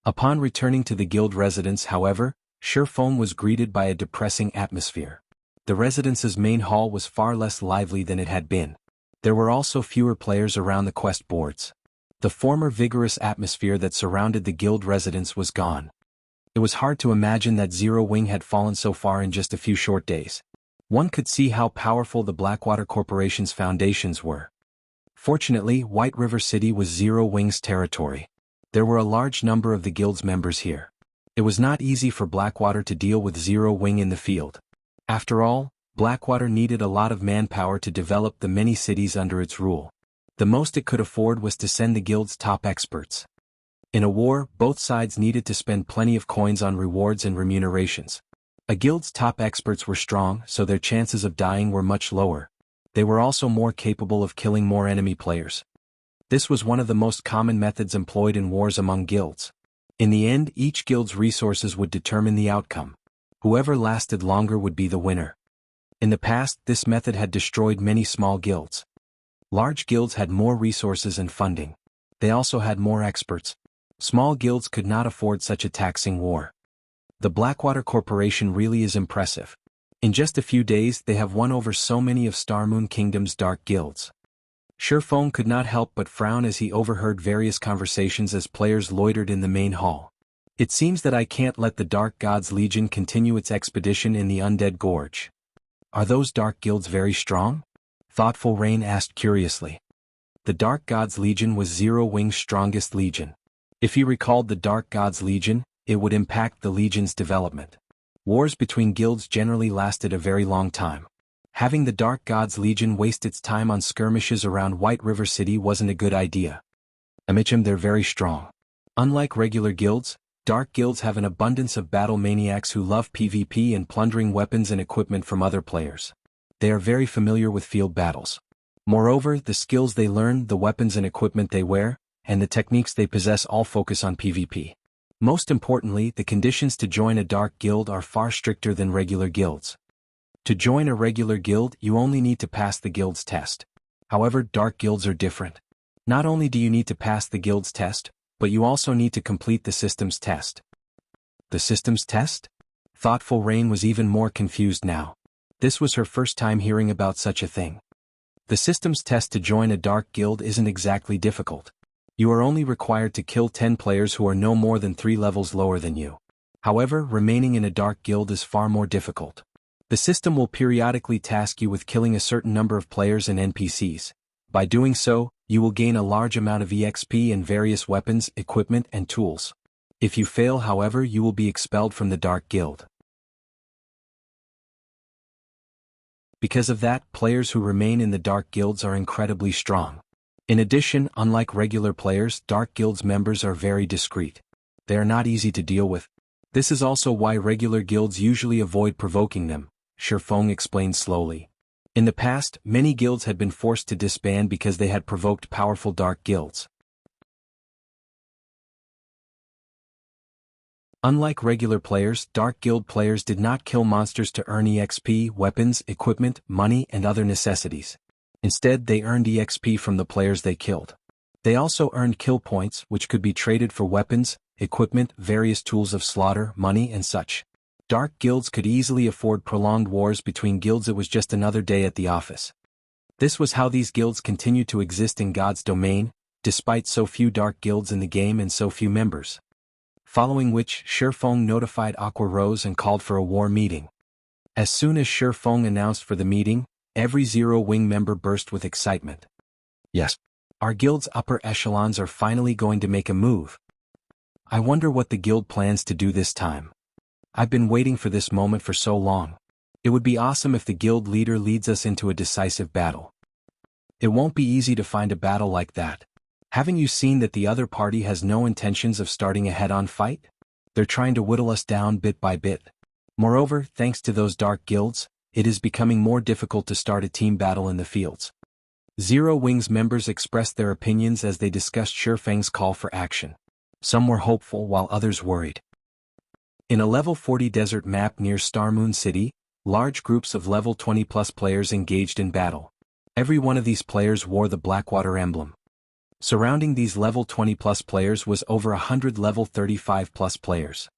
Upon returning to the guild residence, however, Shifeng was greeted by a depressing atmosphere. The residence's main hall was far less lively than it had been. There were also fewer players around the quest boards. The former vigorous atmosphere that surrounded the guild residence was gone. It was hard to imagine that Zero Wing had fallen so far in just a few short days. One could see how powerful the Blackwater Corporation's foundations were. Fortunately, White River City was Zero Wing's territory. There were a large number of the guild's members here. It was not easy for Blackwater to deal with Zero Wing in the field. After all, Blackwater needed a lot of manpower to develop the many cities under its rule. The most it could afford was to send the guild's top experts. In a war, both sides needed to spend plenty of coins on rewards and remunerations. A guild's top experts were strong, so their chances of dying were much lower. They were also more capable of killing more enemy players. This was one of the most common methods employed in wars among guilds. In the end, each guild's resources would determine the outcome. Whoever lasted longer would be the winner. In the past, this method had destroyed many small guilds. Large guilds had more resources and funding. They also had more experts. Small guilds could not afford such a taxing war. The Blackwater Corporation really is impressive. In just a few days, they have won over so many of Starmoon Kingdom's dark guilds. Shifeng could not help but frown as he overheard various conversations as players loitered in the main hall. It seems that I can't let the Dark Gods Legion continue its expedition in the Undead Gorge. Are those dark guilds very strong? Thoughtful Rain asked curiously. The Dark God's Legion was Zero Wing's strongest legion. If he recalled the Dark God's Legion, it would impact the legion's development. Wars between guilds generally lasted a very long time. Having the Dark God's Legion waste its time on skirmishes around White River City wasn't a good idea. Amichim, they're very strong. Unlike regular guilds, dark guilds have an abundance of battle maniacs who love PvP and plundering weapons and equipment from other players. They are very familiar with field battles. Moreover, the skills they learn, the weapons and equipment they wear, and the techniques they possess all focus on PvP. Most importantly, the conditions to join a dark guild are far stricter than regular guilds. To join a regular guild, you only need to pass the guild's test. However, dark guilds are different. Not only do you need to pass the guild's test, but you also need to complete the systems test. The systems test? Thoughtful Rain was even more confused now. This was her first time hearing about such a thing. The systems test to join a dark guild isn't exactly difficult. You are only required to kill 10 players who are no more than 3 levels lower than you. However, remaining in a dark guild is far more difficult. The system will periodically task you with killing a certain number of players and NPCs. By doing so, you will gain a large amount of EXP and various weapons, equipment, and tools. If you fail, however, you will be expelled from the Dark Guild. Because of that, players who remain in the Dark Guilds are incredibly strong. In addition, unlike regular players, Dark Guilds members are very discreet. They are not easy to deal with. This is also why regular guilds usually avoid provoking them, Shifeng explained slowly. In the past, many guilds had been forced to disband because they had provoked powerful dark guilds. Unlike regular players, dark guild players did not kill monsters to earn EXP, weapons, equipment, money, and other necessities. Instead, they earned EXP from the players they killed. They also earned kill points, which could be traded for weapons, equipment, various tools of slaughter, money, and such. Dark guilds could easily afford prolonged wars between guilds. It was just another day at the office. This was how these guilds continued to exist in God's domain, despite so few dark guilds in the game and so few members. Following which, Shifeng notified Aqua Rose and called for a war meeting. As soon as Shifeng announced for the meeting, every Zero Wing member burst with excitement. Yes, our guild's upper echelons are finally going to make a move. I wonder what the guild plans to do this time. I've been waiting for this moment for so long. It would be awesome if the guild leader leads us into a decisive battle. It won't be easy to find a battle like that. Haven't you seen that the other party has no intentions of starting a head-on fight? They're trying to whittle us down bit by bit. Moreover, thanks to those dark guilds, it is becoming more difficult to start a team battle in the fields. Zero Wing's members expressed their opinions as they discussed Shifeng's call for action. Some were hopeful while others worried. In a level 40 desert map near Starmoon City, large groups of level 20+ players engaged in battle. Every one of these players wore the Blackwater emblem. Surrounding these level 20+ players was over 100 level 35+ players.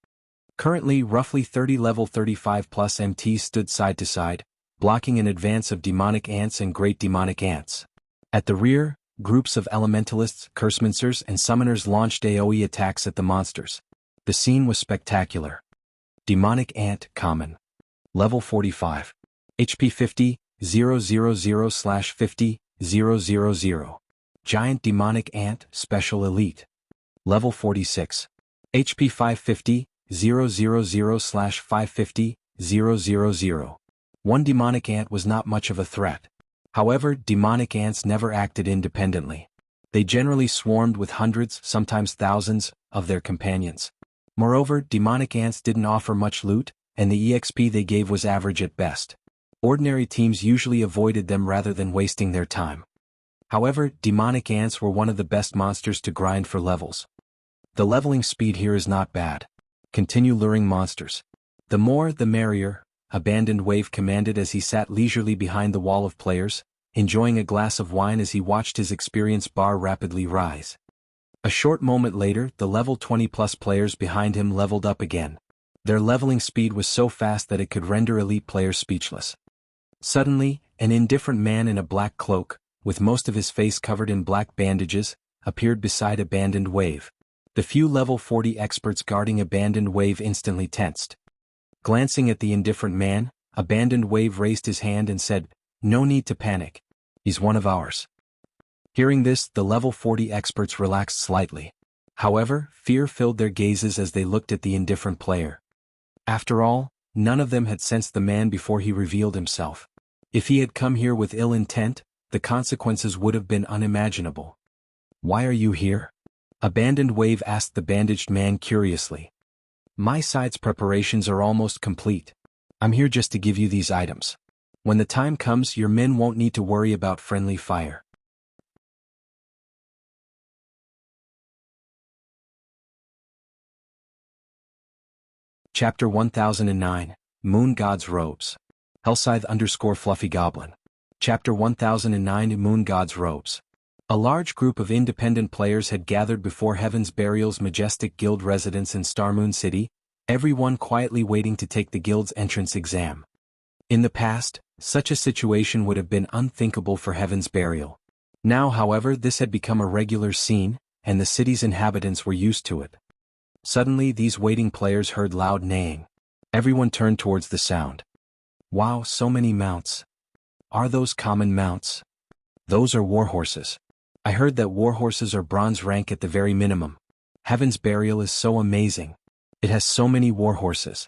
Currently, roughly 30 level 35+ MTs stood side to side, blocking an advance of demonic ants and great demonic ants. At the rear, groups of elementalists, cursemancers, and summoners launched AoE attacks at the monsters. The scene was spectacular. Demonic Ant, Common. Level 45. HP 50, 000/50, 000. Giant Demonic Ant, Special Elite. Level 46. HP 550, 000/550, 000. One demonic ant was not much of a threat. However, demonic ants never acted independently. They generally swarmed with hundreds, sometimes thousands, of their companions. Moreover, demonic ants didn't offer much loot, and the EXP they gave was average at best. Ordinary teams usually avoided them rather than wasting their time. However, demonic ants were one of the best monsters to grind for levels. The leveling speed here is not bad. Continue luring monsters. The more, the merrier, Abandoned Wave commanded as he sat leisurely behind the wall of players, enjoying a glass of wine as he watched his experience bar rapidly rise. A short moment later, the level 20+ players behind him leveled up again. Their leveling speed was so fast that it could render elite players speechless. Suddenly, an indifferent man in a black cloak, with most of his face covered in black bandages, appeared beside Abandoned Wave. The few level 40 experts guarding Abandoned Wave instantly tensed. Glancing at the indifferent man, Abandoned Wave raised his hand and said, "No need to panic. He's one of ours. Hearing this, the level 40 experts relaxed slightly. However, fear filled their gazes as they looked at the indifferent player. After all, none of them had sensed the man before he revealed himself. If he had come here with ill intent, the consequences would have been unimaginable. "Why are you here?" Abandoned Wave asked the bandaged man curiously. "My side's preparations are almost complete. I'm here just to give you these items. When the time comes, your men won't need to worry about friendly fire." Chapter 1009, Moon God's Robes. Hellscythe_Fluffy Goblin. Chapter 1009 Moon God's Robes. A large group of independent players had gathered before Heaven's Burial's majestic guild residence in Starmoon City, everyone quietly waiting to take the guild's entrance exam. In the past, such a situation would have been unthinkable for Heaven's Burial. Now, however, this had become a regular scene, and the city's inhabitants were used to it. Suddenly, these waiting players heard loud neighing. Everyone turned towards the sound. "Wow, so many mounts. Are those common mounts?" "Those are warhorses. I heard that warhorses are bronze rank at the very minimum. Heaven's Burial is so amazing. It has so many warhorses.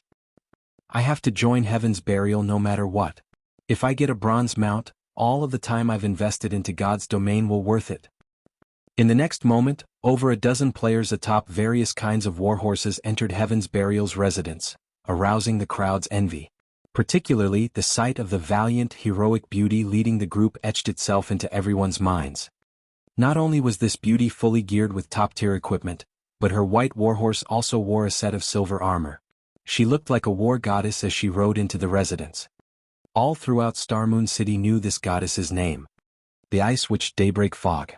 I have to join Heaven's Burial no matter what. If I get a bronze mount, all of the time I've invested into God's domain will worth it." In the next moment, over a dozen players atop various kinds of warhorses entered Heaven's Burial's residence, arousing the crowd's envy. Particularly, the sight of the valiant, heroic beauty leading the group etched itself into everyone's minds. Not only was this beauty fully geared with top-tier equipment, but her white warhorse also wore a set of silver armor. She looked like a war goddess as she rode into the residence. All throughout Starmoon City knew this goddess's name. The Ice Witch Daybreak Fog.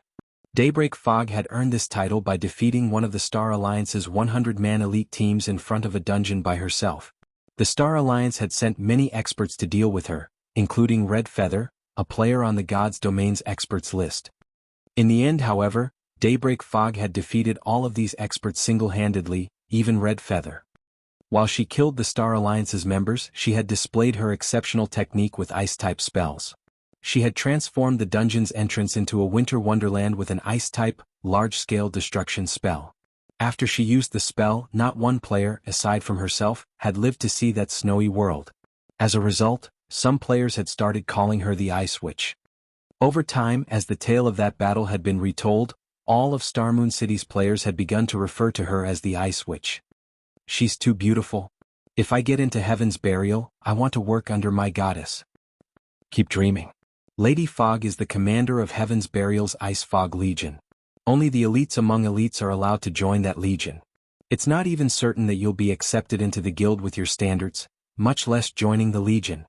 Daybreak Fog had earned this title by defeating one of the Star Alliance's 100-man elite teams in front of a dungeon by herself. The Star Alliance had sent many experts to deal with her, including Red Feather, a player on the God's Domain's experts list. In the end, however, Daybreak Fog had defeated all of these experts single-handedly, even Red Feather. While she killed the Star Alliance's members, she had displayed her exceptional technique with ice-type spells. She had transformed the dungeon's entrance into a winter wonderland with an ice-type, large-scale destruction spell. After she used the spell, not one player, aside from herself, had lived to see that snowy world. As a result, some players had started calling her the Ice Witch. Over time, as the tale of that battle had been retold, all of Starmoon City's players had begun to refer to her as the Ice Witch. "She's too beautiful. If I get into Heaven's Burial, I want to work under my goddess." Keep dreaming. Lady Fog is the commander of Heaven's Burial's Ice Fog Legion. Only the elites among elites are allowed to join that legion. It's not even certain that you'll be accepted into the guild with your standards, much less joining the legion.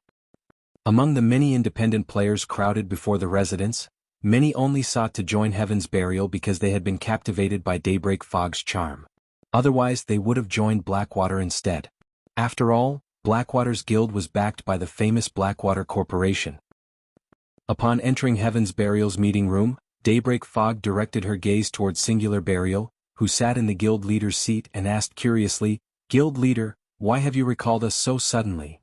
Among the many independent players crowded before the residence, many only sought to join Heaven's Burial because they had been captivated by Daybreak Fog's charm. Otherwise, they would have joined Blackwater instead. After all, Blackwater's guild was backed by the famous Blackwater Corporation. Upon entering Heaven's Burial's meeting room, Daybreak Fog directed her gaze towards Singular Burial, who sat in the guild leader's seat and asked curiously, "Guild leader, why have you recalled us so suddenly?"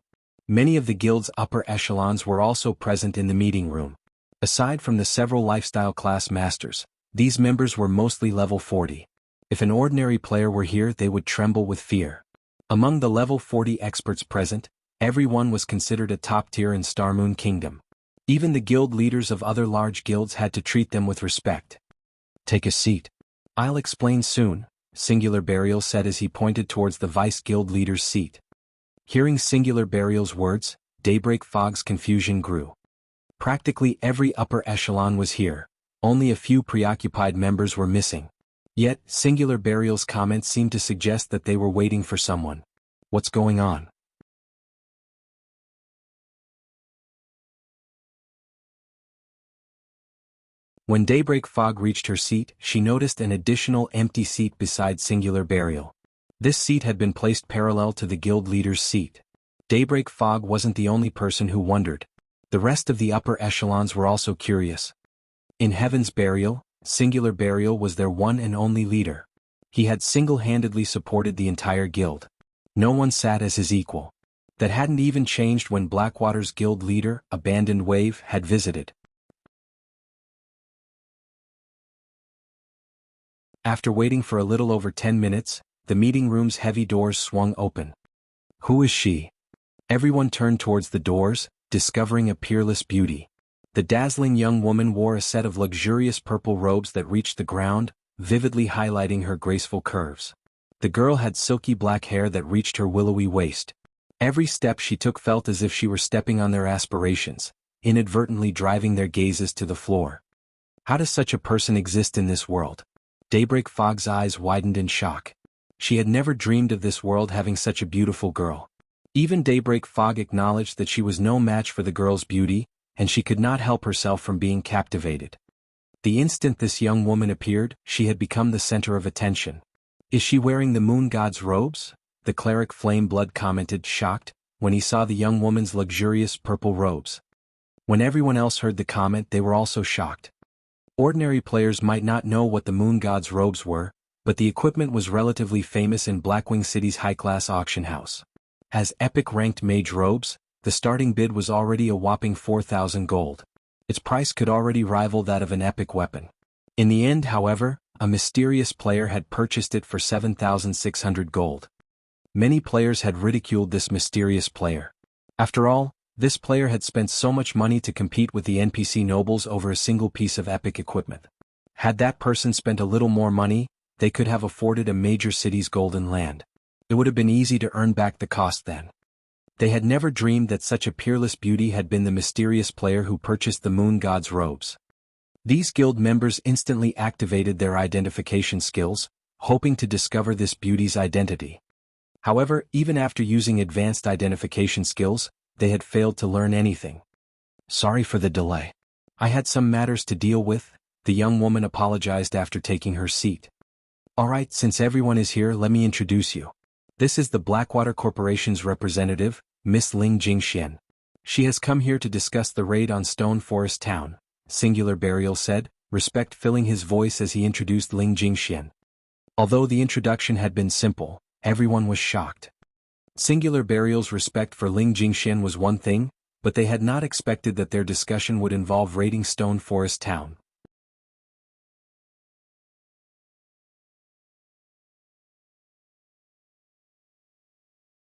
Many of the guild's upper echelons were also present in the meeting room. Aside from the several lifestyle class masters, these members were mostly level 40. If an ordinary player were here, they would tremble with fear. Among the level 40 experts present, everyone was considered a top tier in Starmoon Kingdom. Even the guild leaders of other large guilds had to treat them with respect. "Take a seat. I'll explain soon," Singular Burial said as he pointed towards the vice guild leader's seat. Hearing Singular Burial's words, Daybreak Fog's confusion grew. Practically every upper echelon was here, only a few preoccupied members were missing. Yet, Singular Burial's comments seemed to suggest that they were waiting for someone. What's going on? When Daybreak Fog reached her seat, she noticed an additional empty seat beside Singular Burial. This seat had been placed parallel to the guild leader's seat. Daybreak Fog wasn't the only person who wondered. The rest of the upper echelons were also curious. In Heaven's Burial, Singular Burial was their one and only leader. He had single-handedly supported the entire guild. No one sat as his equal. That hadn't even changed when Blackwater's guild leader, Abandoned Wave, had visited. After waiting for a little over 10 minutes, the meeting room's heavy doors swung open. Who is she? Everyone turned towards the doors, discovering a peerless beauty. The dazzling young woman wore a set of luxurious purple robes that reached the ground, vividly highlighting her graceful curves. The girl had silky black hair that reached her willowy waist. Every step she took felt as if she were stepping on their aspirations, inadvertently driving their gazes to the floor. How does such a person exist in this world? Daybreak Fog's eyes widened in shock. She had never dreamed of this world having such a beautiful girl. Even Daybreak Fog acknowledged that she was no match for the girl's beauty, and she could not help herself from being captivated. The instant this young woman appeared, she had become the center of attention. Is she wearing the moon god's robes? The cleric Flameblood commented, shocked, when he saw the young woman's luxurious purple robes. When everyone else heard the comment, they were also shocked. Ordinary players might not know what the moon god's robes were, but the equipment was relatively famous in Blackwing City's high-class auction house. As epic-ranked mage robes, the starting bid was already a whopping 4,000 gold. Its price could already rival that of an epic weapon. In the end, however, a mysterious player had purchased it for 7,600 gold. Many players had ridiculed this mysterious player. After all, this player had spent so much money to compete with the NPC nobles over a single piece of epic equipment. Had that person spent a little more money, they could have afforded a major city's golden land. It would have been easy to earn back the cost then. They had never dreamed that such a peerless beauty had been the mysterious player who purchased the moon god's robes. These guild members instantly activated their identification skills, hoping to discover this beauty's identity. However, even after using advanced identification skills, they had failed to learn anything. Sorry for the delay. I had some matters to deal with, the young woman apologized after taking her seat. Alright, since everyone is here, let me introduce you. This is the Blackwater Corporation's representative, Miss Ling Jingxian. She has come here to discuss the raid on Stone Forest Town, Singular Burial said, respect filling his voice as he introduced Ling Jingxian. Although the introduction had been simple, everyone was shocked. Singular Burial's respect for Ling Jingxian was one thing, but they had not expected that their discussion would involve raiding Stone Forest Town.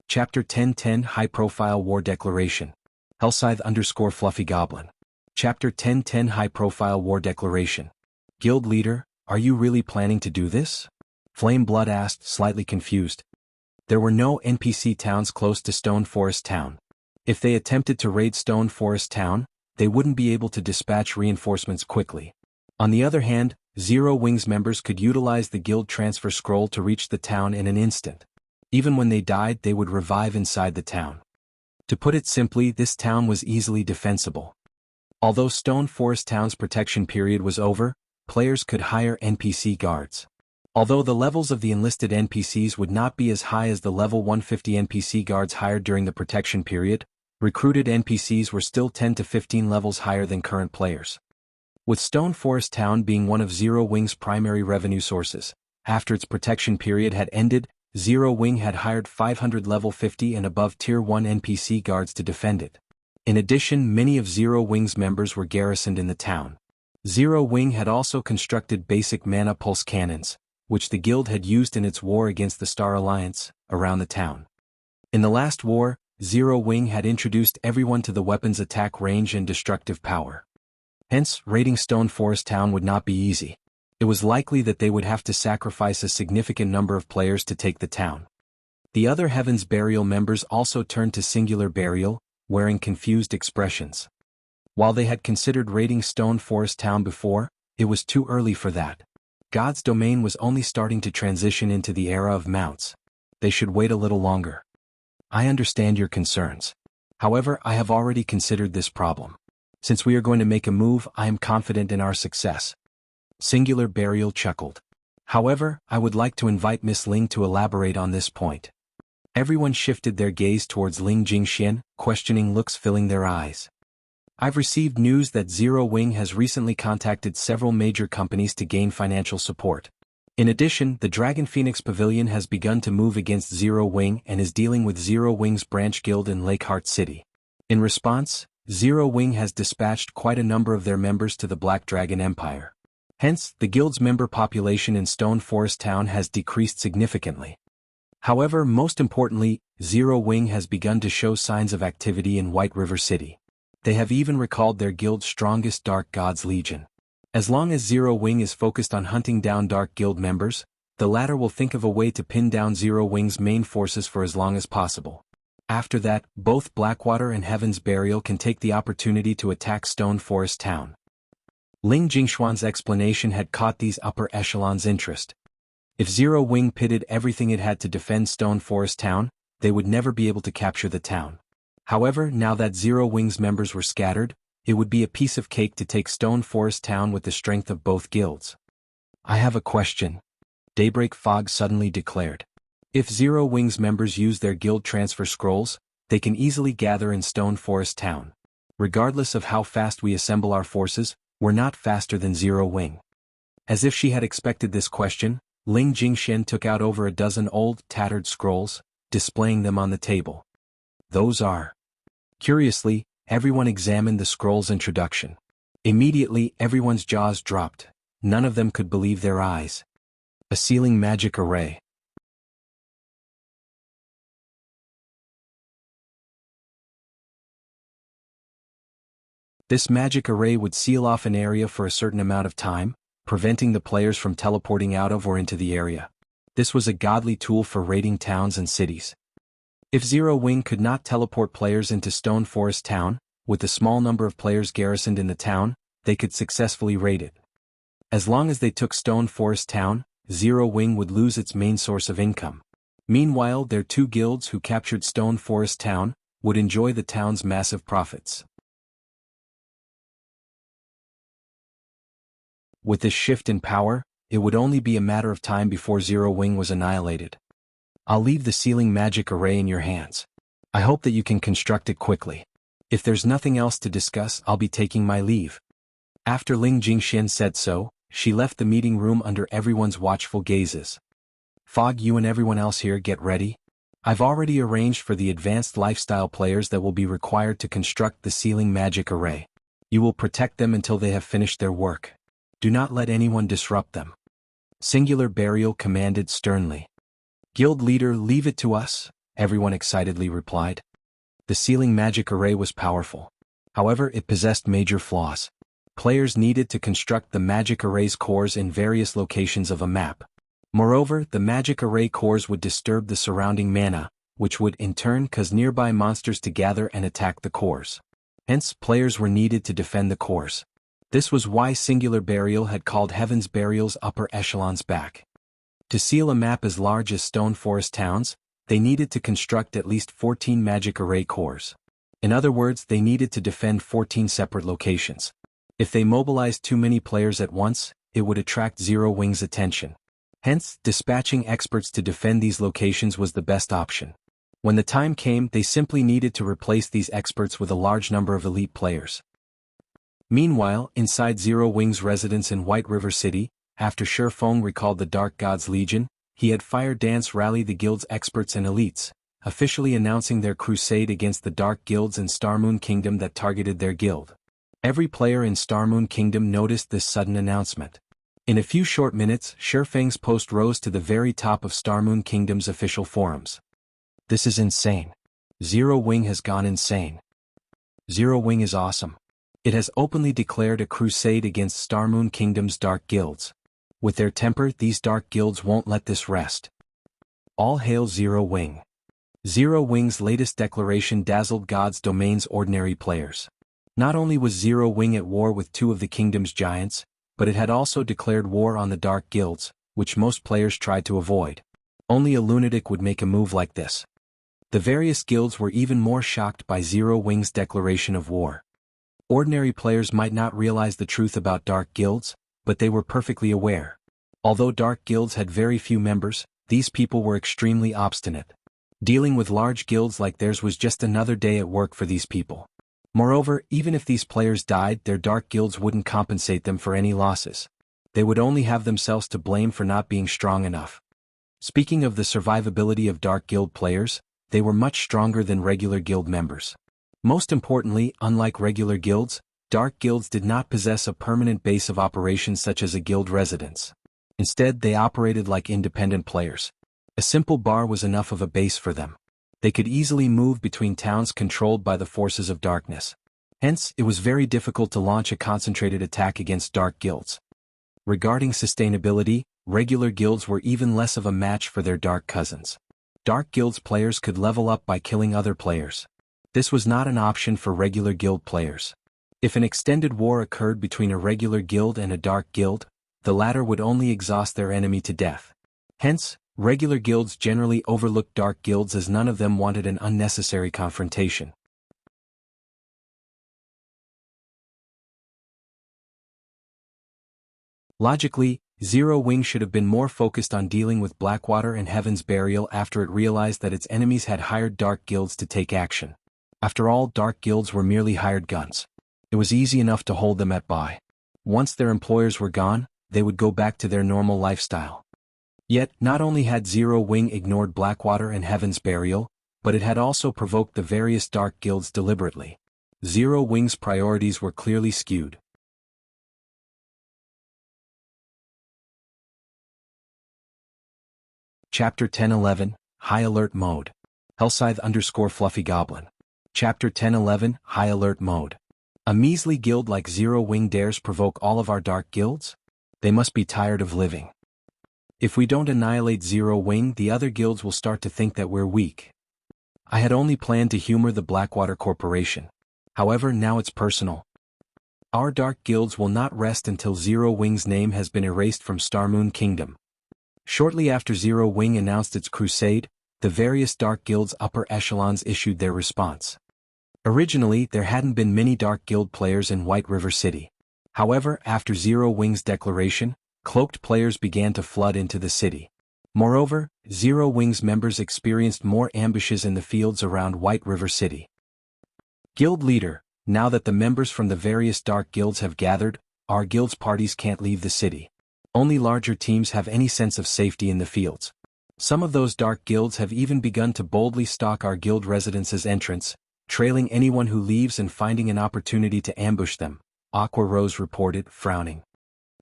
Chapter 1010 High-Profile War Declaration. Hellscythe_Fluffy Goblin. Chapter 1010 High-Profile War Declaration. Guild Leader, are you really planning to do this? Flameblood asked, slightly confused. There were no NPC towns close to Stone Forest Town. If they attempted to raid Stone Forest Town, they wouldn't be able to dispatch reinforcements quickly. On the other hand, Zero Wings members could utilize the guild transfer scroll to reach the town in an instant. Even when they died, they would revive inside the town. To put it simply, this town was easily defensible. Although Stone Forest Town's protection period was over, players could hire NPC guards. Although the levels of the enlisted NPCs would not be as high as the level 150 NPC guards hired during the protection period, recruited NPCs were still 10 to 15 levels higher than current players. With Stone Forest Town being one of Zero Wing's primary revenue sources, after its protection period had ended, Zero Wing had hired 500 level 50 and above Tier 1 NPC guards to defend it. In addition, many of Zero Wing's members were garrisoned in the town. Zero Wing had also constructed basic mana pulse cannons, which the guild had used in its war against the Star Alliance, around the town. In the last war, Zero Wing had introduced everyone to the weapon's attack range and destructive power. Hence, raiding Stone Forest Town would not be easy. It was likely that they would have to sacrifice a significant number of players to take the town. The other Heaven's Burial members also turned to Singular Burial, wearing confused expressions. While they had considered raiding Stone Forest Town before, it was too early for that. God's domain was only starting to transition into the era of mounts. They should wait a little longer. I understand your concerns. However, I have already considered this problem. Since we are going to make a move, I am confident in our success. Singular Burial chuckled. However, I would like to invite Miss Ling to elaborate on this point. Everyone shifted their gaze towards Ling Jingxian, questioning looks filling their eyes. I've received news that Zero Wing has recently contacted several major companies to gain financial support. In addition, the Dragon Phoenix Pavilion has begun to move against Zero Wing and is dealing with Zero Wing's branch guild in Lakeheart City. In response, Zero Wing has dispatched quite a number of their members to the Black Dragon Empire. Hence, the guild's member population in Stone Forest Town has decreased significantly. However, most importantly, Zero Wing has begun to show signs of activity in White River City. They have even recalled their guild's strongest Dark Gods Legion. As long as Zero Wing is focused on hunting down Dark Guild members, the latter will think of a way to pin down Zero Wing's main forces for as long as possible. After that, both Blackwater and Heaven's Burial can take the opportunity to attack Stone Forest Town. Ling Jingxuan's explanation had caught these upper echelons' interest. If Zero Wing pitted everything it had to defend Stone Forest Town, they would never be able to capture the town. However, now that Zero Wing's members were scattered, it would be a piece of cake to take Stone Forest Town with the strength of both guilds. I have a question. Daybreak Fog suddenly declared. If Zero Wing's members use their guild transfer scrolls, they can easily gather in Stone Forest Town. Regardless of how fast we assemble our forces, we're not faster than Zero Wing. As if she had expected this question, Ling Jingxian took out over a dozen old, tattered scrolls, displaying them on the table. Those are. Curiously, everyone examined the scroll's introduction. Immediately, everyone's jaws dropped. None of them could believe their eyes. A sealing magic array. This magic array would seal off an area for a certain amount of time, preventing the players from teleporting out of or into the area. This was a godly tool for raiding towns and cities. If Zero Wing could not teleport players into Stone Forest Town, with the small number of players garrisoned in the town, they could successfully raid it. As long as they took Stone Forest Town, Zero Wing would lose its main source of income. Meanwhile, their two guilds who captured Stone Forest Town would enjoy the town's massive profits. With this shift in power, it would only be a matter of time before Zero Wing was annihilated. I'll leave the sealing magic array in your hands. I hope that you can construct it quickly. If there's nothing else to discuss, I'll be taking my leave. After Ling Jingxian said so, she left the meeting room under everyone's watchful gazes. Fog, you and everyone else here get ready. I've already arranged for the advanced lifestyle players that will be required to construct the sealing magic array. You will protect them until they have finished their work. Do not let anyone disrupt them. Singular Burial commanded sternly. Guild leader, leave it to us, everyone excitedly replied. The sealing magic array was powerful. However, it possessed major flaws. Players needed to construct the magic array's cores in various locations of a map. Moreover, the magic array cores would disturb the surrounding mana, which would in turn cause nearby monsters to gather and attack the cores. Hence, players were needed to defend the cores. This was why Singular Burial had called Heaven's Burial's upper echelons back. To seal a map as large as Stone Forest Towns, they needed to construct at least 14 magic array cores. In other words, they needed to defend 14 separate locations. If they mobilized too many players at once, it would attract Zero Wing's attention. Hence, dispatching experts to defend these locations was the best option. When the time came, they simply needed to replace these experts with a large number of elite players. Meanwhile, inside Zero Wing's residence in White River City, after Shi Feng recalled the Dark Gods Legion, he had Fire Dance rally the guild's experts and elites, officially announcing their crusade against the Dark Guilds in Starmoon Kingdom that targeted their guild. Every player in Starmoon Kingdom noticed this sudden announcement. In a few short minutes, Shi Feng's post rose to the very top of Starmoon Kingdom's official forums. This is insane. Zero Wing has gone insane. Zero Wing is awesome. It has openly declared a crusade against Starmoon Kingdom's Dark Guilds. With their temper, these Dark Guilds won't let this rest. All hail Zero Wing. Zero Wing's latest declaration dazzled God's Domain's ordinary players. Not only was Zero Wing at war with two of the kingdom's giants, but it had also declared war on the Dark Guilds, which most players tried to avoid. Only a lunatic would make a move like this. The various guilds were even more shocked by Zero Wing's declaration of war. Ordinary players might not realize the truth about Dark Guilds, but they were perfectly aware. Although Dark Guilds had very few members, these people were extremely obstinate. Dealing with large guilds like theirs was just another day at work for these people. Moreover, even if these players died, their Dark Guilds wouldn't compensate them for any losses. They would only have themselves to blame for not being strong enough. Speaking of the survivability of Dark Guild players, they were much stronger than regular guild members. Most importantly, unlike regular guilds, Dark guilds did not possess a permanent base of operations such as a guild residence. Instead, they operated like independent players. A simple bar was enough of a base for them. They could easily move between towns controlled by the forces of darkness. Hence, it was very difficult to launch a concentrated attack against dark guilds. Regarding sustainability, regular guilds were even less of a match for their dark cousins. Dark guilds players could level up by killing other players. This was not an option for regular guild players. If an extended war occurred between a regular guild and a dark guild, the latter would only exhaust their enemy to death. Hence, regular guilds generally overlooked dark guilds as none of them wanted an unnecessary confrontation. Logically, Zero Wing should have been more focused on dealing with Blackwater and Heaven's Burial after it realized that its enemies had hired dark guilds to take action. After all, dark guilds were merely hired guns. It was easy enough to hold them at bay. Once their employers were gone, they would go back to their normal lifestyle. Yet, not only had Zero Wing ignored Blackwater and Heaven's Burial, but it had also provoked the various dark guilds deliberately. Zero Wing's priorities were clearly skewed. Chapter 10-11, High Alert Mode. Hellscythe_Fluffy Goblin. Chapter 10-11, High Alert Mode. A measly guild like Zero Wing dares provoke all of our dark guilds? They must be tired of living. If we don't annihilate Zero Wing, the other guilds will start to think that we're weak. I had only planned to humor the Blackwater Corporation. However, now it's personal. Our dark guilds will not rest until Zero Wing's name has been erased from Starmoon Kingdom. Shortly after Zero Wing announced its crusade, the various dark guilds' upper echelons issued their response. Originally, there hadn't been many dark guild players in White River City. However, after Zero Wing's declaration, cloaked players began to flood into the city. Moreover, Zero Wing's members experienced more ambushes in the fields around White River City. Guild Leader, now that the members from the various dark guilds have gathered, our guild's parties can't leave the city. Only larger teams have any sense of safety in the fields. Some of those dark guilds have even begun to boldly stalk our guild residence's entrance, trailing anyone who leaves and finding an opportunity to ambush them, Aqua Rose reported, frowning.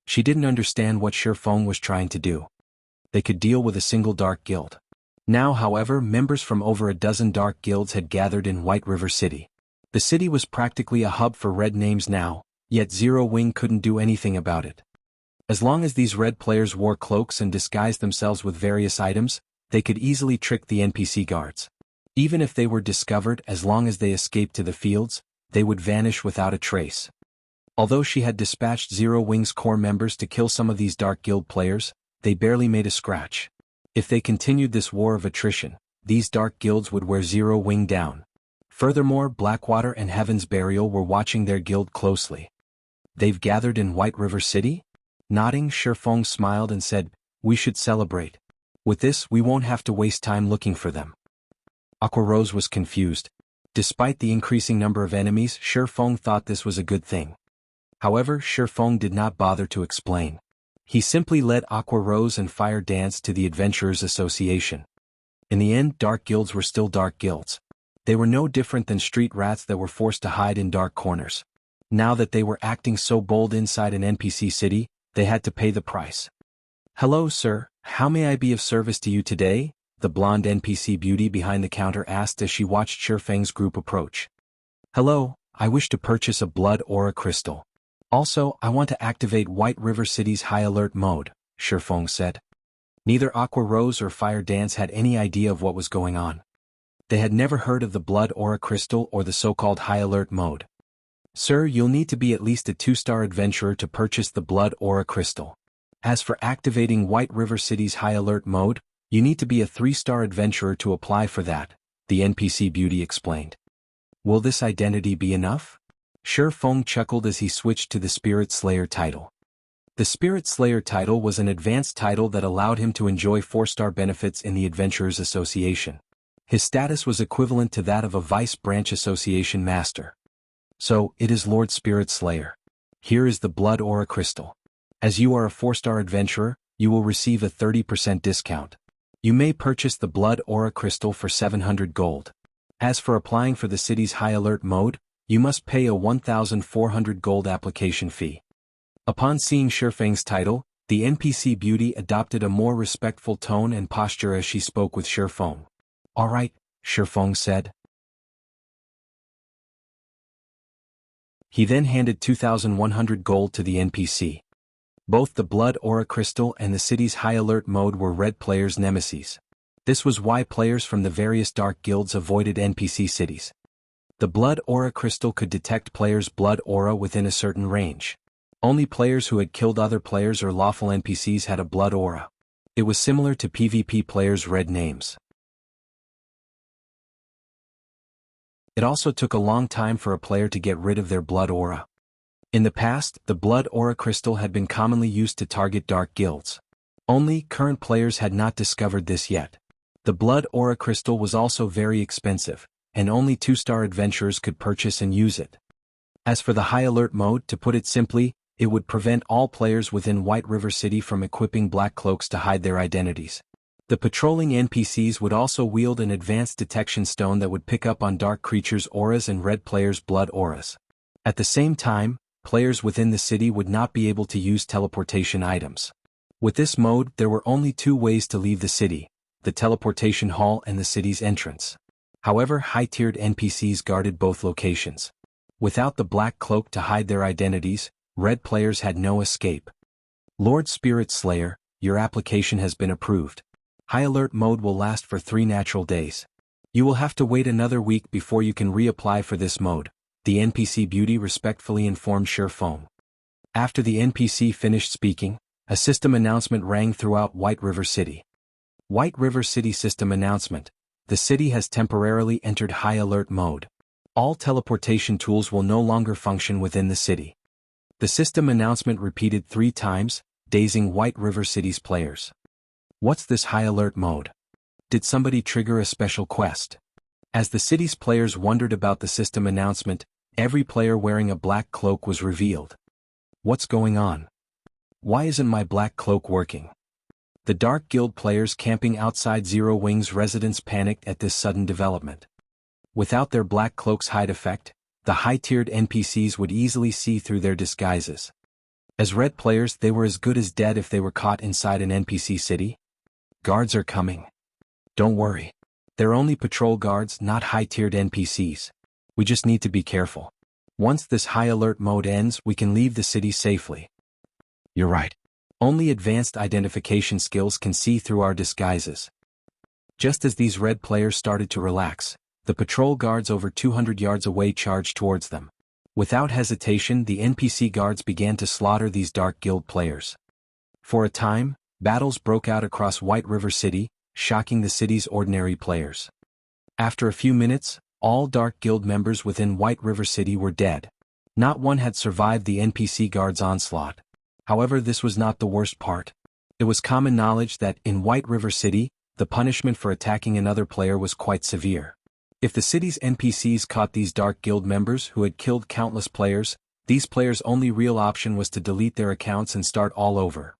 She didn't understand what Shifeng was trying to do. They could deal with a single dark guild. Now, however, members from over a dozen dark guilds had gathered in White River City. The city was practically a hub for red names now, yet Zero Wing couldn't do anything about it. As long as these red players wore cloaks and disguised themselves with various items, they could easily trick the NPC guards. Even if they were discovered, as long as they escaped to the fields, they would vanish without a trace. Although she had dispatched Zero Wing's core members to kill some of these dark guild players, they barely made a scratch. If they continued this war of attrition, these dark guilds would wear Zero Wing down. Furthermore, Blackwater and Heaven's Burial were watching their guild closely. They've gathered in White River City? Nodding, Shifeng smiled and said, "We should celebrate. With this, we won't have to waste time looking for them." Aqua Rose was confused. Despite the increasing number of enemies, Shifeng thought this was a good thing. However, Shifeng did not bother to explain. He simply led Aqua Rose and Fire Dance to the Adventurers Association. In the end, dark guilds were still dark guilds. They were no different than street rats that were forced to hide in dark corners. Now that they were acting so bold inside an NPC city, they had to pay the price. "Hello, sir, how may I be of service to you today?" the blonde NPC beauty behind the counter asked as she watched Shifeng's group approach. "Hello, I wish to purchase a blood aura crystal. Also, I want to activate White River City's high alert mode," Shifeng said. Neither Aqua Rose or Fire Dance had any idea of what was going on. They had never heard of the blood aura crystal or the so-called high alert mode. "Sir, you'll need to be at least a 2-star adventurer to purchase the blood aura crystal. As for activating White River City's high alert mode, you need to be a 3-star adventurer to apply for that," the NPC beauty explained. "Will this identity be enough?" Shifeng chuckled as he switched to the Spirit Slayer title. The Spirit Slayer title was an advanced title that allowed him to enjoy 4-star benefits in the Adventurers Association. His status was equivalent to that of a Vice Branch Association Master. "So, it is Lord Spirit Slayer. Here is the blood aura crystal. As you are a 4-star adventurer, you will receive a 30% discount. You may purchase the blood aura crystal for 700 gold. As for applying for the city's high alert mode, You must pay a 1,400 gold application fee. Upon seeing Shifeng's title, the NPC beauty adopted a more respectful tone and posture as she spoke with Shifeng. "All right," Shifeng said. He then handed 2,100 gold to the NPC. Both the Blood Aura Crystal and the city's High Alert mode were red players' nemesis. This was why players from the various dark guilds avoided NPC cities. The Blood Aura Crystal could detect players' blood aura within a certain range. Only players who had killed other players or lawful NPCs had a blood aura. It was similar to PvP players' red names. It also took a long time for a player to get rid of their blood aura. In the past, the Blood Aura Crystal had been commonly used to target dark guilds. Only current players had not discovered this yet. The Blood Aura Crystal was also very expensive, and only 2-star adventurers could purchase and use it. As for the High Alert mode, to put it simply, it would prevent all players within White River City from equipping black cloaks to hide their identities. The patrolling NPCs would also wield an advanced detection stone that would pick up on dark creatures' auras and red players' blood auras. At the same time, players within the city would not be able to use teleportation items. With this mode, there were only 2 ways to leave the city: the teleportation hall and the city's entrance. However, high-tiered NPCs guarded both locations. Without the black cloak to hide their identities, red players had no escape. Lord Spirit Slayer, your application has been approved. High Alert mode will last for 3 natural days. You will have to wait another week before you can reapply for this mode, the NPC beauty respectfully informed Shifeng. After the NPC finished speaking, a system announcement rang throughout White River City. White River City system announcement. The city has temporarily entered High Alert mode. All teleportation tools will no longer function within the city. The system announcement repeated 3 times, dazing White River City's players. What's this High Alert mode? Did somebody trigger a special quest? As the city's players wondered about the system announcement, every player wearing a black cloak was revealed. What's going on? Why isn't my black cloak working? The Dark Guild players camping outside Zero Wing's residence panicked at this sudden development. Without their black cloak's hide effect, the high-tiered NPCs would easily see through their disguises. As red players, they were as good as dead if they were caught inside an NPC city. Guards are coming. Don't worry. They're only patrol guards, not high-tiered NPCs. We just need to be careful. Once this High Alert mode ends, we can leave the city safely. You're right. Only advanced identification skills can see through our disguises. Just as these red players started to relax, the patrol guards over 200 yards away charged towards them. Without hesitation, the NPC guards began to slaughter these Dark Guild players. For a time, battles broke out across White River City, shocking the city's ordinary players. After a few minutes, all Dark Guild members within White River City were dead. Not one had survived the NPC guards' onslaught. However, this was not the worst part. It was common knowledge that, in White River City, the punishment for attacking another player was quite severe. If the city's NPCs caught these Dark Guild members who had killed countless players, these players' only real option was to delete their accounts and start all over.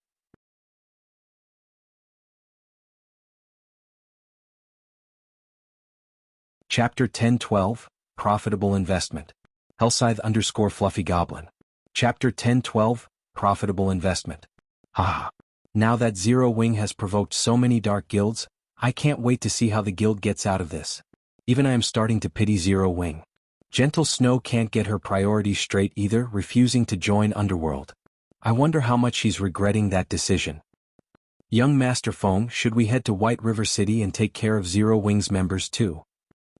Chapter 10-12, Profitable Investment. Hellscythe_Fluffy Goblin. Chapter 10-12, Profitable Investment. Haha. Now that Zero Wing has provoked so many Dark Guilds, I can't wait to see how the guild gets out of this. Even I am starting to pity Zero Wing. Gentle Snow can't get her priorities straight either, refusing to join Underworld. I wonder how much she's regretting that decision. Young Master Feng, should we head to White River City and take care of Zero Wing's members too?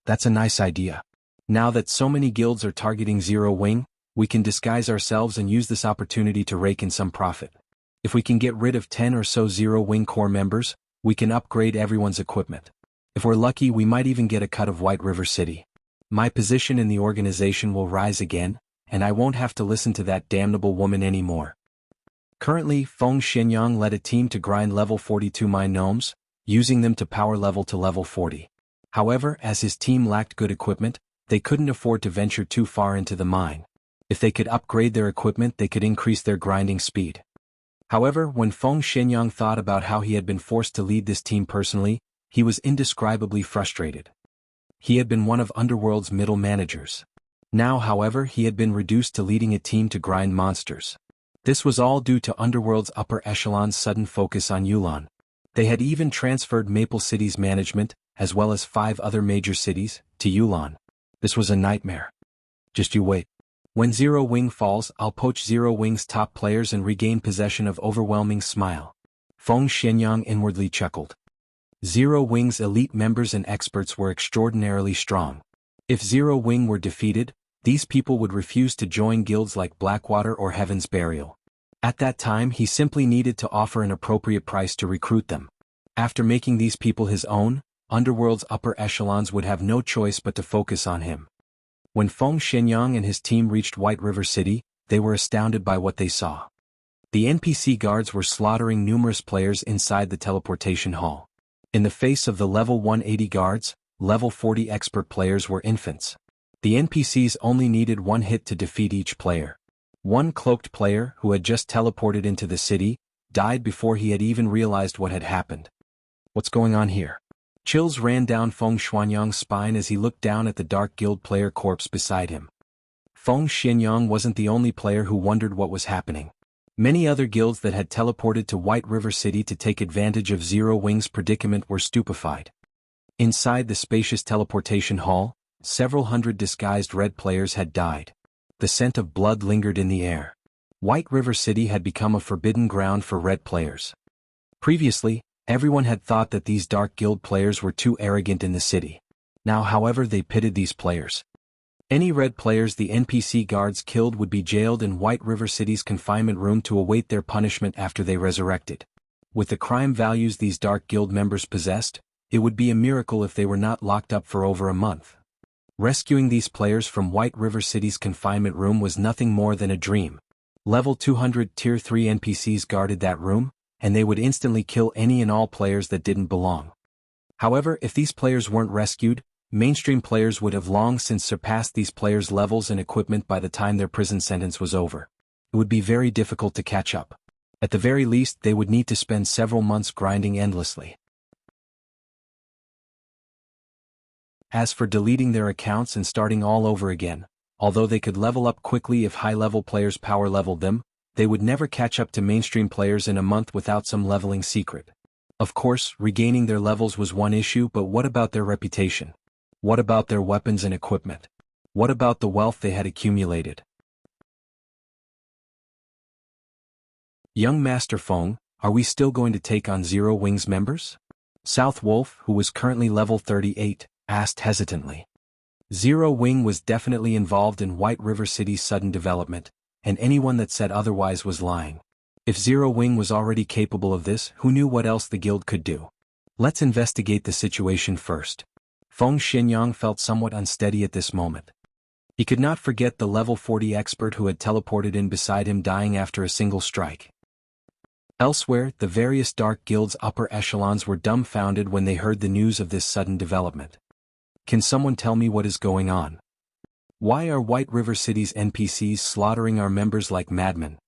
That's a nice idea. Now that so many guilds are targeting Zero Wing, we can disguise ourselves and use this opportunity to rake in some profit. If we can get rid of 10 or so Zero Wing core members, we can upgrade everyone's equipment. If we're lucky, we might even get a cut of White River City. My position in the organization will rise again, and I won't have to listen to that damnable woman anymore. Currently, Feng Xianyang led a team to grind level 42 mine gnomes, using them to power level to level 40. However, as his team lacked good equipment, they couldn't afford to venture too far into the mine. If they could upgrade their equipment, they could increase their grinding speed. However, when Feng Xianyang thought about how he had been forced to lead this team personally, he was indescribably frustrated. He had been one of Underworld's middle managers. Now, however, he had been reduced to leading a team to grind monsters. This was all due to Underworld's upper echelon's sudden focus on Yulan. They had even transferred Maple City's management, as well as 5 other major cities, to Yulan. This was a nightmare. Just you wait. When Zero Wing falls, I'll poach Zero Wing's top players and regain possession of Overwhelming Smile. Feng Xianyang inwardly chuckled. Zero Wing's elite members and experts were extraordinarily strong. If Zero Wing were defeated, these people would refuse to join guilds like Blackwater or Heaven's Burial. At that time, he simply needed to offer an appropriate price to recruit them. After making these people his own, Underworld's upper echelons would have no choice but to focus on him. When Feng Xianyang and his team reached White River City, they were astounded by what they saw. The NPC guards were slaughtering numerous players inside the teleportation hall. In the face of the level 180 guards, level 40 expert players were infants. The NPCs only needed one hit to defeat each player. One cloaked player, who had just teleported into the city, died before he had even realized what had happened. What's going on here? Chills ran down Feng Xianyang's spine as he looked down at the Dark Guild player corpse beside him. Feng Xianyang wasn't the only player who wondered what was happening. Many other guilds that had teleported to White River City to take advantage of Zero Wing's predicament were stupefied. Inside the spacious teleportation hall, several hundred disguised red players had died. The scent of blood lingered in the air. White River City had become a forbidden ground for red players. Previously, everyone had thought that these Dark Guild players were too arrogant in the city. Now, however, they pitted these players. Any red players the NPC guards killed would be jailed in White River City's confinement room to await their punishment after they resurrected. With the crime values these Dark Guild members possessed, it would be a miracle if they were not locked up for over a month. Rescuing these players from White River City's confinement room was nothing more than a dream. Level 200 Tier 3 NPCs guarded that room, and they would instantly kill any and all players that didn't belong. However, if these players weren't rescued, mainstream players would have long since surpassed these players' levels and equipment by the time their prison sentence was over. It would be very difficult to catch up. At the very least, they would need to spend several months grinding endlessly. As for deleting their accounts and starting all over again, although they could level up quickly if high-level players power leveled them, they would never catch up to mainstream players in a month without some leveling secret. Of course, regaining their levels was one issue, but what about their reputation? What about their weapons and equipment? What about the wealth they had accumulated? Young Master Feng, are we still going to take on Zero Wing's members? South Wolf, who was currently level 38, asked hesitantly. Zero Wing was definitely involved in White River City's sudden development, and anyone that said otherwise was lying. If Zero Wing was already capable of this, who knew what else the guild could do? Let's investigate the situation first. Feng Xianyang felt somewhat unsteady at this moment. He could not forget the level 40 expert who had teleported in beside him dying after a single strike. Elsewhere, the various Dark Guild's upper echelons were dumbfounded when they heard the news of this sudden development. Can someone tell me what is going on? Why are White River City's NPCs slaughtering our members like madmen?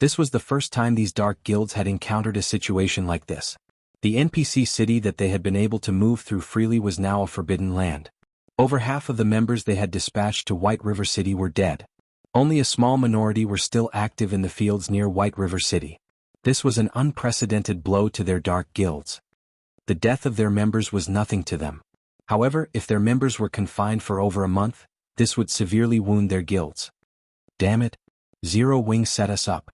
This was the first time these Dark Guilds had encountered a situation like this. The NPC city that they had been able to move through freely was now a forbidden land. Over half of the members they had dispatched to White River City were dead. Only a small minority were still active in the fields near White River City. This was an unprecedented blow to their Dark Guilds. The death of their members was nothing to them. However, if their members were confined for over a month, this would severely wound their guilds. Damn it! Zero Wing set us up.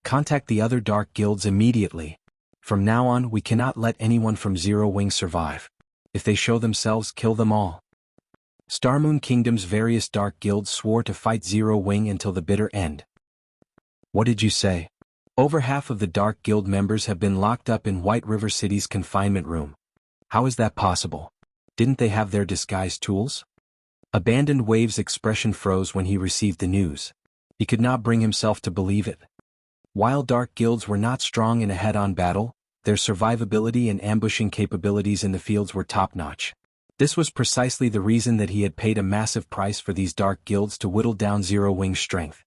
Contact the other Dark Guilds immediately. From now on, we cannot let anyone from Zero Wing survive. If they show themselves, kill them all. Starmoon Kingdom's various Dark Guilds swore to fight Zero Wing until the bitter end. What did you say? Over half of the Dark Guild members have been locked up in White River City's confinement room. How is that possible? Didn't they have their disguise tools? Abandoned Wave's expression froze when he received the news. He could not bring himself to believe it. While Dark Guilds were not strong in a head-on battle, their survivability and ambushing capabilities in the fields were top-notch. This was precisely the reason that he had paid a massive price for these Dark Guilds to whittle down Zero Wing's strength.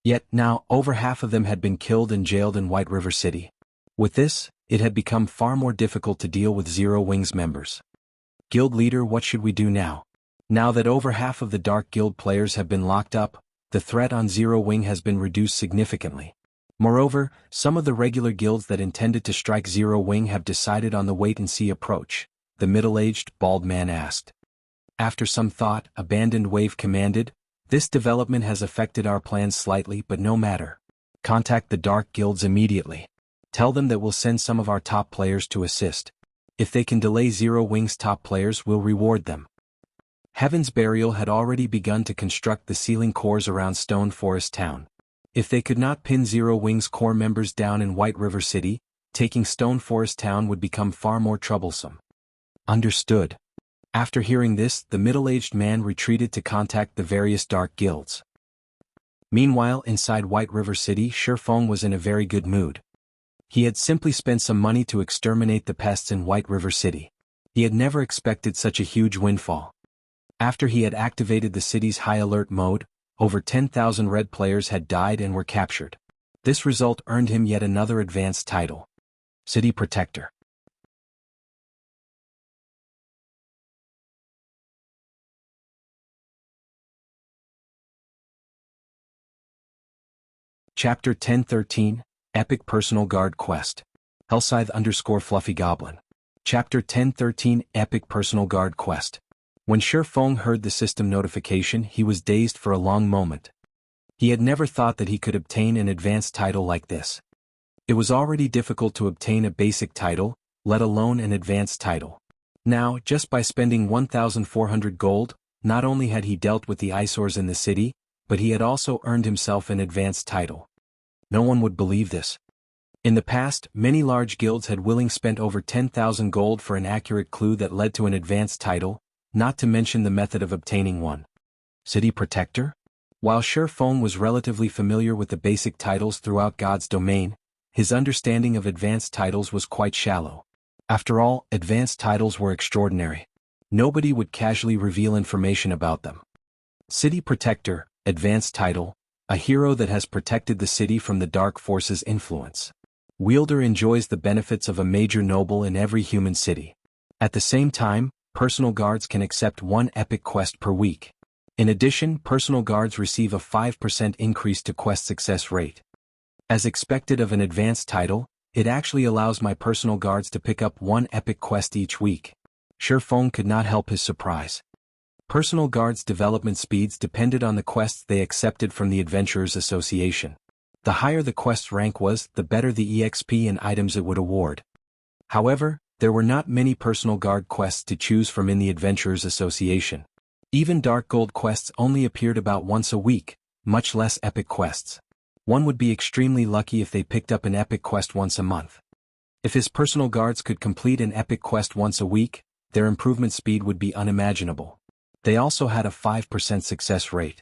Yet now, over half of them had been killed and jailed in White River City. With this, it had become far more difficult to deal with Zero Wing's members. Guild leader, what should we do now? Now that over half of the Dark Guild players have been locked up, the threat on Zero Wing has been reduced significantly. Moreover, some of the regular guilds that intended to strike Zero Wing have decided on the wait-and-see approach, the middle-aged, bald man asked. After some thought, Abandoned Wave commanded, "This development has affected our plans slightly, but no matter. Contact the Dark Guilds immediately. Tell them that we'll send some of our top players to assist. If they can delay Zero Wing's top players, we'll reward them." Heaven's Burial had already begun to construct the sealing cores around Stone Forest Town. If they could not pin Zero Wing's core members down in White River City, taking Stone Forest Town would become far more troublesome. Understood. After hearing this, the middle-aged man retreated to contact the various Dark Guilds. Meanwhile, inside White River City, Shifeng was in a very good mood. He had simply spent some money to exterminate the pests in White River City. He had never expected such a huge windfall. After he had activated the city's high alert mode, over 10,000 red players had died and were captured. This result earned him yet another advanced title: City Protector. Chapter 1013, Epic Personal Guard Quest. Hellscythe_Fluffy Goblin. Chapter 1013, Epic Personal Guard Quest. When Shifeng heard the system notification, he was dazed for a long moment. He had never thought that he could obtain an advanced title like this. It was already difficult to obtain a basic title, let alone an advanced title. Now, just by spending 1,400 gold, not only had he dealt with the eyesores in the city, but he had also earned himself an advanced title. No one would believe this. In the past, many large guilds had willingly spent over 10,000 gold for an accurate clue that led to an advanced title, not to mention the method of obtaining one. City Protector? While Shifeng was relatively familiar with the basic titles throughout God's domain, his understanding of advanced titles was quite shallow. After all, advanced titles were extraordinary. Nobody would casually reveal information about them. City Protector, advanced title, a hero that has protected the city from the dark forces' influence. Wielder enjoys the benefits of a major noble in every human city. At the same time, personal guards can accept one epic quest per week. In addition, personal guards receive a 5% increase to quest success rate. As expected of an advanced title, it actually allows my personal guards to pick up one epic quest each week. Shifeng could not help his surprise. Personal guards' development speeds depended on the quests they accepted from the Adventurers Association. The higher the quest's rank was, the better the EXP and items it would award. However, there were not many personal guard quests to choose from in the Adventurers Association. Even Dark Gold quests only appeared about once a week, much less epic quests. One would be extremely lucky if they picked up an epic quest once a month. If his personal guards could complete an epic quest once a week, their improvement speed would be unimaginable. They also had a 5% success rate.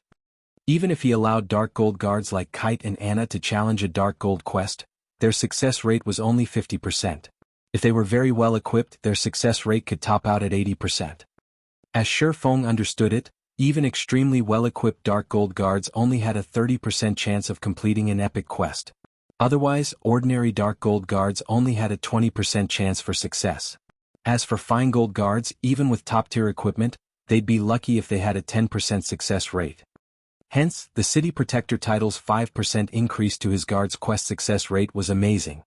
Even if he allowed Dark Gold guards like Kite and Anna to challenge a Dark Gold quest, their success rate was only 50%. If they were very well equipped, their success rate could top out at 80%. As Shifeng understood it, even extremely well-equipped Dark Gold guards only had a 30% chance of completing an epic quest. Otherwise, ordinary Dark Gold guards only had a 20% chance for success. As for Fine Gold guards, even with top-tier equipment, they'd be lucky if they had a 10% success rate. Hence, the City Protector title's 5% increase to his guard's quest success rate was amazing.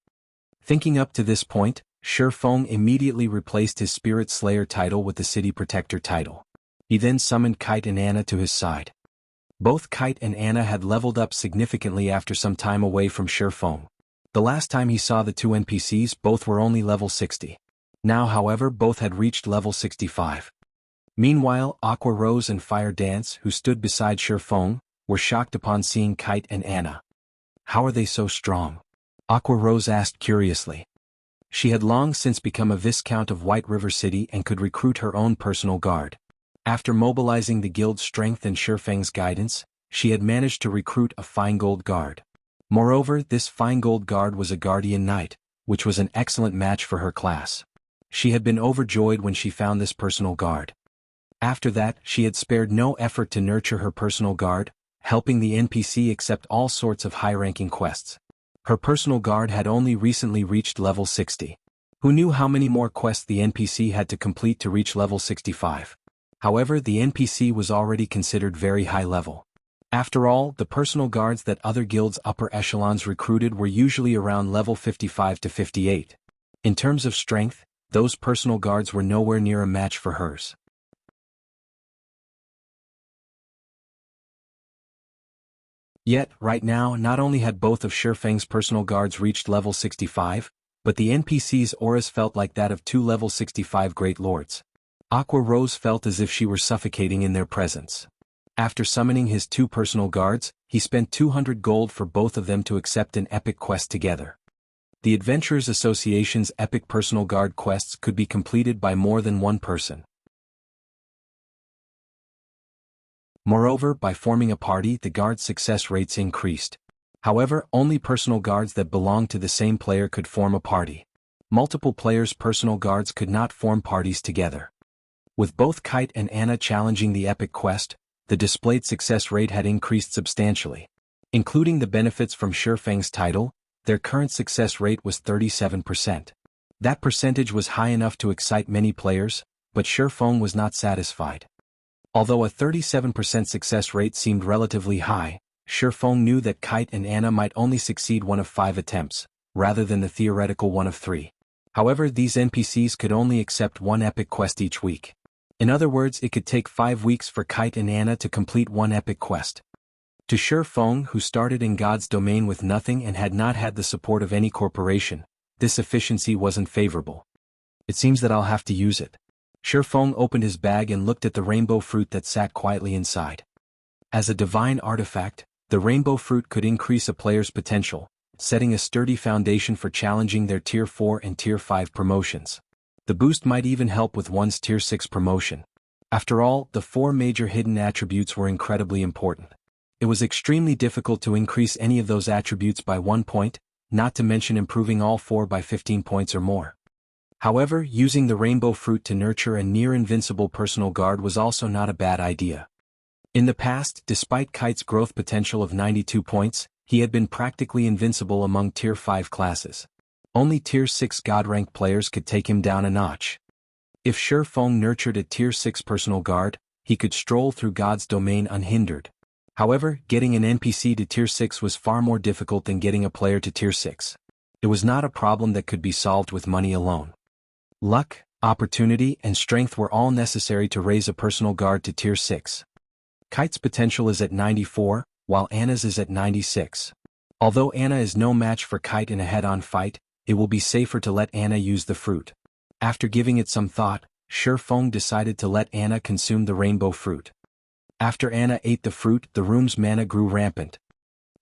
Thinking up to this point, Shifeng immediately replaced his Spirit Slayer title with the City Protector title. He then summoned Kite and Anna to his side. Both Kite and Anna had leveled up significantly after some time away from Shifeng. The last time he saw the two NPCs, both were only level 60. Now, however, both had reached level 65. Meanwhile, Aqua Rose and Fire Dance, who stood beside Shifeng, were shocked upon seeing Kite and Anna. "How are they so strong?" Aqua Rose asked curiously. She had long since become a Viscount of White River City and could recruit her own personal guard. After mobilizing the guild's strength and Shifeng's guidance, she had managed to recruit a Fine Gold guard. Moreover, this Fine Gold guard was a Guardian Knight, which was an excellent match for her class. She had been overjoyed when she found this personal guard. After that, she had spared no effort to nurture her personal guard, helping the NPC accept all sorts of high-ranking quests. Her personal guard had only recently reached level 60. Who knew how many more quests the NPC had to complete to reach level 65? However, the NPC was already considered very high level. After all, the personal guards that other guilds' upper echelons recruited were usually around level 55 to 58. In terms of strength, those personal guards were nowhere near a match for hers. Yet, right now, not only had both of Shifeng's personal guards reached level 65, but the NPC's auras felt like that of two level 65 Great Lords. Aqua Rose felt as if she were suffocating in their presence. After summoning his two personal guards, he spent 200 gold for both of them to accept an epic quest together. The Adventurers Association's epic personal guard quests could be completed by more than one person. Moreover, by forming a party, the guard's success rates increased. However, only personal guards that belonged to the same player could form a party. Multiple players' personal guards could not form parties together. With both Kite and Anna challenging the epic quest, the displayed success rate had increased substantially. Including the benefits from Shifeng's title, their current success rate was 37%. That percentage was high enough to excite many players, but Shifeng was not satisfied. Although a 37% success rate seemed relatively high, Shifeng knew that Kite and Anna might only succeed one of 5 attempts, rather than the theoretical one of 3. However, these NPCs could only accept one epic quest each week. In other words, it could take 5 weeks for Kite and Anna to complete one epic quest. To Shifeng, who started in God's domain with nothing and had not had the support of any corporation, this efficiency wasn't favorable. It seems that I'll have to use it. Shifeng opened his bag and looked at the rainbow fruit that sat quietly inside. As a divine artifact, the rainbow fruit could increase a player's potential, setting a sturdy foundation for challenging their Tier 4 and Tier 5 promotions. The boost might even help with one's Tier 6 promotion. After all, the 4 major hidden attributes were incredibly important. It was extremely difficult to increase any of those attributes by 1 point, not to mention improving all 4 by 15 points or more. However, using the rainbow fruit to nurture a near-invincible personal guard was also not a bad idea. In the past, despite Kite's growth potential of 92 points, he had been practically invincible among Tier 5 classes. Only Tier 6 God-rank players could take him down a notch. If Shifeng nurtured a Tier 6 personal guard, he could stroll through God's domain unhindered. However, getting an NPC to Tier 6 was far more difficult than getting a player to Tier 6. It was not a problem that could be solved with money alone. Luck, opportunity, and strength were all necessary to raise a personal guard to Tier 6. Kite's potential is at 94, while Anna's is at 96. Although Anna is no match for Kite in a head-on fight, it will be safer to let Anna use the fruit. After giving it some thought, Shifeng decided to let Anna consume the rainbow fruit. After Anna ate the fruit, the room's mana grew rampant.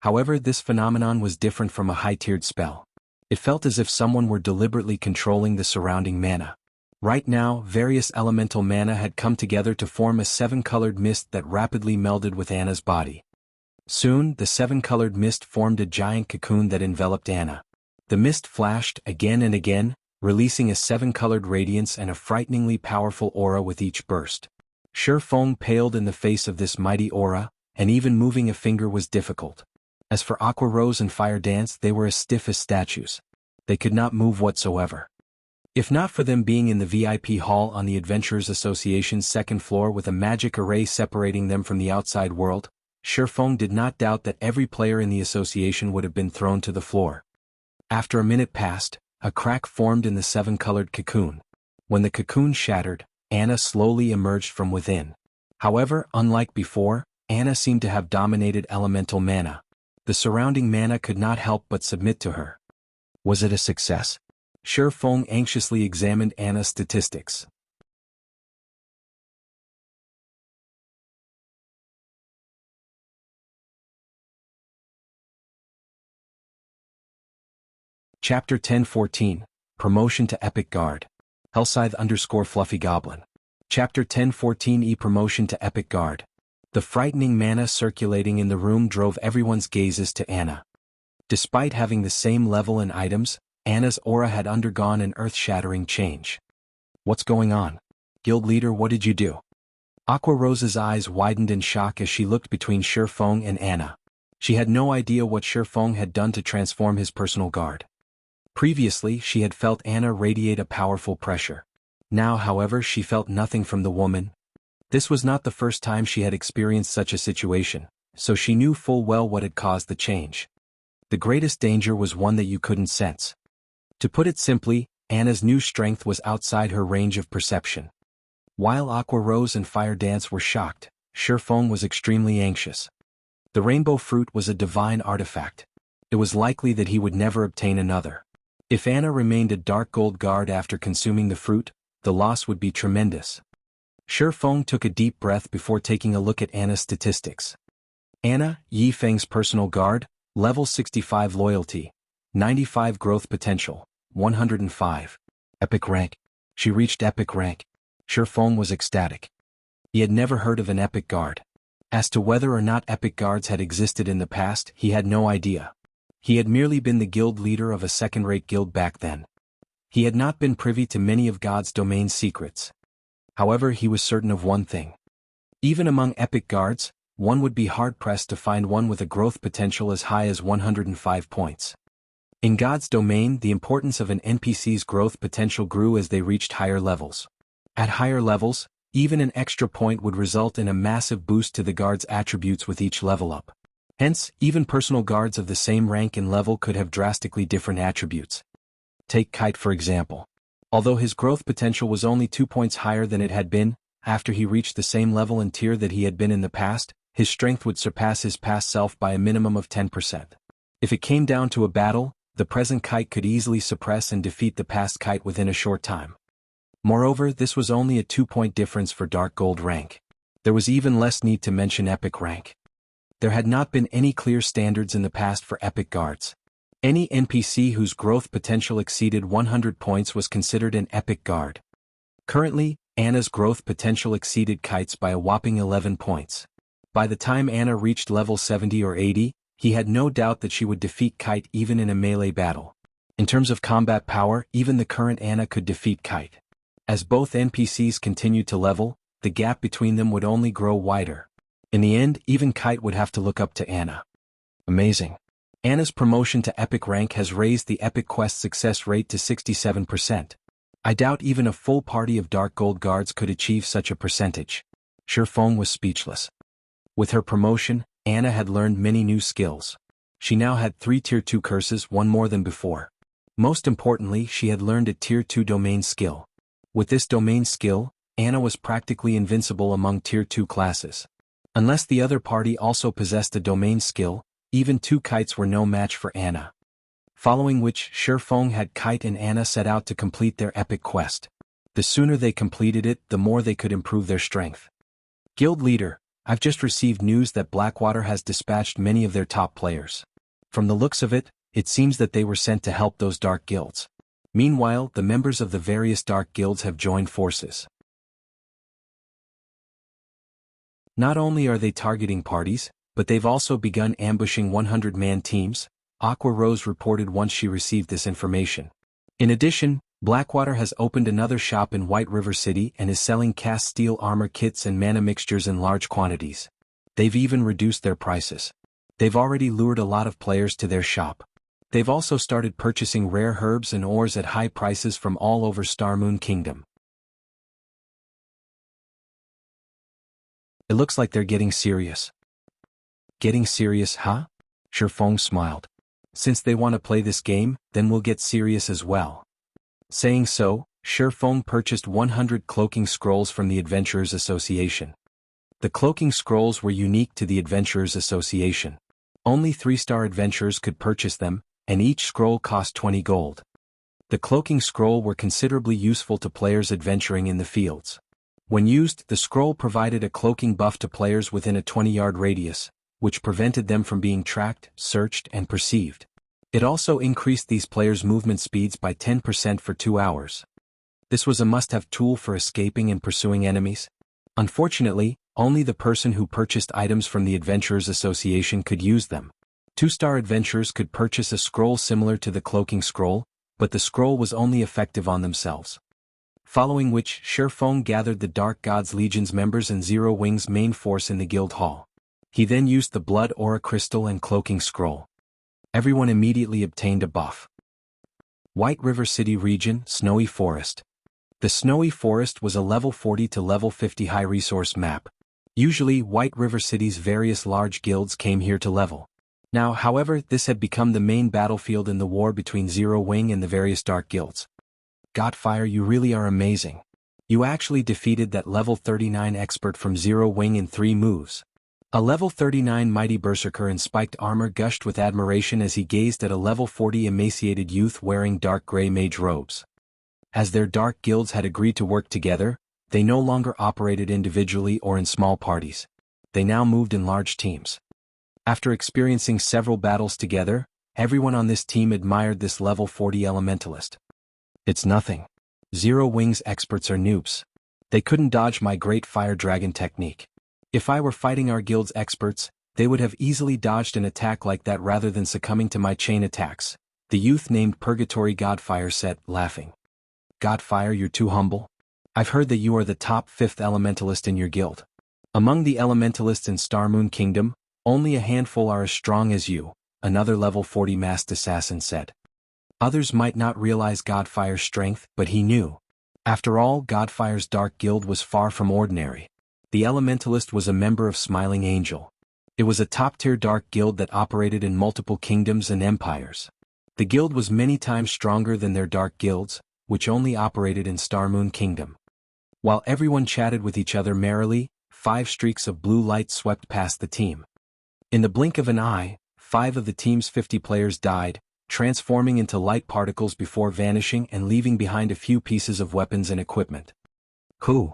However, this phenomenon was different from a high-tiered spell. It felt as if someone were deliberately controlling the surrounding mana. Right now, various elemental mana had come together to form a 7-colored mist that rapidly melded with Anna's body. Soon, the 7-colored mist formed a giant cocoon that enveloped Anna. The mist flashed again and again, releasing a 7-colored radiance and a frighteningly powerful aura with each burst. Shifeng paled in the face of this mighty aura, and even moving a finger was difficult. As for Aqua Rose and Fire Dance, they were as stiff as statues. They could not move whatsoever. If not for them being in the VIP hall on the Adventurers Association's 2nd floor with a magic array separating them from the outside world, Shifeng did not doubt that every player in the association would have been thrown to the floor. After a minute passed, a crack formed in the 7-colored cocoon. When the cocoon shattered, Anna slowly emerged from within. However, unlike before, Anna seemed to have dominated elemental mana. The surrounding mana could not help but submit to her. Was it a success? Shifeng anxiously examined Anna's statistics. Chapter 1014, Promotion to Epic Guard. Hellscythe_Fluffy Goblin. Chapter 1014E Promotion to Epic Guard. The frightening mana circulating in the room drove everyone's gazes to Anna. Despite having the same level and items, Anna's aura had undergone an earth-shattering change. What's going on? Guild leader, what did you do? Aqua Rose's eyes widened in shock as she looked between Shifeng and Anna. She had no idea what Shifeng had done to transform his personal guard. Previously, she had felt Anna radiate a powerful pressure. Now, however, she felt nothing from the woman. This was not the first time she had experienced such a situation, so she knew full well what had caused the change. The greatest danger was one that you couldn't sense. To put it simply, Anna's new strength was outside her range of perception. While Aqua Rose and Fire Dance were shocked, Shifeng was extremely anxious. The rainbow fruit was a divine artifact. It was likely that he would never obtain another. If Anna remained a dark gold guard after consuming the fruit, the loss would be tremendous. Shifeng took a deep breath before taking a look at Anna's statistics. Anna, Yifeng's personal guard, level 65 loyalty, 95 growth potential, 105. Epic rank. She reached epic rank. Shifeng was ecstatic. He had never heard of an epic guard. As to whether or not epic guards had existed in the past, he had no idea. He had merely been the guild leader of a second-rate guild back then. He had not been privy to many of God's domain secrets. However, he was certain of one thing. Even among epic guards, one would be hard-pressed to find one with a growth potential as high as 105 points. In God's domain, the importance of an NPC's growth potential grew as they reached higher levels. At higher levels, even an extra point would result in a massive boost to the guard's attributes with each level up. Hence, even personal guards of the same rank and level could have drastically different attributes. Take Kite for example. Although his growth potential was only 2 points higher than it had been, after he reached the same level and tier that he had been in the past, his strength would surpass his past self by a minimum of 10%. If it came down to a battle, the present Kite could easily suppress and defeat the past Kite within a short time. Moreover, this was only a 2-point difference for Dark Gold rank. There was even less need to mention Epic rank. There had not been any clear standards in the past for Epic guards. Any NPC whose growth potential exceeded 100 points was considered an Epic guard. Currently, Anna's growth potential exceeded Kite's by a whopping 11 points. By the time Anna reached level 70 or 80, he had no doubt that she would defeat Kite even in a melee battle. In terms of combat power, even the current Anna could defeat Kite. As both NPCs continued to level, the gap between them would only grow wider. In the end, even Kite would have to look up to Anna. Amazing. Anna's promotion to Epic rank has raised the Epic Quest success rate to 67%. I doubt even a full party of Dark Gold guards could achieve such a percentage. Shifeng was speechless. With her promotion, Anna had learned many new skills. She now had 3 Tier 2 curses, one more than before. Most importantly, she had learned a Tier 2 domain skill. With this domain skill, Anna was practically invincible among Tier 2 classes. Unless the other party also possessed a domain skill, even 2 Kites were no match for Anna. Following which, Shifeng had Kite and Anna set out to complete their epic quest. The sooner they completed it, the more they could improve their strength. Guild leader, I've just received news that Blackwater has dispatched many of their top players. From the looks of it, it seems that they were sent to help those dark guilds. Meanwhile, the members of the various dark guilds have joined forces. Not only are they targeting parties, but they've also begun ambushing 100-man teams, Aqua Rose reported once she received this information. In addition, Blackwater has opened another shop in White River City and is selling cast steel armor kits and mana mixtures in large quantities. They've even reduced their prices. They've already lured a lot of players to their shop. They've also started purchasing rare herbs and ores at high prices from all over Star Moon Kingdom. It looks like they're getting serious. Getting serious, huh? Shifeng smiled. Since they want to play this game, then we'll get serious as well. Saying so, Shifeng purchased 100 cloaking scrolls from the Adventurers Association. The cloaking scrolls were unique to the Adventurers Association. Only 3-star adventurers could purchase them, and each scroll cost 20 gold. The cloaking scroll were considerably useful to players adventuring in the fields. When used, the scroll provided a cloaking buff to players within a 20-yard radius, which prevented them from being tracked, searched, and perceived. It also increased these players' movement speeds by 10% for 2 hours. This was a must-have tool for escaping and pursuing enemies. Unfortunately, only the person who purchased items from the Adventurers Association could use them. 2-star adventurers could purchase a scroll similar to the cloaking scroll, but the scroll was only effective on themselves. Following which, Shifeng gathered the Dark Gods Legion's members and Zero Wing's main force in the guild hall. He then used the Blood Aura Crystal and Cloaking Scroll. Everyone immediately obtained a buff. White River City Region, Snowy Forest. The snowy forest was a level 40 to level 50 high-resource map. Usually, White River City's various large guilds came here to level. Now, however, this had become the main battlefield in the war between Zero Wing and the various dark guilds. Godfire, you really are amazing. You actually defeated that level 39 expert from Zero Wing in 3 moves. A level 39 mighty berserker in spiked armor gushed with admiration as he gazed at a level 40 emaciated youth wearing dark gray mage robes. As their dark guilds had agreed to work together, they no longer operated individually or in small parties. They now moved in large teams. After experiencing several battles together, everyone on this team admired this level 40 elementalist. It's nothing. Zero Wing's experts are noobs. They couldn't dodge my great fire dragon technique. If I were fighting our guild's experts, they would have easily dodged an attack like that rather than succumbing to my chain attacks, the youth named Purgatory Godfire said, laughing. Godfire, you're too humble. I've heard that you are the top 5th elementalist in your guild. Among the elementalists in Starmoon Kingdom, only a handful are as strong as you, another level 40 masked assassin said. Others might not realize Godfire's strength, but he knew. After all, Godfire's dark guild was far from ordinary. The elementalist was a member of Smiling Angel. It was a top-tier dark guild that operated in multiple kingdoms and empires. The guild was many times stronger than their dark guilds, which only operated in Starmoon Kingdom. While everyone chatted with each other merrily, 5 streaks of blue light swept past the team. In the blink of an eye, 5 of the team's 50 players died, transforming into light particles before vanishing and leaving behind a few pieces of weapons and equipment. Who?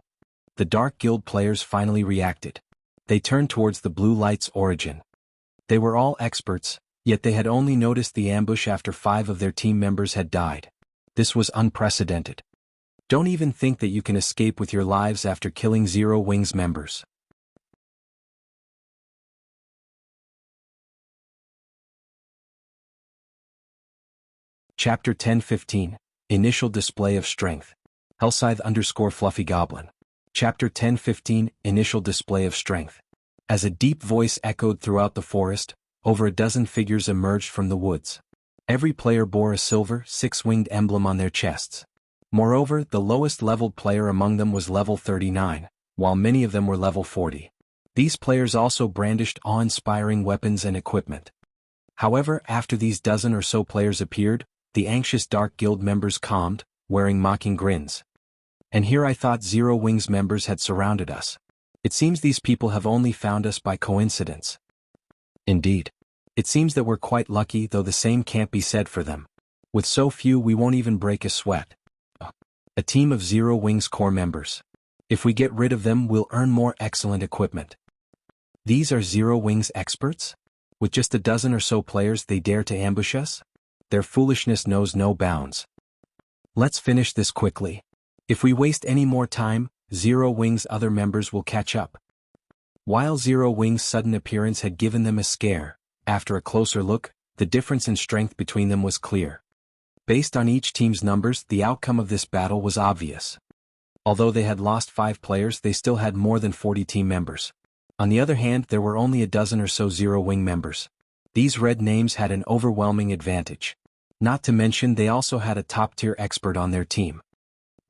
The Dark Guild players finally reacted. They turned towards the blue light's origin. They were all experts, yet they had only noticed the ambush after 5 of their team members had died. This was unprecedented. Don't even think that you can escape with your lives after killing Zero Wing's members. Chapter 10:15, Initial Display of Strength. Hellscythe_Fluffy Goblin. Chapter 10:15, Initial Display of Strength. As a deep voice echoed throughout the forest, over a dozen figures emerged from the woods. Every player bore a silver, 6-winged emblem on their chests. Moreover, the lowest leveled player among them was level 39, while many of them were level 40. These players also brandished awe-inspiring weapons and equipment. However, after these dozen or so players appeared, the anxious Dark Guild members calmed, wearing mocking grins. And here I thought Zero Wing's members had surrounded us. It seems these people have only found us by coincidence. Indeed. It seems that we're quite lucky, though the same can't be said for them. With so few we won't even break a sweat. A team of Zero Wing's core members. If we get rid of them, we'll earn more excellent equipment. These are Zero Wing's experts? With just a dozen or so players they dare to ambush us? Their foolishness knows no bounds. Let's finish this quickly. If we waste any more time, Zero Wing's other members will catch up. While Zero Wing's sudden appearance had given them a scare, after a closer look, the difference in strength between them was clear. Based on each team's numbers, the outcome of this battle was obvious. Although they had lost 5 players, they still had more than 40 team members. On the other hand, there were only a dozen or so Zero Wing members. These red names had an overwhelming advantage. Not to mention they also had a top-tier expert on their team.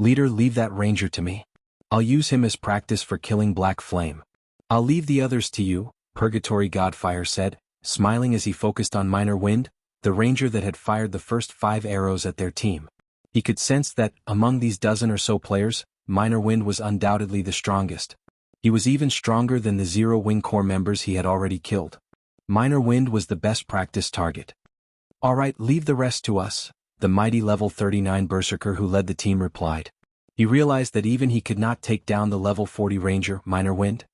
Leader, leave that ranger to me. I'll use him as practice for killing Black Flame. I'll leave the others to you, Purgatory Godfire said, smiling as he focused on Minor Wind, the ranger that had fired the first 5 arrows at their team. He could sense that, among these dozen or so players, Minor Wind was undoubtedly the strongest. He was even stronger than the Zero Wing core members he had already killed. Minor Wind was the best practice target. Alright, leave the rest to us, the mighty level 39 berserker who led the team replied. He realized that even he could not take down the level 40 ranger, Minor Wind.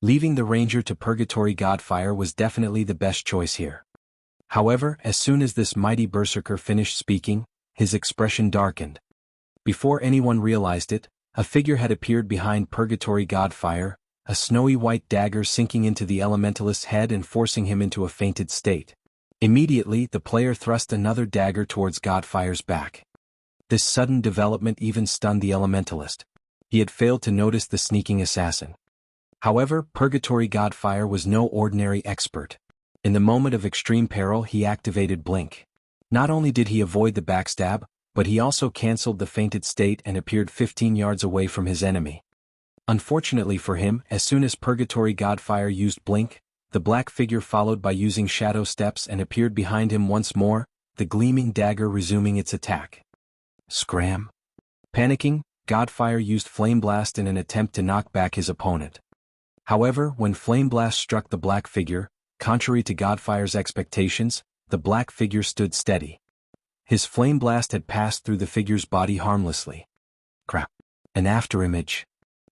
Leaving the ranger to Purgatory Godfire was definitely the best choice here. However, as soon as this mighty berserker finished speaking, his expression darkened. Before anyone realized it, a figure had appeared behind Purgatory Godfire, a snowy white dagger sinking into the elementalist's head and forcing him into a fainted state. Immediately, the player thrust another dagger towards Godfire's back. This sudden development even stunned the elementalist. He had failed to notice the sneaking assassin. However, Purgatory Godfire was no ordinary expert. In the moment of extreme peril he activated Blink. Not only did he avoid the backstab, but he also cancelled the fainted state and appeared 15 yards away from his enemy. Unfortunately for him, as soon as Purgatory Godfire used Blink, the black figure followed by using shadow steps and appeared behind him once more, the gleaming dagger resuming its attack. Scram! Panicking, Godfire used Flame Blast in an attempt to knock back his opponent. However, when Flame Blast struck the black figure, contrary to Godfire's expectations, the black figure stood steady. His Flame Blast had passed through the figure's body harmlessly. Crap. An afterimage.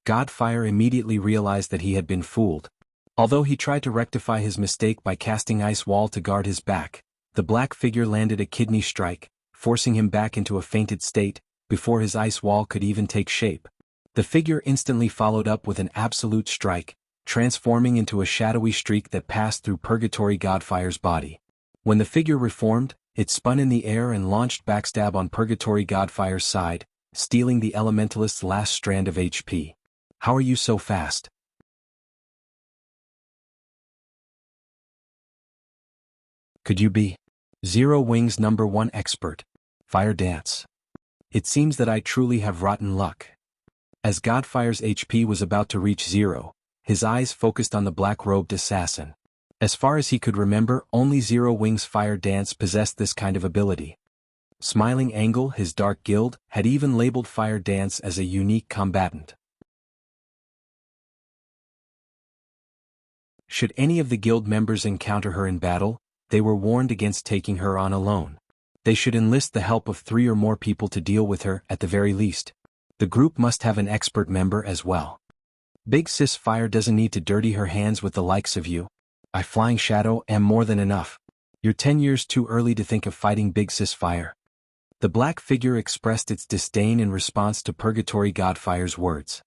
Godfire immediately realized that he had been fooled. Although he tried to rectify his mistake by casting Ice Wall to guard his back, the black figure landed a kidney strike, forcing him back into a fainted state, before his Ice Wall could even take shape. The figure instantly followed up with an absolute strike, transforming into a shadowy streak that passed through Purgatory Godfire's body. When the figure reformed, it spun in the air and launched backstab on Purgatory Godfire's side, stealing the Elementalist's last strand of HP. How are you so fast? Could you be Zero Wings #1 expert? Fire Dance. It seems that I truly have rotten luck. As Godfire's HP was about to reach zero, his eyes focused on the black-robed assassin. As far as he could remember, only Zero Wings Fire Dance possessed this kind of ability. Smiling Angle, his dark guild, had even labeled Fire Dance as a unique combatant. Should any of the guild members encounter her in battle, they were warned against taking her on alone. They should enlist the help of 3 or more people to deal with her at the very least. The group must have an expert member as well. Big Sis Fire doesn't need to dirty her hands with the likes of you. I Flying Shadow am more than enough. You're 10 years too early to think of fighting Big Sis Fire. The black figure expressed its disdain in response to Purgatory Godfire's words.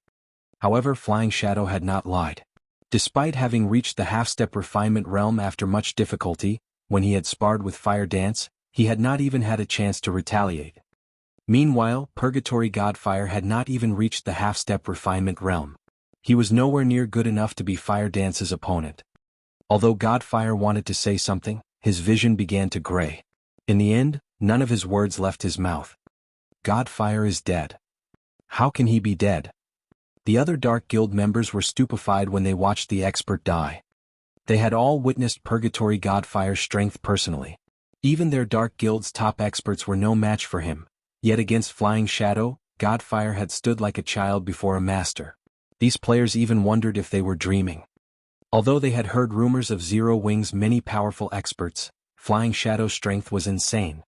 However, Flying Shadow had not lied. Despite having reached the half-step refinement realm after much difficulty, when he had sparred with Fire Dance, he had not even had a chance to retaliate. Meanwhile, Purgatory Godfire had not even reached the half-step refinement realm. He was nowhere near good enough to be Fire Dance's opponent. Although Godfire wanted to say something, his vision began to gray. In the end, none of his words left his mouth. Godfire is dead. How can he be dead? The other Dark Guild members were stupefied when they watched the expert die. They had all witnessed Purgatory Godfire's strength personally. Even their Dark Guild's top experts were no match for him. Yet against Flying Shadow, Godfire had stood like a child before a master. These players even wondered if they were dreaming. Although they had heard rumors of Zero Wing's many powerful experts, Flying Shadow's strength was insane.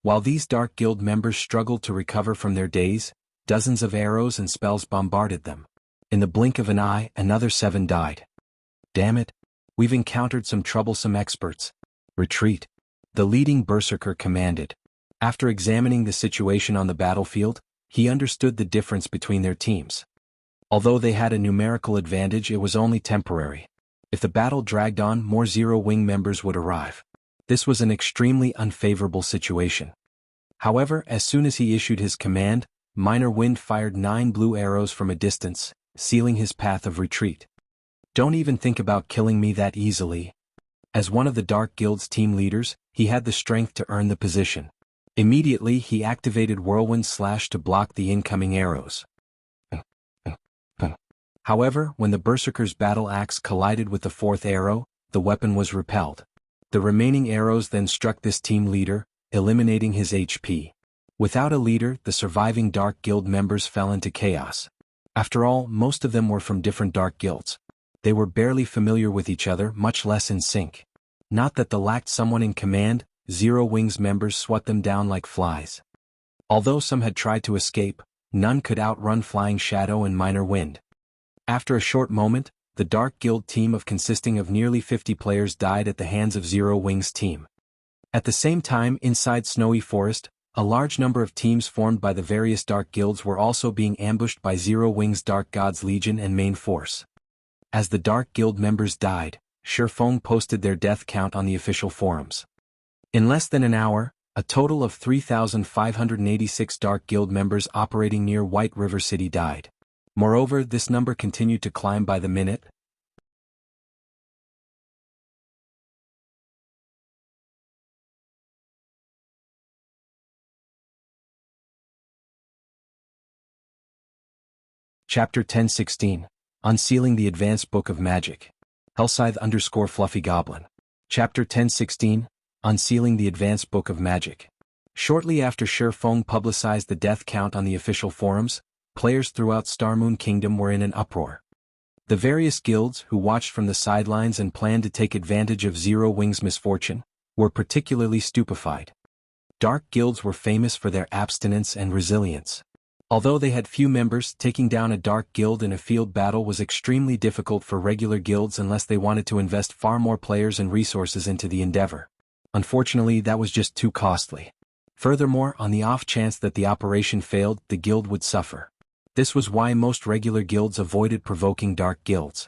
While these Dark Guild members struggled to recover from their daze, dozens of arrows and spells bombarded them. In the blink of an eye, another 7 died. Damn it! We've encountered some troublesome experts. Retreat. The leading berserker commanded. After examining the situation on the battlefield, he understood the difference between their teams. Although they had a numerical advantage, it was only temporary. If the battle dragged on, more Zero Wing members would arrive. This was an extremely unfavorable situation. However, as soon as he issued his command, Minor Wind fired 9 blue arrows from a distance, sealing his path of retreat. Don't even think about killing me that easily. As one of the Dark Guild's team leaders, he had the strength to earn the position. Immediately, he activated Whirlwind Slash to block the incoming arrows. However, when the Berserker's battle axe collided with the 4th arrow, the weapon was repelled. The remaining arrows then struck this team leader, eliminating his HP. Without a leader, the surviving Dark Guild members fell into chaos. After all, most of them were from different Dark Guilds. They were barely familiar with each other, much less in sync. Not that they lacked someone in command, Zero Wings members swept them down like flies. Although some had tried to escape, none could outrun Flying Shadow and Minor Wind. After a short moment, the Dark Guild team consisting of nearly 50 players died at the hands of Zero Wings' team. At the same time, inside Snowy Forest, a large number of teams formed by the various Dark Guilds were also being ambushed by Zero Wings' Dark Gods Legion and main force. As the Dark Guild members died, Shurfeng posted their death count on the official forums. In less than an hour, a total of 3,586 Dark Guild members operating near White River City died. Moreover, this number continued to climb by the minute. Chapter 1016. Unsealing the Advanced Book of Magic. Hellscythe_Fluffy Goblin. Chapter 1016. Unsealing the Advanced Book of Magic. Shortly after Shi Feng publicized the death count on the official forums, players throughout Starmoon Kingdom were in an uproar. The various guilds, who watched from the sidelines and planned to take advantage of Zero Wing's misfortune, were particularly stupefied. Dark guilds were famous for their abstinence and resilience. Although they had few members, taking down a dark guild in a field battle was extremely difficult for regular guilds unless they wanted to invest far more players and resources into the endeavor. Unfortunately, that was just too costly. Furthermore, on the off chance that the operation failed, the guild would suffer. This was why most regular guilds avoided provoking dark guilds.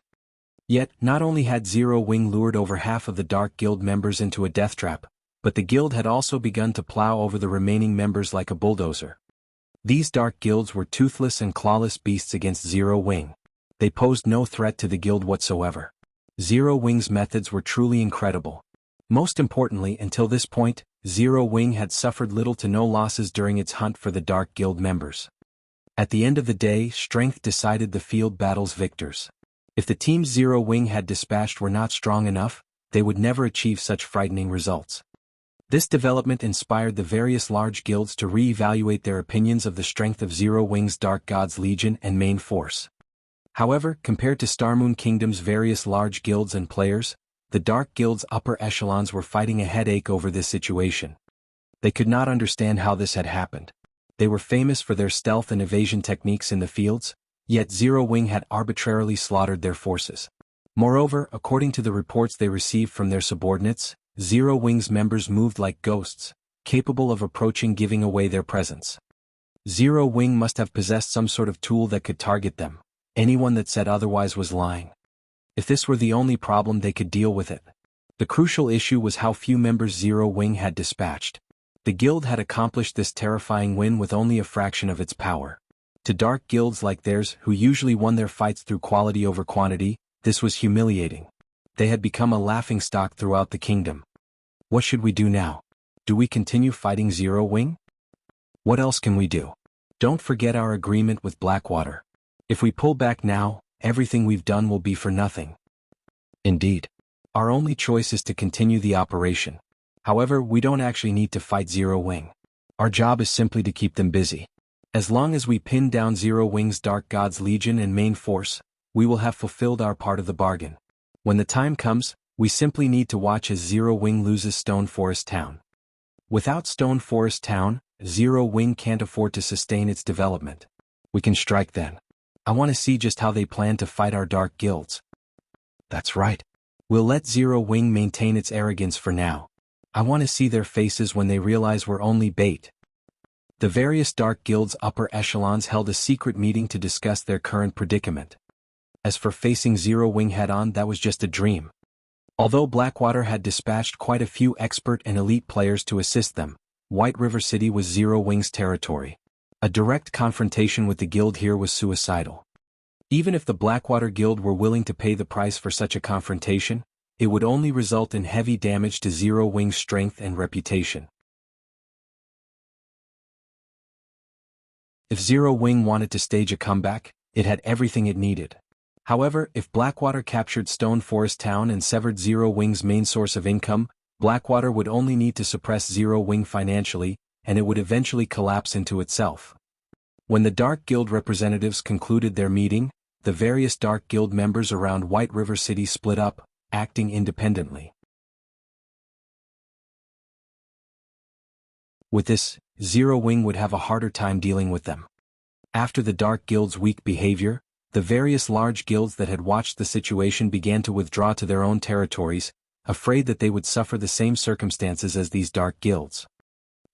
Yet, not only had Zero Wing lured over half of the dark guild members into a death trap, but the guild had also begun to plow over the remaining members like a bulldozer. These dark guilds were toothless and clawless beasts against Zero Wing. They posed no threat to the guild whatsoever. Zero Wing's methods were truly incredible. Most importantly, until this point, Zero Wing had suffered little to no losses during its hunt for the dark guild members. At the end of the day, strength decided the field battle's victors. If the teams Zero Wing had dispatched were not strong enough, they would never achieve such frightening results. This development inspired the various large guilds to re-evaluate their opinions of the strength of Zero Wing's Dark Gods Legion and main force. However, compared to Starmoon Kingdom's various large guilds and players, the Dark Guild's upper echelons were fighting a headache over this situation. They could not understand how this had happened. They were famous for their stealth and evasion techniques in the fields, yet Zero Wing had arbitrarily slaughtered their forces. Moreover, according to the reports they received from their subordinates, Zero Wing's members moved like ghosts, capable of approaching, giving away their presence. Zero Wing must have possessed some sort of tool that could target them. Anyone that said otherwise was lying. If this were the only problem, they could deal with it. The crucial issue was how few members Zero Wing had dispatched. The guild had accomplished this terrifying win with only a fraction of its power. To dark guilds like theirs, who usually won their fights through quality over quantity, this was humiliating. They had become a laughingstock throughout the kingdom. What should we do now? Do we continue fighting Zero Wing? What else can we do? Don't forget our agreement with Blackwater. If we pull back now, everything we've done will be for nothing. Indeed. Our only choice is to continue the operation. However, we don't actually need to fight Zero Wing. Our job is simply to keep them busy. As long as we pin down Zero Wing's Dark Gods Legion and main force, we will have fulfilled our part of the bargain. When the time comes, we simply need to watch as Zero Wing loses Stone Forest Town. Without Stone Forest Town, Zero Wing can't afford to sustain its development. We can strike then. I want to see just how they plan to fight our dark guilds. That's right. We'll let Zero Wing maintain its arrogance for now. I want to see their faces when they realize we're only bait. The various dark guilds' upper echelons held a secret meeting to discuss their current predicament. As for facing Zero Wing head-on, that was just a dream. Although Blackwater had dispatched quite a few expert and elite players to assist them, White River City was Zero Wing's territory. A direct confrontation with the guild here was suicidal. Even if the Blackwater Guild were willing to pay the price for such a confrontation, it would only result in heavy damage to Zero Wing's strength and reputation. If Zero Wing wanted to stage a comeback, it had everything it needed. However, if Blackwater captured Stone Forest Town and severed Zero Wing's main source of income, Blackwater would only need to suppress Zero Wing financially, and it would eventually collapse into itself. When the Dark Guild representatives concluded their meeting, the various Dark Guild members around White River City split up, acting independently. With this, Zero Wing would have a harder time dealing with them. After the Dark Guild's weak behavior, the various large guilds that had watched the situation began to withdraw to their own territories, afraid that they would suffer the same circumstances as these dark guilds.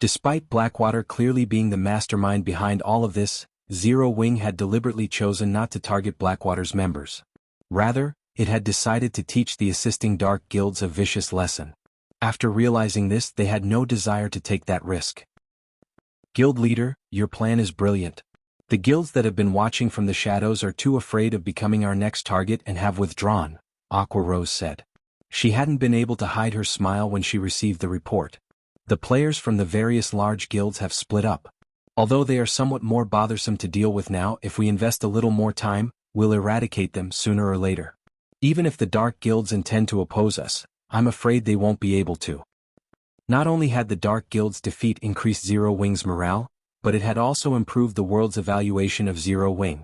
Despite Blackwater clearly being the mastermind behind all of this, Zero Wing had deliberately chosen not to target Blackwater's members. Rather, it had decided to teach the assisting dark guilds a vicious lesson. After realizing this, they had no desire to take that risk. Guild leader, your plan is brilliant. The guilds that have been watching from the shadows are too afraid of becoming our next target and have withdrawn, Aqua Rose said. She hadn't been able to hide her smile when she received the report. The players from the various large guilds have split up. Although they are somewhat more bothersome to deal with now, if we invest a little more time, we'll eradicate them sooner or later. Even if the Dark Guilds intend to oppose us, I'm afraid they won't be able to. Not only had the Dark Guild's defeat increased Zero Wing's morale, but it had also improved the world's evaluation of Zero Wing.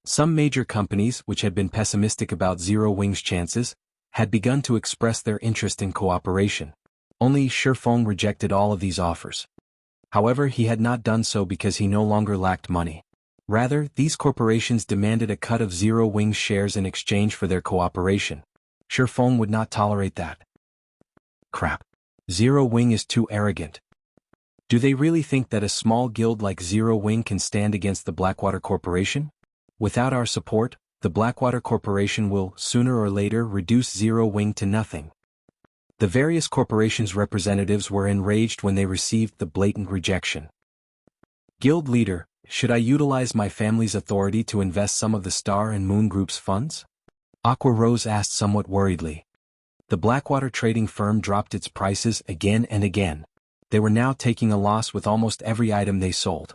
Some major companies, which had been pessimistic about Zero Wing's chances, had begun to express their interest in cooperation. Only Shifeng rejected all of these offers. However, he had not done so because he no longer lacked money. Rather, these corporations demanded a cut of Zero Wing's shares in exchange for their cooperation. Shifeng would not tolerate that. Crap. Zero Wing is too arrogant. Do they really think that a small guild like Zero Wing can stand against the Blackwater Corporation? Without our support, the Blackwater Corporation will, sooner or later, reduce Zero Wing to nothing. The various corporations' representatives were enraged when they received the blatant rejection. Guild leader, should I utilize my family's authority to invest some of the Star and Moon Group's funds? Aqua Rose asked somewhat worriedly. The Blackwater trading firm dropped its prices again and again. They were now taking a loss with almost every item they sold.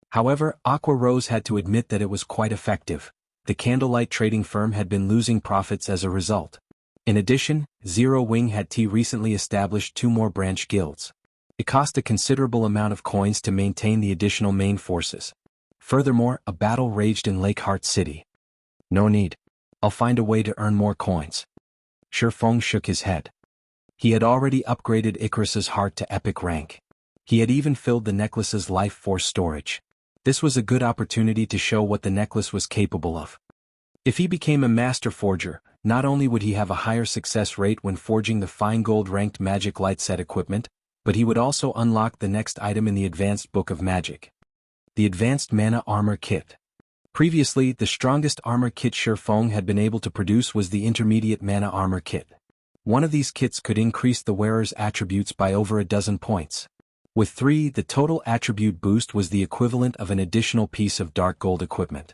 However, Aqua Rose had to admit that it was quite effective. The Candlelight trading firm had been losing profits as a result. In addition, Zero Wing had recently established 2 more branch guilds. It cost a considerable amount of coins to maintain the additional main forces. Furthermore, a battle raged in Lakeheart City. No need. I'll find a way to earn more coins. Shifeng shook his head. He had already upgraded Icarus's heart to epic rank. He had even filled the necklace's life force storage. This was a good opportunity to show what the necklace was capable of. If he became a master forger, not only would he have a higher success rate when forging the fine gold ranked magic light set equipment, but he would also unlock the next item in the Advanced Book of Magic. The Advanced Mana Armor Kit. Previously, the strongest armor kit Shifeng had been able to produce was the Intermediate Mana Armor Kit. One of these kits could increase the wearer's attributes by over a dozen points. With 3, the total attribute boost was the equivalent of an additional piece of dark gold equipment.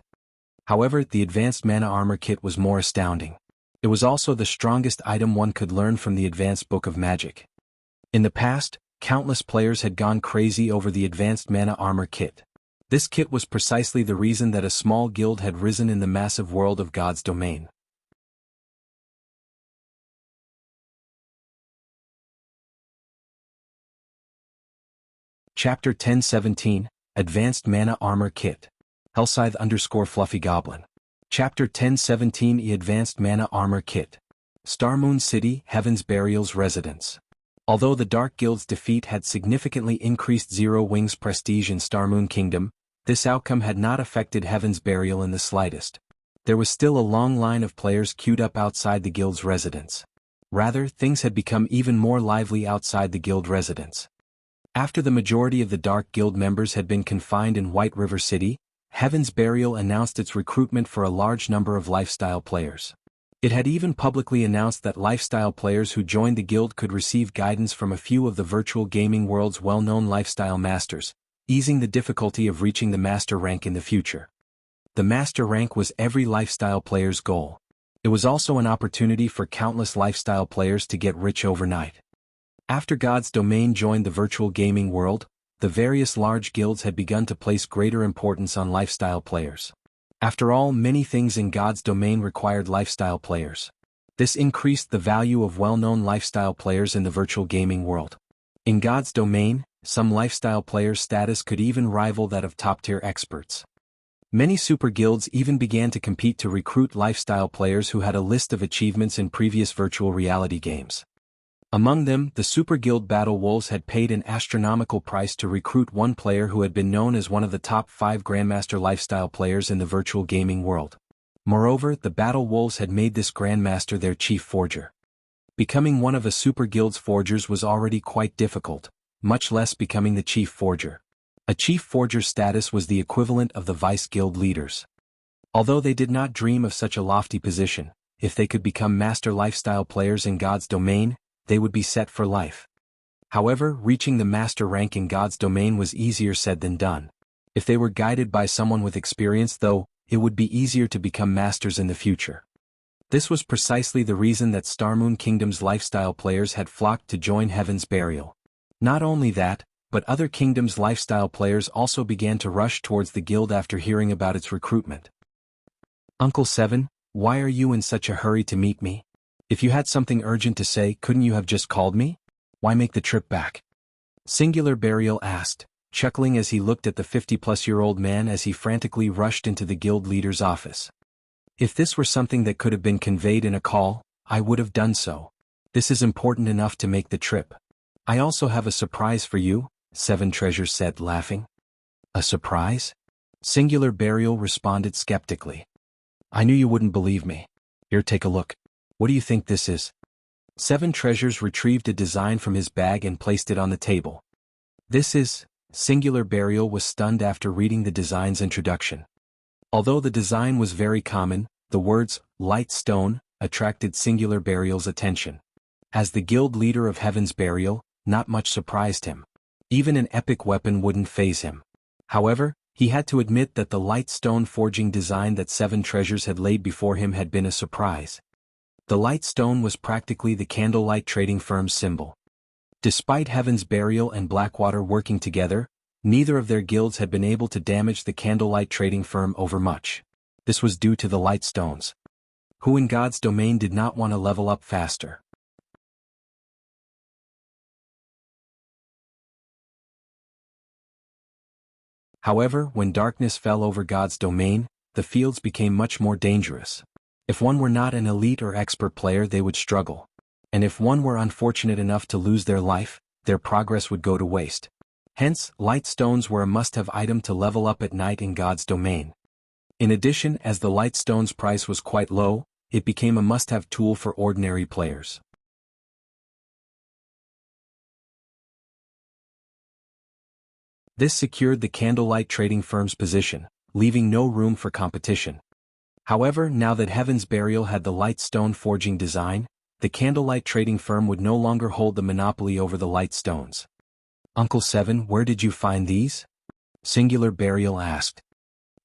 However, the Advanced Mana Armor Kit was more astounding. It was also the strongest item one could learn from the Advanced Book of Magic. In the past, countless players had gone crazy over the Advanced Mana Armor Kit. This kit was precisely the reason that a small guild had risen in the massive world of God's domain. Chapter 1017, Advanced Mana Armor Kit. Hellscythe_Fluffy Goblin. Chapter 1017 Advanced Mana Armor Kit. Starmoon City, Heaven's Burial's residence. Although the Dark Guild's defeat had significantly increased Zero Wing's prestige in Starmoon Kingdom, this outcome had not affected Heaven's Burial in the slightest. There was still a long line of players queued up outside the guild's residence. Rather, things had become even more lively outside the guild residence. After the majority of the Dark Guild members had been confined in White River City, Heaven's Burial announced its recruitment for a large number of lifestyle players. It had even publicly announced that lifestyle players who joined the guild could receive guidance from a few of the virtual gaming world's well-known lifestyle masters, easing the difficulty of reaching the master rank in the future. The master rank was every lifestyle player's goal. It was also an opportunity for countless lifestyle players to get rich overnight. After God's Domain joined the virtual gaming world, the various large guilds had begun to place greater importance on lifestyle players. After all, many things in God's Domain required lifestyle players. This increased the value of well-known lifestyle players in the virtual gaming world. In God's Domain, some lifestyle players' status could even rival that of top-tier experts. Many super guilds even began to compete to recruit lifestyle players who had a list of achievements in previous virtual reality games. Among them, the Super Guild Battle Wolves had paid an astronomical price to recruit one player who had been known as one of the top 5 Grandmaster lifestyle players in the virtual gaming world. Moreover, the Battle Wolves had made this Grandmaster their chief forger. Becoming one of a Super Guild's forgers was already quite difficult, much less becoming the chief forger. A chief forger's status was the equivalent of the vice guild leaders. Although they did not dream of such a lofty position, if they could become master lifestyle players in God's Domain, they would be set for life. However, reaching the master rank in God's Domain was easier said than done. If they were guided by someone with experience, though, it would be easier to become masters in the future. This was precisely the reason that Starmoon Kingdom's lifestyle players had flocked to join Heaven's Burial. Not only that, but other kingdoms' lifestyle players also began to rush towards the guild after hearing about its recruitment. Uncle Seven, why are you in such a hurry to meet me? If you had something urgent to say, couldn't you have just called me? Why make the trip back? Singular Burial asked, chuckling as he looked at the 50-plus-year-old man as he frantically rushed into the guild leader's office. If this were something that could have been conveyed in a call, I would have done so. This is important enough to make the trip. I also have a surprise for you, Seven Treasures said, laughing. A surprise? Singular Burial responded skeptically. I knew you wouldn't believe me. Here, take a look. What do you think this is? Seven Treasures retrieved a design from his bag and placed it on the table. This is... Singular Burial was stunned after reading the design's introduction. Although the design was very common, the words, Light Stone, attracted Singular Burial's attention. As the guild leader of Heaven's Burial, not much surprised him. Even an epic weapon wouldn't faze him. However, he had to admit that the light stone forging design that Seven Treasures had laid before him had been a surprise. The light stone was practically the candlelight trading firm's symbol. Despite Heaven's Burial and Blackwater working together, neither of their guilds had been able to damage the candlelight trading firm overmuch. This was due to the light stones. Who in God's domain did not want to level up faster? However, when darkness fell over God's domain, the fields became much more dangerous. If one were not an elite or expert player, they would struggle. And if one were unfortunate enough to lose their life, their progress would go to waste. Hence, light stones were a must-have item to level up at night in God's domain. In addition, as the light stone's price was quite low, it became a must-have tool for ordinary players. This secured the candlelight trading firm's position, leaving no room for competition. However, now that Heaven's Burial had the light stone forging design, the candlelight trading firm would no longer hold the monopoly over the light stones. Uncle Seven, where did you find these? Singular Burial asked.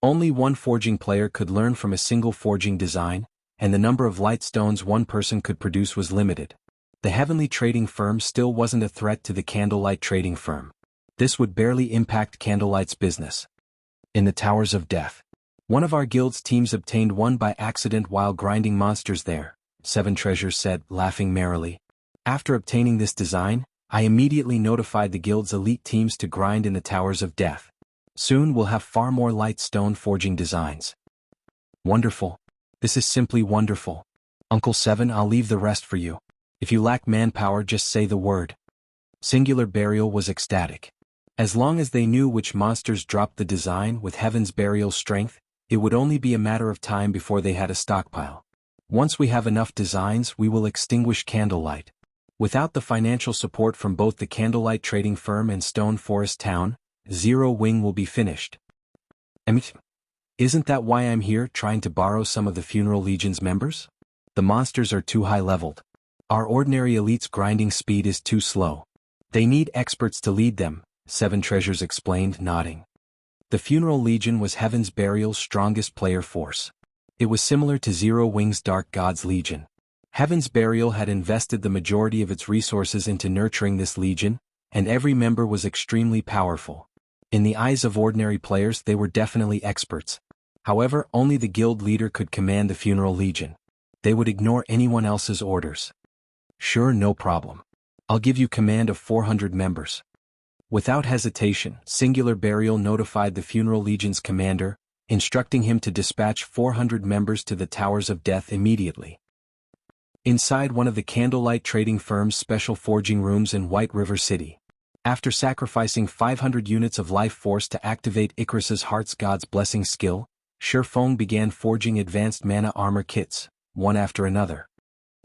Only one forging player could learn from a single forging design, and the number of light stones one person could produce was limited. The heavenly trading firm still wasn't a threat to the candlelight trading firm. This would barely impact Candlelight's business. In the Towers of Death. One of our guild's teams obtained one by accident while grinding monsters there, Seven Treasures said, laughing merrily. After obtaining this design, I immediately notified the guild's elite teams to grind in the Towers of Death. Soon we'll have far more light stone forging designs. Wonderful. This is simply wonderful. Uncle Seven, I'll leave the rest for you. If you lack manpower, just say the word. Singular Burial was ecstatic. As long as they knew which monsters dropped the design with Heaven's Burial's strength, it would only be a matter of time before they had a stockpile. Once we have enough designs, we will extinguish Candlelight. Without the financial support from both the Candlelight trading firm and Stone Forest Town, Zero Wing will be finished. Isn't that why I'm here, trying to borrow some of the Funeral Legion's members? The monsters are too high-leveled. Our ordinary elite's grinding speed is too slow. They need experts to lead them, Seven Treasures explained, nodding. The Funeral Legion was Heaven's Burial's strongest player force. It was similar to Zero Wing's Dark God's Legion. Heaven's Burial had invested the majority of its resources into nurturing this legion, and every member was extremely powerful. In the eyes of ordinary players, they were definitely experts. However, only the guild leader could command the Funeral Legion. They would ignore anyone else's orders. Sure, no problem. I'll give you command of 400 members. Without hesitation, Singular Burial notified the Funeral Legion's commander, instructing him to dispatch 400 members to the Towers of Death immediately. Inside one of the Candlelight trading firm's special forging rooms in White River City. After sacrificing 500 units of life force to activate Icarus's Heart's God's Blessing skill, Shifeng began forging advanced mana armor kits, one after another.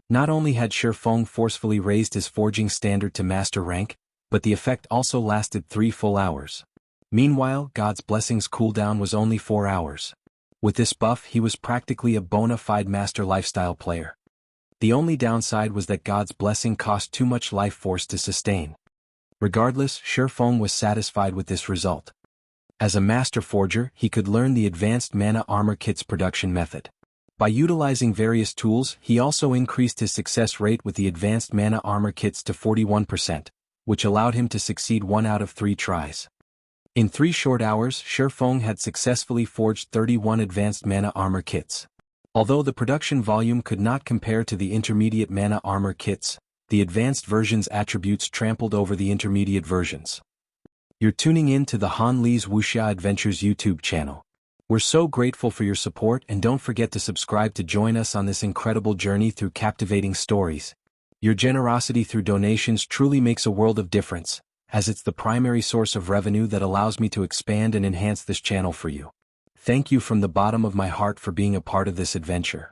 Not only had Shifeng forcefully raised his forging standard to master rank, but the effect also lasted 3 full hours. Meanwhile, God's Blessing's cooldown was only 4 hours. With this buff, he was practically a bona fide master lifestyle player. The only downside was that God's Blessing cost too much life force to sustain. Regardless, Shifeng was satisfied with this result. As a master forger, he could learn the advanced mana armor kit's production method. By utilizing various tools, he also increased his success rate with the advanced mana armor kits to 41%, which allowed him to succeed 1 out of 3 tries. In 3 short hours, Shifeng had successfully forged 31 advanced mana armor kits. Although the production volume could not compare to the intermediate mana armor kits, the advanced version's attributes trampled over the intermediate versions. You're tuning in to the Han Li's Wuxia Adventures YouTube channel. We're so grateful for your support, and don't forget to subscribe to join us on this incredible journey through captivating stories. Your generosity through donations truly makes a world of difference, as it's the primary source of revenue that allows me to expand and enhance this channel for you. Thank you from the bottom of my heart for being a part of this adventure.